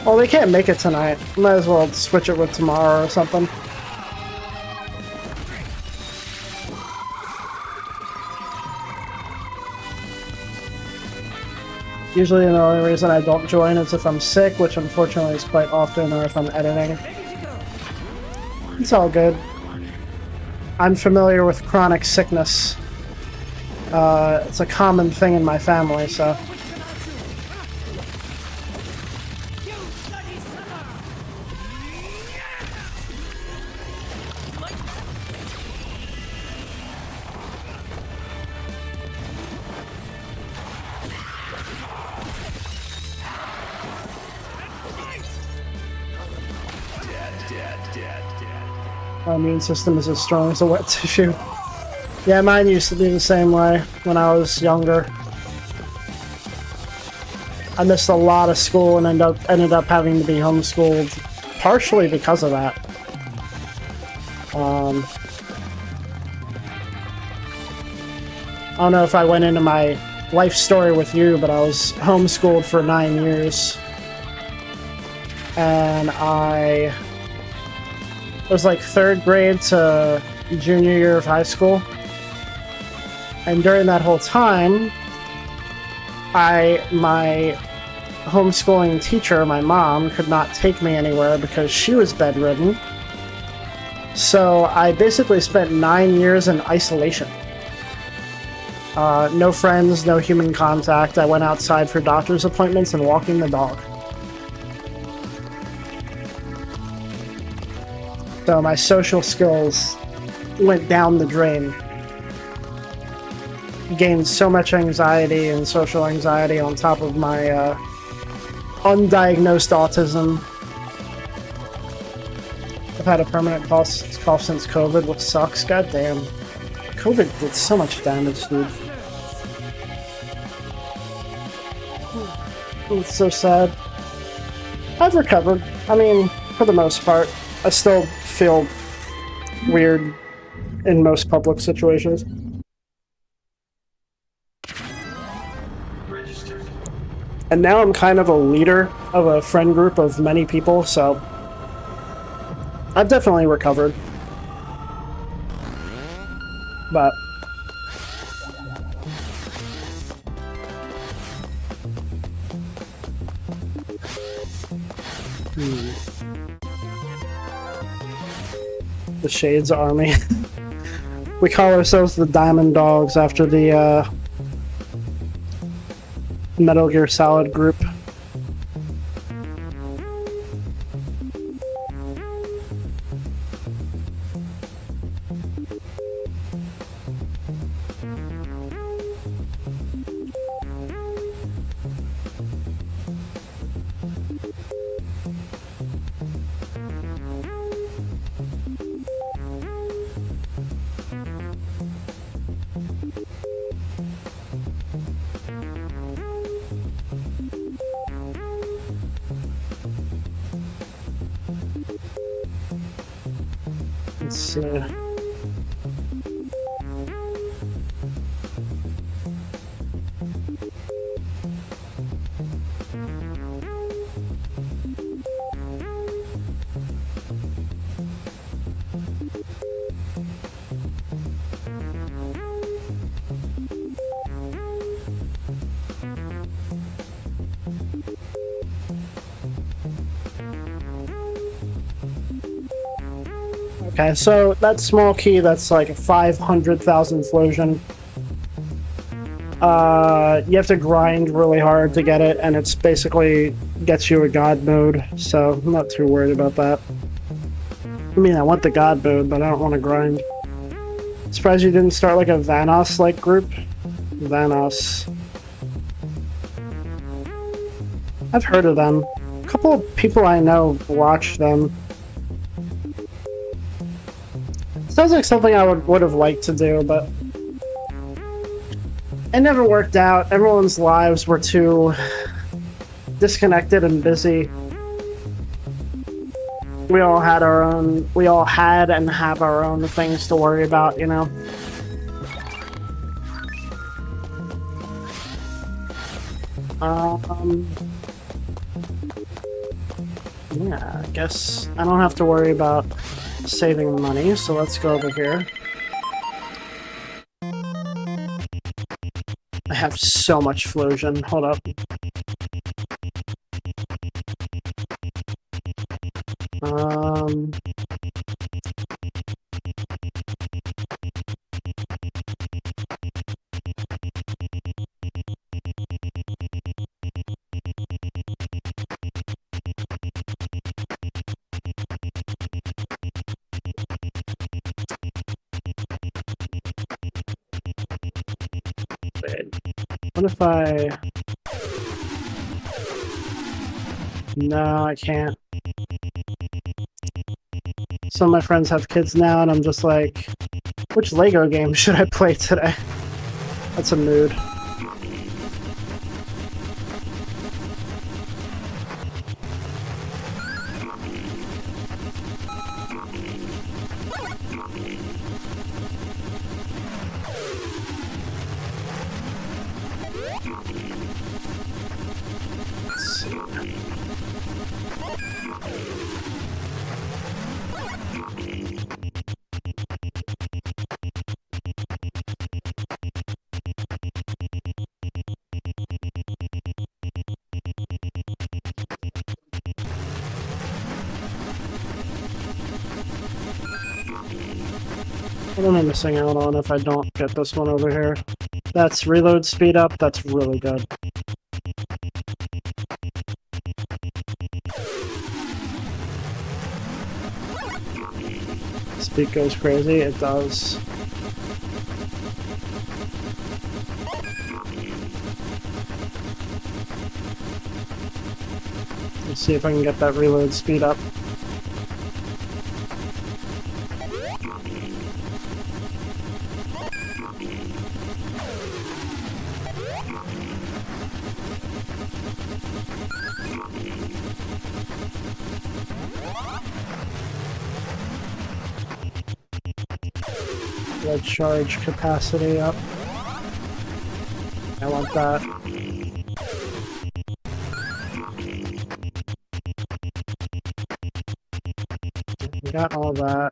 Well, they can't make it tonight. Might as well switch it with tomorrow or something. Usually the only reason I don't join is if I'm sick, which unfortunately is quite often, or if I'm editing. It's all good. I'm familiar with chronic sickness. It's a common thing in my family, so... My immune system is as strong as a wet tissue. Yeah, mine used to be the same way when I was younger. I missed a lot of school and ended up having to be homeschooled, partially because of that. I don't know if I went into my life story with you, but I was homeschooled for 9 years. And it was like 3rd grade to junior year of high school. And during that whole time, my homeschooling teacher, my mom, could not take me anywhere because she was bedridden. So I basically spent 9 years in isolation. No friends, no human contact. I went outside for doctor's appointments and walking the dog. So my social skills went down the drain. Gained so much anxiety and social anxiety on top of my undiagnosed autism. I've had a permanent cough since COVID, which sucks. God damn. COVID did so much damage, dude. It's so sad. I've recovered. I mean, for the most part. I still feel weird in most public situations. And now I'm kind of a leader of a friend group of many people, so I've definitely recovered. But the Shades Army. We call ourselves the Diamond Dogs after the Metal Gear Solid group. Let's see. Okay, so that small key, that's like a 500,000 flosion. You have to grind really hard to get it, and it's basically gets you a god mode, so I'm not too worried about that. I mean, I want the god mode, but I don't want to grind. Surprised you didn't start like a Vanoss-like group? Vanoss. I've heard of them. A couple of people I know watch them. Sounds like something I would have liked to do, but it never worked out. Everyone's lives were too disconnected and busy. We all had and have our own things to worry about, you know? Yeah, I guess I don't have to worry about saving money, so let's go over here. I have so much Flosion. Hold up. What if I... No, I can't. Some of my friends have kids now, and I'm just like, which Lego game should I play today? That's a mood. What am I missing out on if I don't get this one over here? That's reload speed up, that's really good. Speed goes crazy, it does. Let's see if I can get that reload speed up. Blood charge capacity up. I want that. We got all that.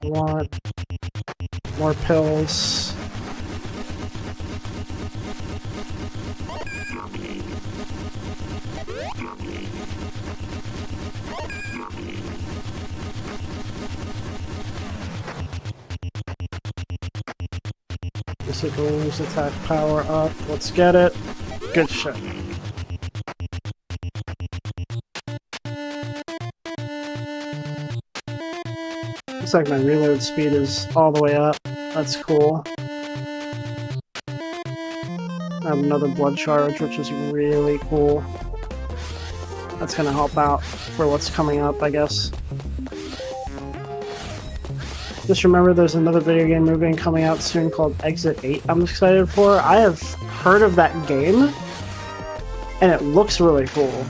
I want more pills. Basically, attack power up. Let's get it. Good shit. Looks like my reload speed is all the way up. That's cool. I have another blood charge, which is really cool. That's gonna help out for what's coming up, I guess. Just remember there's another video game movie coming out soon called Exit 8 I'm excited for. I have heard of that game, and it looks really cool.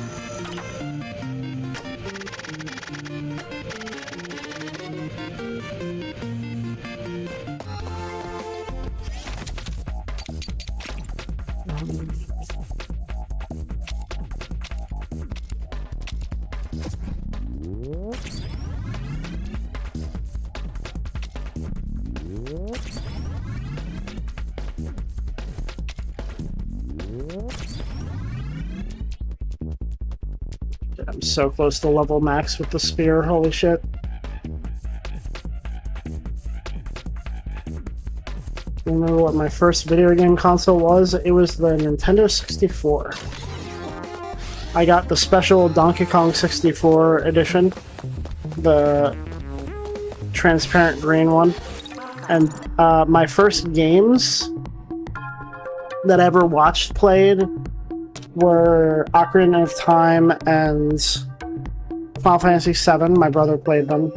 I'm so close to level max with the spear, holy shit. Remember what my first video game console was? It was the Nintendo 64. I got the special Donkey Kong 64 edition, the transparent green one, and my first games that I ever watched played were Ocarina of Time and Final Fantasy VII. My brother played them.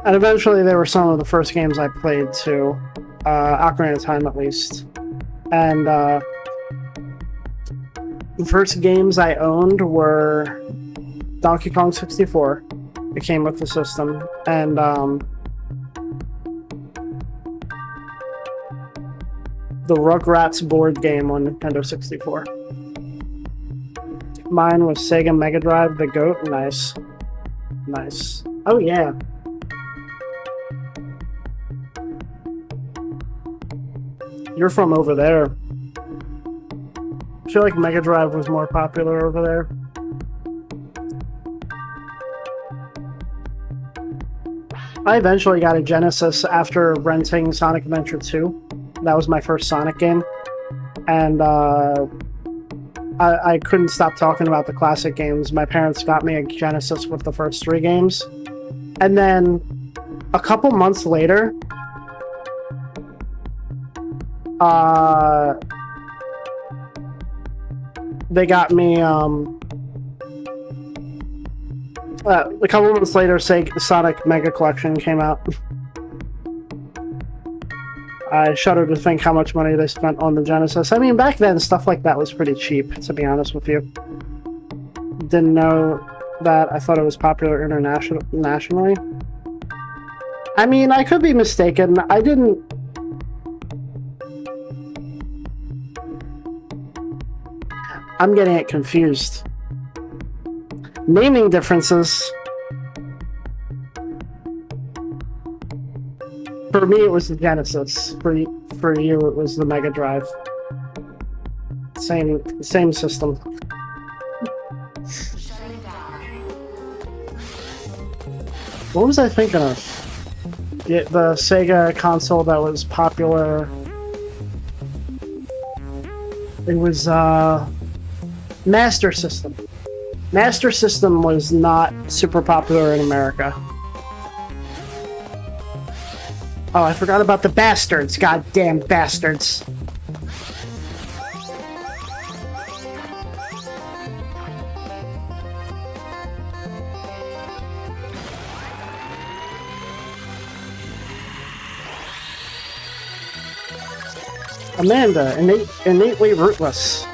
And eventually they were some of the first games I played too. Ocarina of Time at least. And the first games I owned were Donkey Kong 64. It came with the system. And the Rugrats board game on Nintendo 64. Mine was Sega Mega Drive, the GOAT. Nice. Nice. Oh, yeah. You're from over there. I feel like Mega Drive was more popular over there. I eventually got a Genesis after renting Sonic Adventure 2. That was my first Sonic game. And I couldn't stop talking about the classic games. My parents got me a Genesis with the first 3 games. And then a couple months later, they got me, a couple months later, Sonic Mega Collection came out. I shudder to think how much money they spent on the Genesis. I mean, back then, stuff like that was pretty cheap, to be honest with you. Didn't know that. I thought it was popular nationally. I mean, I could be mistaken. I didn't... I'm getting it confused. Naming differences. For me, it was the Genesis. For you, it was the Mega Drive. Same system. What was I thinking of? The Sega console that was popular. It was Master System. Master System was not super popular in America. Oh, I forgot about the bastards. Goddamn bastards. Amanda, innately rootless.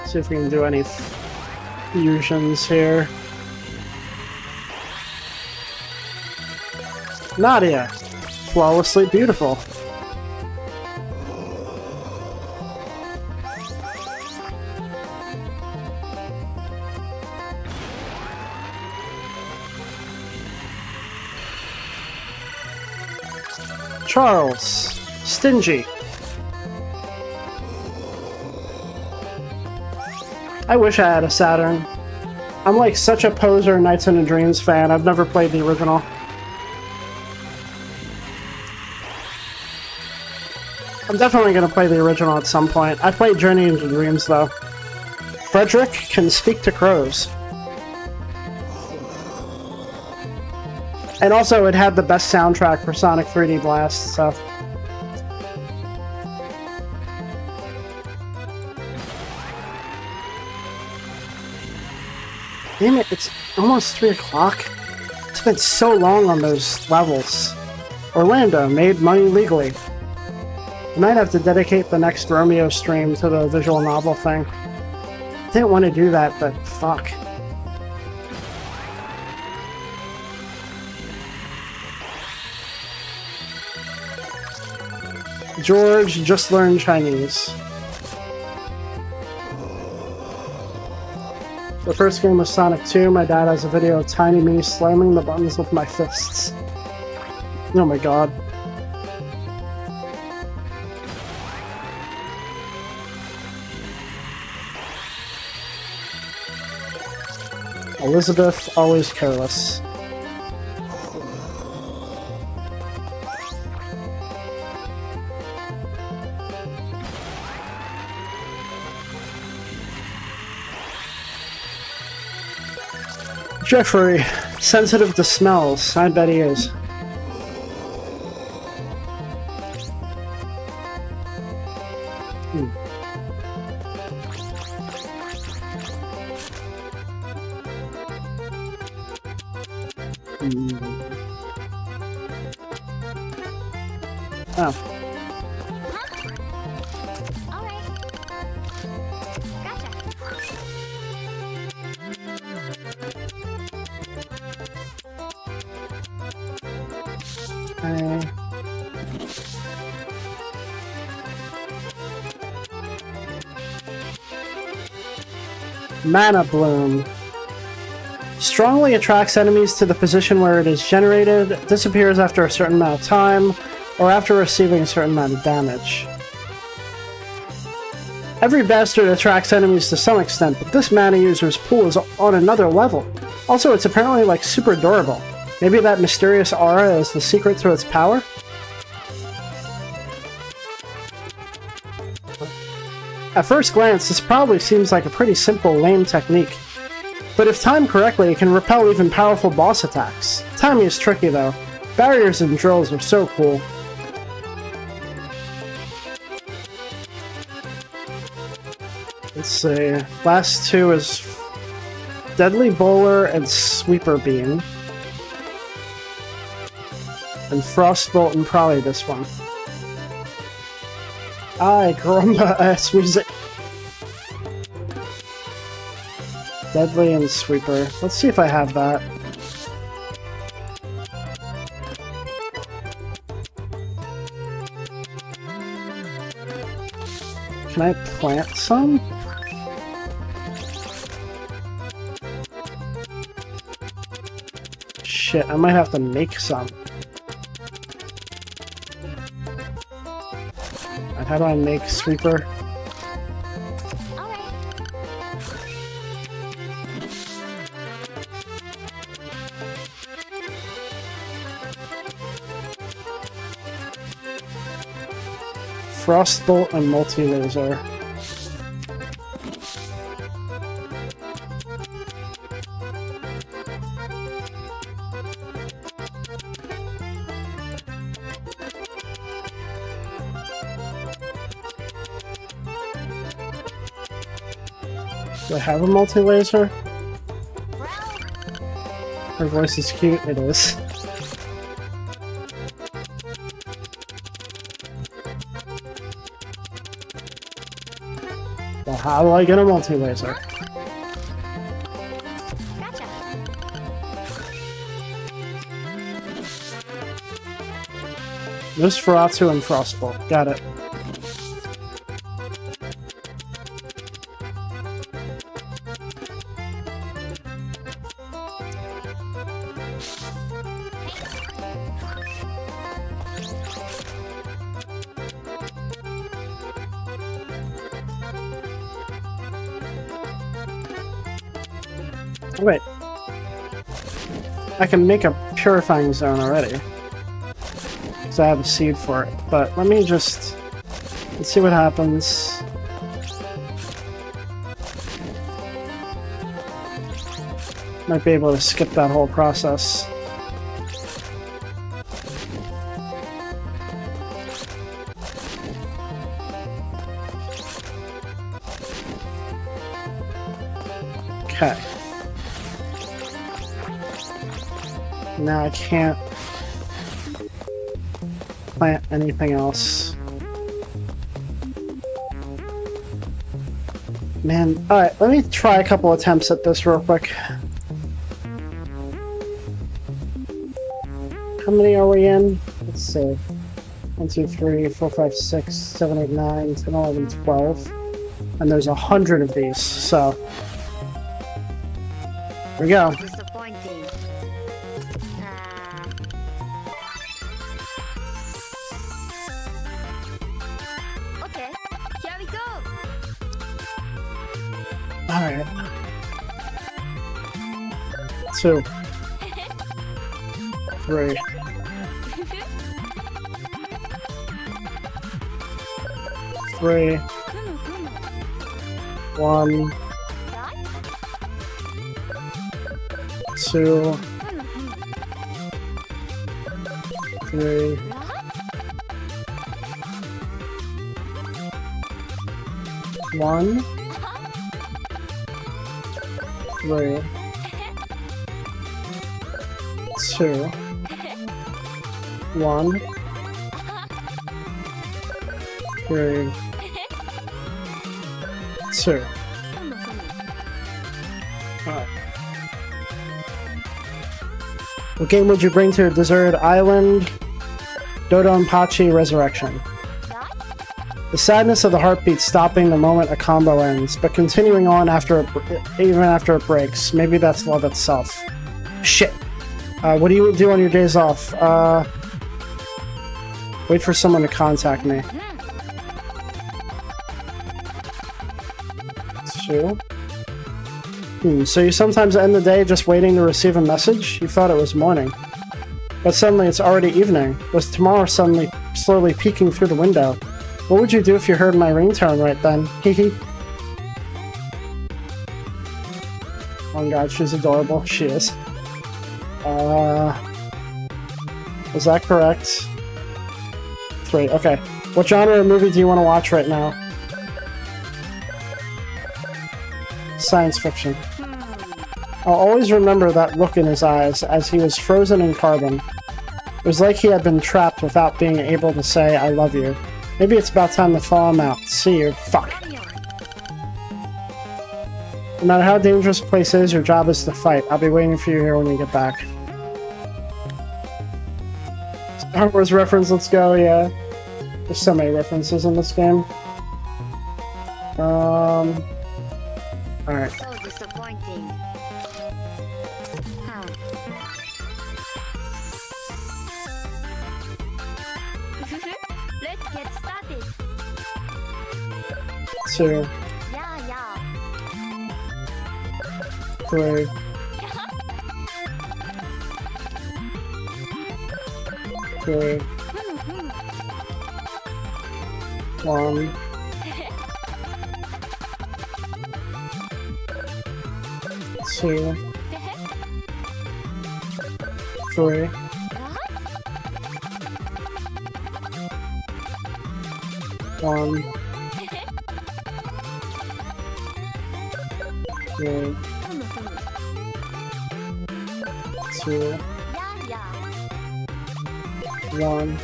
See if we can do any fusions here. Nadia, flawlessly beautiful. Charles, stingy. I wish I had a Saturn. I'm like such a poser Nights into Dreams fan. I've never played the original. I'm definitely going to play the original at some point. I played Journey into Dreams though. Frederick can speak to crows. And also it had the best soundtrack for Sonic 3D Blast, so... Damn it, it's almost 3 o'clock. I spent so long on those levels. Orlando made money legally. I might have to dedicate the next Romeo stream to the visual novel thing. Didn't want to do that, but fuck. George just learned Chinese. The first game was Sonic 2. My dad has a video of tiny me slamming the buttons with my fists. Oh my god. Elizabeth, always careless. Jeffrey, sensitive to smells. I bet he is. Oh. Mana Bloom. Strongly attracts enemies to the position where it is generated, disappears after a certain amount of time, or after receiving a certain amount of damage. Every bastard attracts enemies to some extent, but this mana user's pool is on another level. Also, it's apparently like super durable. Maybe that mysterious aura is the secret to its power? At first glance, this probably seems like a pretty simple, lame technique. But if timed correctly, it can repel even powerful boss attacks. Timing is tricky though. Barriers and drills are so cool. Let's see. Last two is Deadly Bowler and Sweeper Beam. And Frostbolt and probably this one. Ay, caramba, ass music. Deadly and Sweeper. Let's see if I have that. Can I plant some? Shit, I might have to make some. How do I make Sweeper? Frostbolt and multi-laser. Do I have a multi-laser? Her voice is cute, it is. Well, how do I get a multi-laser? Gotcha. Nosferatu and Frostbolt. Got it. Wait. I can make a purifying zone already. Because I have a seed for it. But let me just... let's see what happens. Might be able to skip that whole process. Okay. Now I can't plant anything else. Man, alright, let me try a couple attempts at this real quick. How many are we in? Let's see. 1, 2, 3, 4, 5, 6, 7, 8, 9, 10, 11, 12. And there's 100 of these, so... here we go. Disappointing. Okay, here we go. Alright. 2. 3. 3. 1. 2. 3. 1. 3. 2. 1. 3. 2. Alright. What game would you bring to a deserted island? Dodonpachi Resurrection. The sadness of the heartbeat stopping the moment a combo ends, but continuing on even after it breaks. Maybe that's love itself. Shit. What do you do on your days off? Wait for someone to contact me. So? So you sometimes end the day just waiting to receive a message? You thought it was morning. But suddenly it's already evening, with tomorrow suddenly slowly peeking through the window. What would you do if you heard my ringtone right then? Hehe. Oh god, she's adorable. She is. Was that correct? 3. Okay. What genre of movie do you want to watch right now? Science fiction. I'll always remember that look in his eyes as he was frozen in carbon. It was like he had been trapped without being able to say, I love you. Maybe it's about time to thaw him out. See you. Fuck. No matter how dangerous a place is, your job is to fight. I'll be waiting for you here when you get back. Star Wars reference, let's go, yeah. There's so many references in this game. Alright. So disappointing. Huh. Let's get started. 2. Yeah. 3. 3. 1. 2. 3. 1. 3. 2. 1.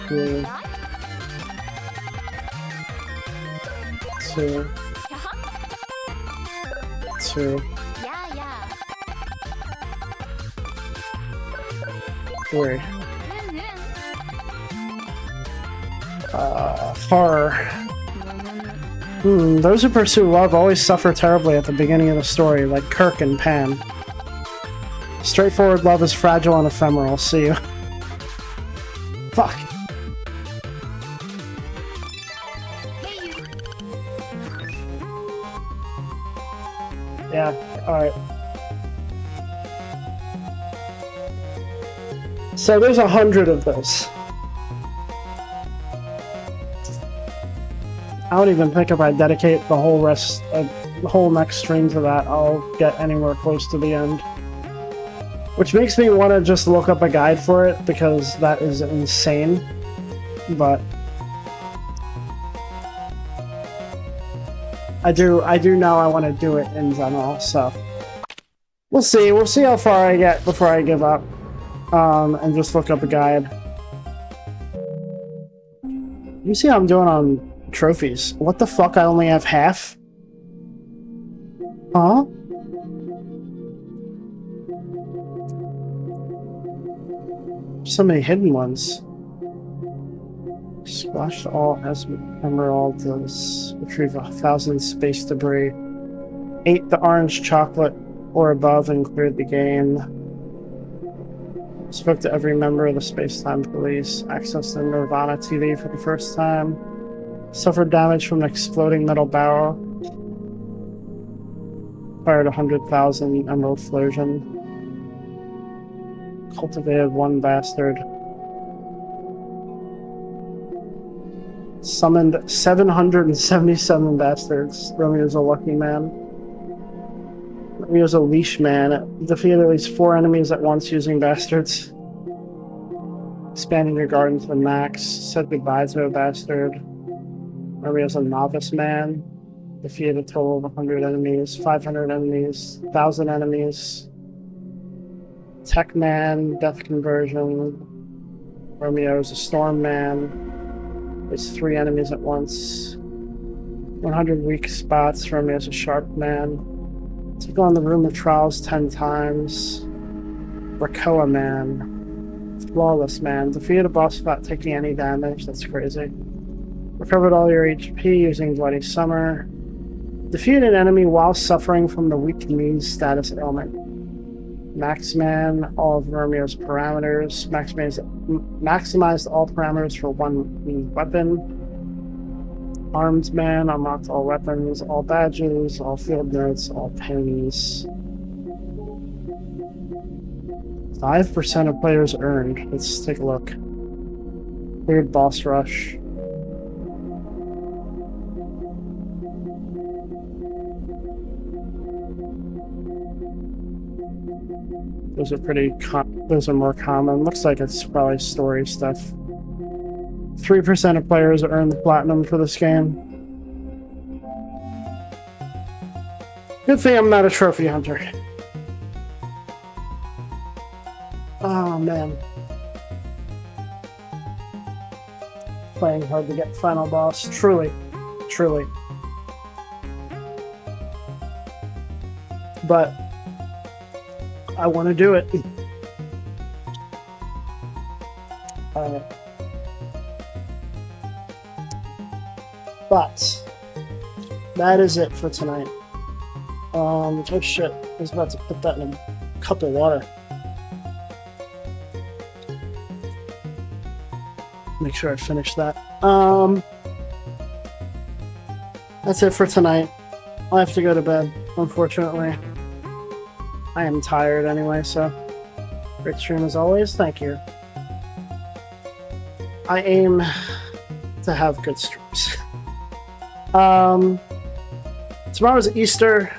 3. 2. 2. 3. Horror. Those who pursue love always suffer terribly at the beginning of the story, like Kirk and Pan. Straightforward love is fragile and ephemeral. See you. Fuck. Yeah, alright. So there's 100 of those. I don't even think if I dedicate the whole next stream to that, I'll get anywhere close to the end. Which makes me want to just look up a guide for it, because that is insane. But I do know I want to do it in general, so we'll see how far I get before I give up, and just look up a guide. You see how I'm doing on trophies. What the fuck, I only have half? Huh? So many hidden ones. Squashed all emeralds. Retrieve 1,000 space debris. Ate the orange chocolate or above and cleared the game. Spoke to every member of the Space-Time Police. Accessed the Nirvana TV for the first time. Suffered damage from an exploding metal barrel. Fired 100,000 emerald flosion. Cultivated one bastard. Summoned 777 bastards. Romeo's a lucky man. Romeo's a leash man. Defeated at least 4 enemies at once using bastards. Expanded your garden to the max. Said goodbye to a bastard. Romeo's a novice man. Defeated a total of 100 enemies. 500 enemies. 1,000 enemies. Tech man. Death conversion. Romeo's a storm man. There's 3 enemies at once. 100 weak spots. Romeo's a sharp man. Took on the Room of Trials 10 times. Rakoa man. Flawless, man. Defeated a boss without taking any damage. That's crazy. Recovered all your HP using Bloody Summer. Defeated an enemy while suffering from the weak knees status ailment. Maxman all of Romeo's parameters. Maximized all parameters for one weapon. Armed Man unlocked all weapons, all badges, all field notes, all pennies. 5% of players earned. Let's take a look. Weird boss rush. Those are those are more common. Looks like it's probably story stuff. 3% of players earn the platinum for this game. Good thing I'm not a trophy hunter. Oh man. Playing hard to get final boss. Truly. Truly. But I want to do it. But that is it for tonight. Oh shit, I was about to put that in a cup of water. Make sure I finish that. That's it for tonight. I have to go to bed, unfortunately. I am tired anyway, so great stream as always. Thank you. I aim to have good streams. Tomorrow's Easter.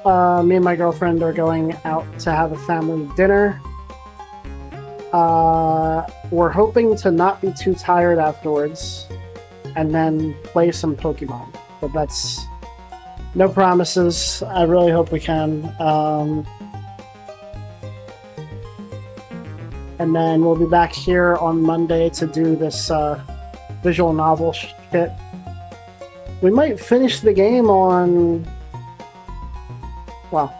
Me and my girlfriend are going out to have a family dinner. We're hoping to not be too tired afterwards and then play some Pokemon. But that's no promises. I really hope we can. And then we'll be back here on Monday to do this visual novel shit. We might finish the game on... Well,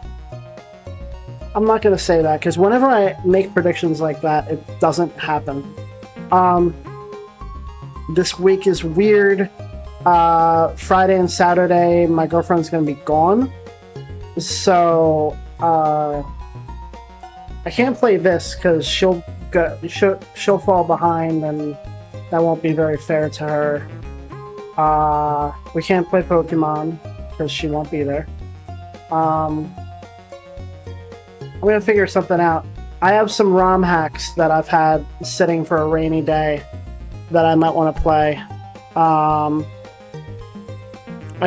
I'm not going to say that, because whenever I make predictions like that, it doesn't happen. This week is weird. Friday and Saturday, my girlfriend's going to be gone. So, I can't play this, because she'll fall behind, and that won't be very fair to her. We can't play Pokemon because she won't be there. I'm gonna figure something out. I have some ROM hacks that I've had sitting for a rainy day that I might want to play. I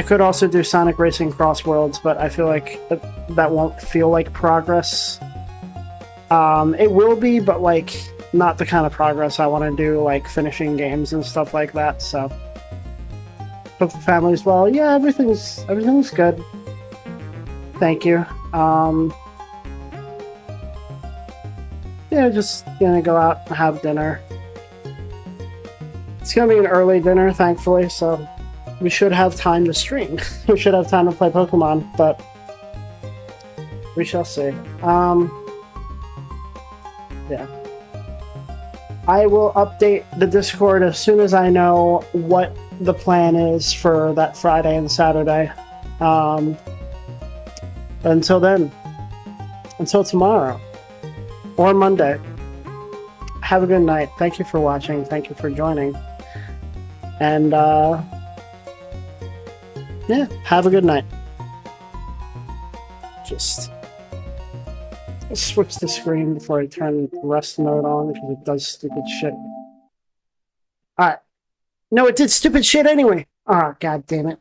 could also do Sonic Racing Cross Worlds, but I feel like that won't feel like progress. It will be, but like not the kind of progress I want to do, like finishing games and stuff like that. So. Hope the family's well. Yeah, everything's good. Thank you. Yeah, just gonna go out and have dinner. It's gonna be an early dinner, thankfully, so we should have time to stream. We should have time to play Pokemon, but we shall see. Yeah. I will update the Discord as soon as I know what the plan is for that Friday and Saturday. Until then, until tomorrow or Monday, have a good night. Thank you for watching. Thank you for joining. And yeah, have a good night. Just switch the screen before I turn rest mode on because it does stupid shit. Alright. No, it did stupid shit anyway. Oh, god damn it.